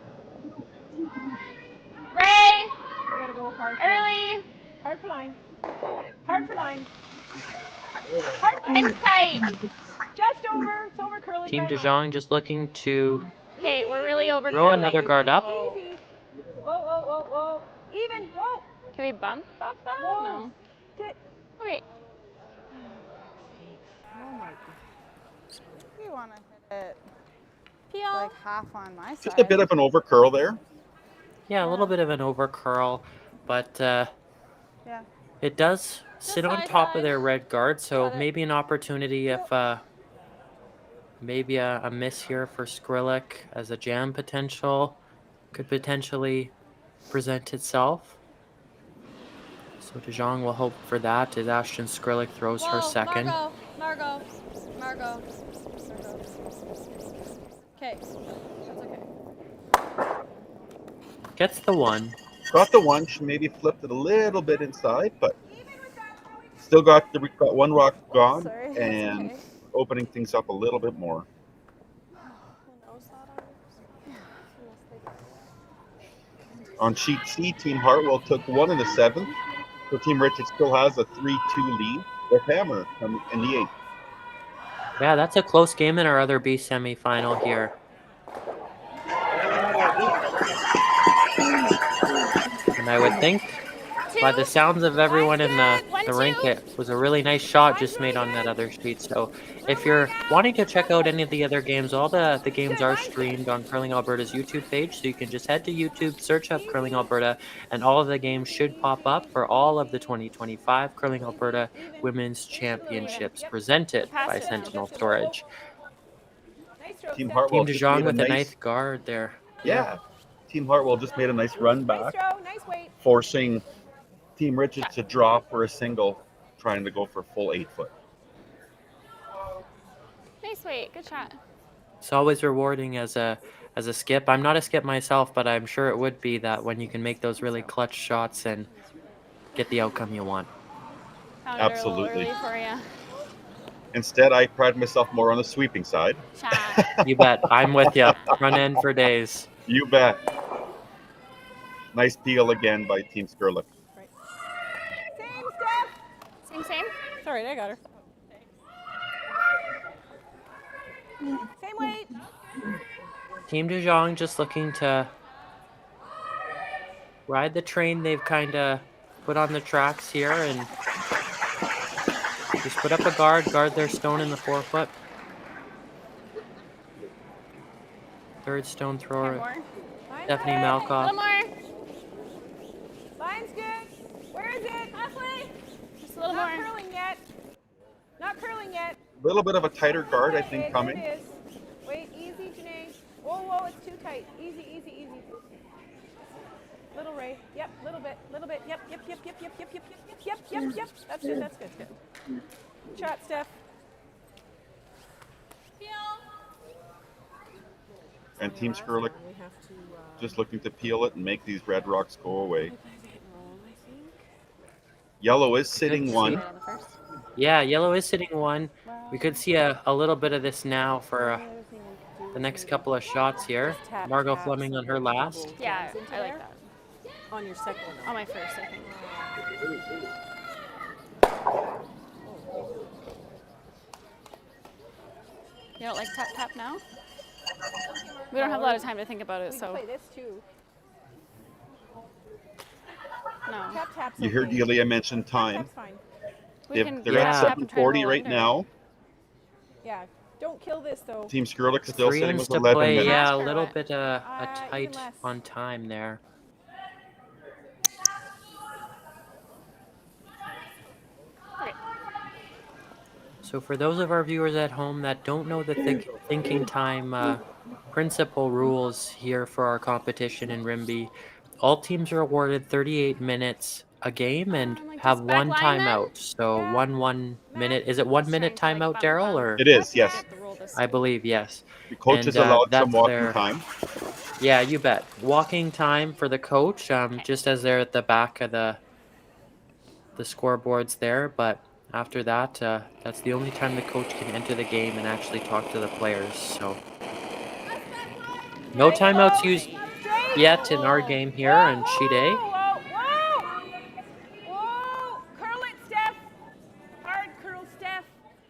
Ray! Gotta go hard. Early! Hard for line. Hard for line. It's tight! Just over. It's over, Curly. Team DeJong just looking to Okay, we're really over. throw another guard up. Easy. Whoa. Even. Whoa. Can we bump off that? Whoa. No. Okay. Oh my god. You want to hit it Peel. like half on my side. Just a bit of an over curl there. Yeah, a little bit of an over curl, but Yeah. it does sit on top of their red guard, so maybe an opportunity if maybe a miss here for Skrilic as a jam potential could potentially present itself. So DeJong will hope for that as Ashton Skrilic throws her second. Margot. Okay. That's okay. Gets the one. Got the one. She maybe flipped it a little bit inside, but still got one rock gone. Sorry, and okay. opening things up a little bit more. On sheet C, Team Hartwell took 1 in the 7th. So Team Richard still has a 3-2 lead with Hammer in the 8th. Yeah, that's a close game in our other B semifinal here. And I would think, by the sounds of everyone in the rink, it was a really nice shot just made on that other sheet. So if you're wanting to check out any of the other games, all the games are streamed on Curling Alberta's YouTube page. So you can just head to YouTube, search up Curling Alberta, and all of the games should pop up for all of the 2025 Curling Alberta Women's Championships presented by Sentinel Storage. Team Hartwell Team just DeJong made a with a nice nice guard there. Yeah. Team Hartwell just made a nice run back, Nice weight. forcing Team Richards to drop for a single, trying to go for full 8-foot. Nice weight. Good shot. It's always rewarding as a skip. I'm not a skip myself, but I'm sure it would be that when you can make those really clutch shots and get the outcome you want. Found her a little Absolutely. early for you. Instead, I pride myself more on the sweeping side. You bet. I'm with you. Run in for days. You bet. Nice peel again by Team Skrilic. Same. It's all right, I got her. Same weight. Team DeJong just looking to ride the train they've kind of put on the tracks here and just put up a guard their stone in the 4-foot. Third stone thrower, Stephanie A Malkoff. little more. Line's good. Where is it? Halfway. Just a little Not more. curling yet. Not curling yet. A little bit of a tighter guard, I think, There coming. it is. Wait, easy, Janais. Whoa, it's too tight. Easy. Little Ray. Yep, little bit. Yep. That's good. Good shot, Steph. And Team Skrilic just looking to peel it and make these red rocks go away. Yellow is sitting 1. Yeah, yellow is sitting 1. We could see a little bit of this now for the next couple of shots here. Margot Fleming on her last. Yeah, I like that. On your second. On my first, I think. You don't like tap now? We don't have a lot of time to think about it, We so can play this too. no. Tap's You heard Delia mention time. That's fine. We can They're tap at and try and 7:40 roll right under. now. Yeah. Don't kill this though. Team Skrilic The still 3 sitting ends with to 11 play, minutes. yeah, a little bit a even tight less. on time there. So for those of our viewers at home that don't know the thinking time principle rules here for our competition in Rimbey, all teams are awarded 38 minutes a game and have one timeout. So Yeah. 1 minute. Is it 1 minute timeout, Daryl? Or It is, yes. I believe yes. The coach is And allowed some that's walking time. Yeah, you bet. Walking time for the coach, just as they're at the back of the scoreboards there. But after that, that's the only time the coach can enter the game and actually talk to the players. So no timeouts used yet in our game here on sheet A. Whoa! Curl it, Steph. Hard curl, Steph.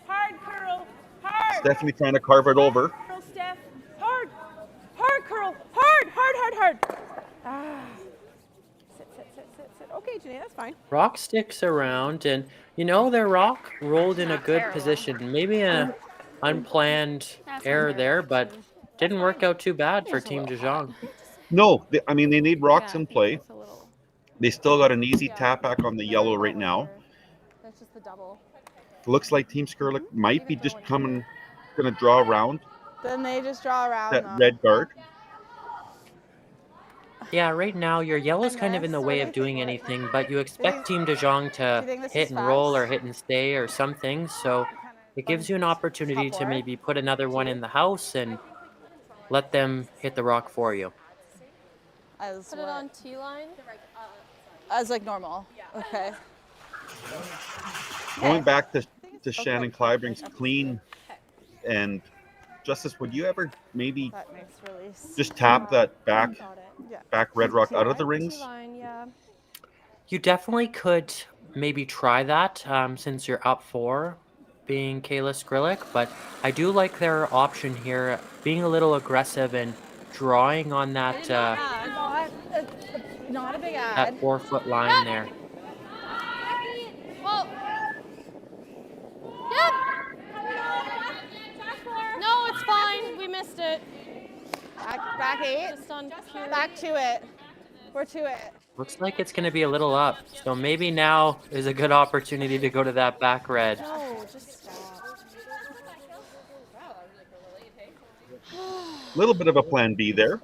Hard curl. Hard. Stephanie trying to carve it over. Curl, Steph. Hard. Hard curl. Hard. Ah. Sit. Okay, Janai, that's fine. Rock sticks around, and you know their rock rolled in a good position. Maybe an unplanned error there, but didn't work out too bad for Team DeJong. No, I mean, they need rocks in play. They still got an easy tap back on the yellow right now. That's just the double. Looks like Team Skrilic might be just going to draw around Then they just draw around that them. red guard. Yeah, right now your yellow's kind of in the way of doing anything, but you expect Team DeJong to hit and roll or hit and stay or something, so it gives you an opportunity to maybe put another one in the house and let them hit the rock for you. Put it on T-line. As like normal. Okay. Going back to Shannon Clybering's clean, and Justice, would you ever maybe just tap that back red rock out of the rings? You definitely could maybe try that since you're up 4, being Kayla Skrlik, but I do like their option here, being a little aggressive and drawing on that Not a big ad. that 4-foot line there. Well, yep. No, it's fine. We missed it. Back 8. Just on pure. Back to it. We're to it. Looks like it's going to be a little up, so maybe now is a good opportunity to go to that back red. No, just stop. A little bit of a plan B there.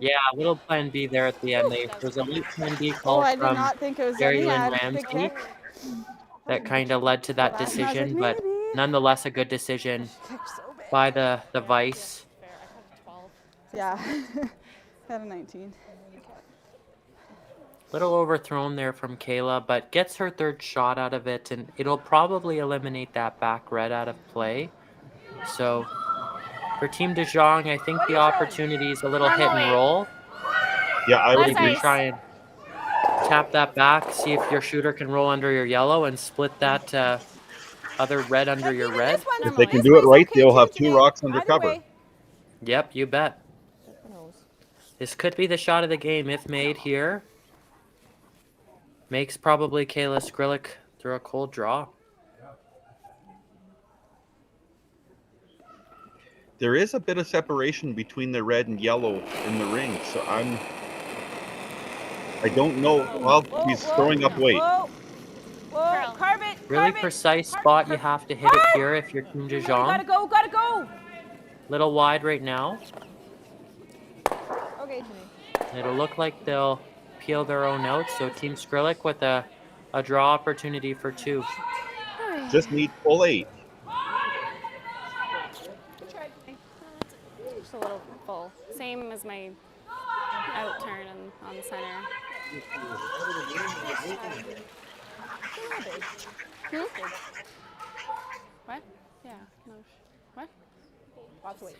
Yeah, a little plan B there at the end. There's a late plan B call I did from not think it was Gary any and ad. Big Ramsey kick. that kind of led to that decision, but nonetheless a good decision by the Vice. Yeah. Had a 19. Little overthrown there from Kayla, but gets her 3rd shot out of it, and it'll probably eliminate that back red out of play. So for Team DeJong, I think the opportunity is a little hit and roll. Yeah, I would Maybe agree. try and tap that back, see if your shooter can roll under your yellow and split that other red under your red. If they can do it right, they'll have 2 rocks under cover. Yep, you bet. This could be the shot of the game if made here. Makes probably Kayla Skrlik through a cold draw. There is a bit of separation between the red and yellow in the ring, so I don't know. Well, he's throwing up weight. Whoa, carve it. Really precise spot. You have to hit it here if you're Team DeJong. Gotta go. Little wide right now. Okay, Janai. It'll look like they'll peel their own out. So Team Skrilic with a draw opportunity for 2. Just need full 8. Just a little full. Same as my out turn on the center. What? Yeah. No. What? Lots of weight.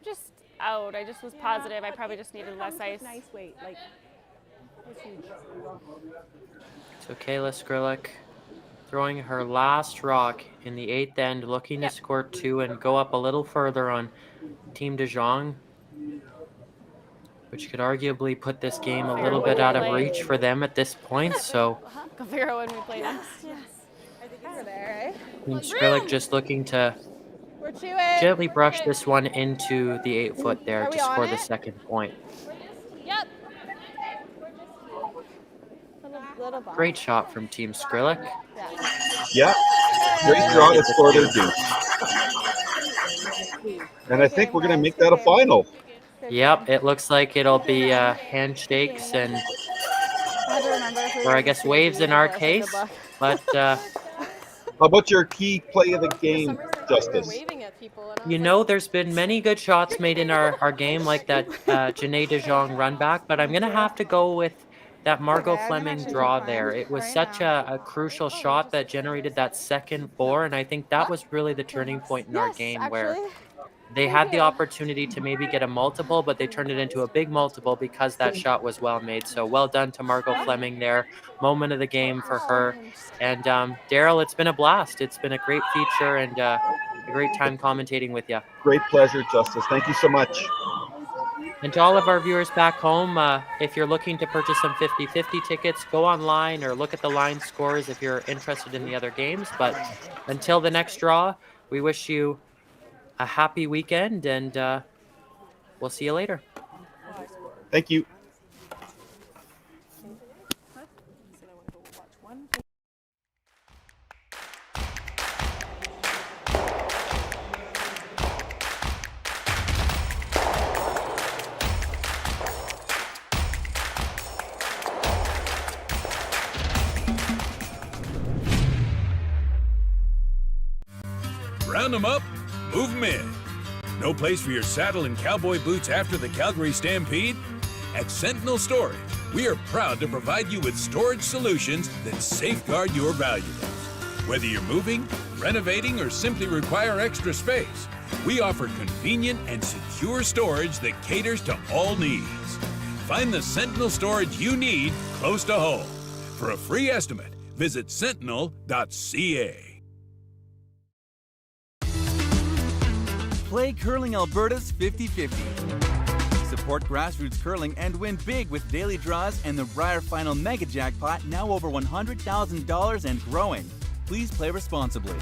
Just out. I just was positive. I probably just needed less ice. Nice weight, like. That's huge. So Kayla Skrlik throwing her last rock in the 8th end, looking to score 2 and go up a little further on Team DeJong, which could arguably put this game a little bit out of reach for them at this point. So Go figure out when we play next. Yes. I think you were there, eh? Team Skrilic just looking to We're chewing. Gently brush this one into the 8-foot there Are to we on score the it? second point. Yep. Little bump. Great shot from Team Skrilic. Yeah, great draw to score their deuce. And I think we're going to make that a final. Yep, it looks like it'll be handshakes and, or I guess waves in our case. But How about your key play of the game, Justice? you know, there's been many good shots made in our game, like that Janais DeJong run back, but I'm going to have to go with that Margot Fleming draw there. It was such a crucial shot that generated that second 4, and I think that was really the turning point in our game where they had the opportunity to maybe get a multiple, but they turned it into a big multiple because that shot was well made. So well done to Margot Fleming there. Moment of the game for her. And Daryl, it's been a blast. It's been a great feature and a great time commentating with you. Great pleasure, Justice. Thank you so much. And to all of our viewers back home, if you're looking to purchase some 50-50 tickets, go online or look at the line scores if you're interested in the other games. But until the next draw, we wish you a happy weekend, and we'll see you later. Thank you. Round them up, move them in. No place for your saddle and cowboy boots after the Calgary Stampede? At Sentinel Storage, we are proud to provide you with storage solutions that safeguard your valuables. Whether you're moving, renovating, or simply require extra space, we offer convenient and secure storage that caters to all needs. Find the Sentinel storage you need close to home. For a free estimate, visit sentinel.ca. Play Curling Alberta's 50-50. Support grassroots curling and win big with daily draws and the Briar Final Mega Jackpot now over $100,000 and growing. Please play responsibly.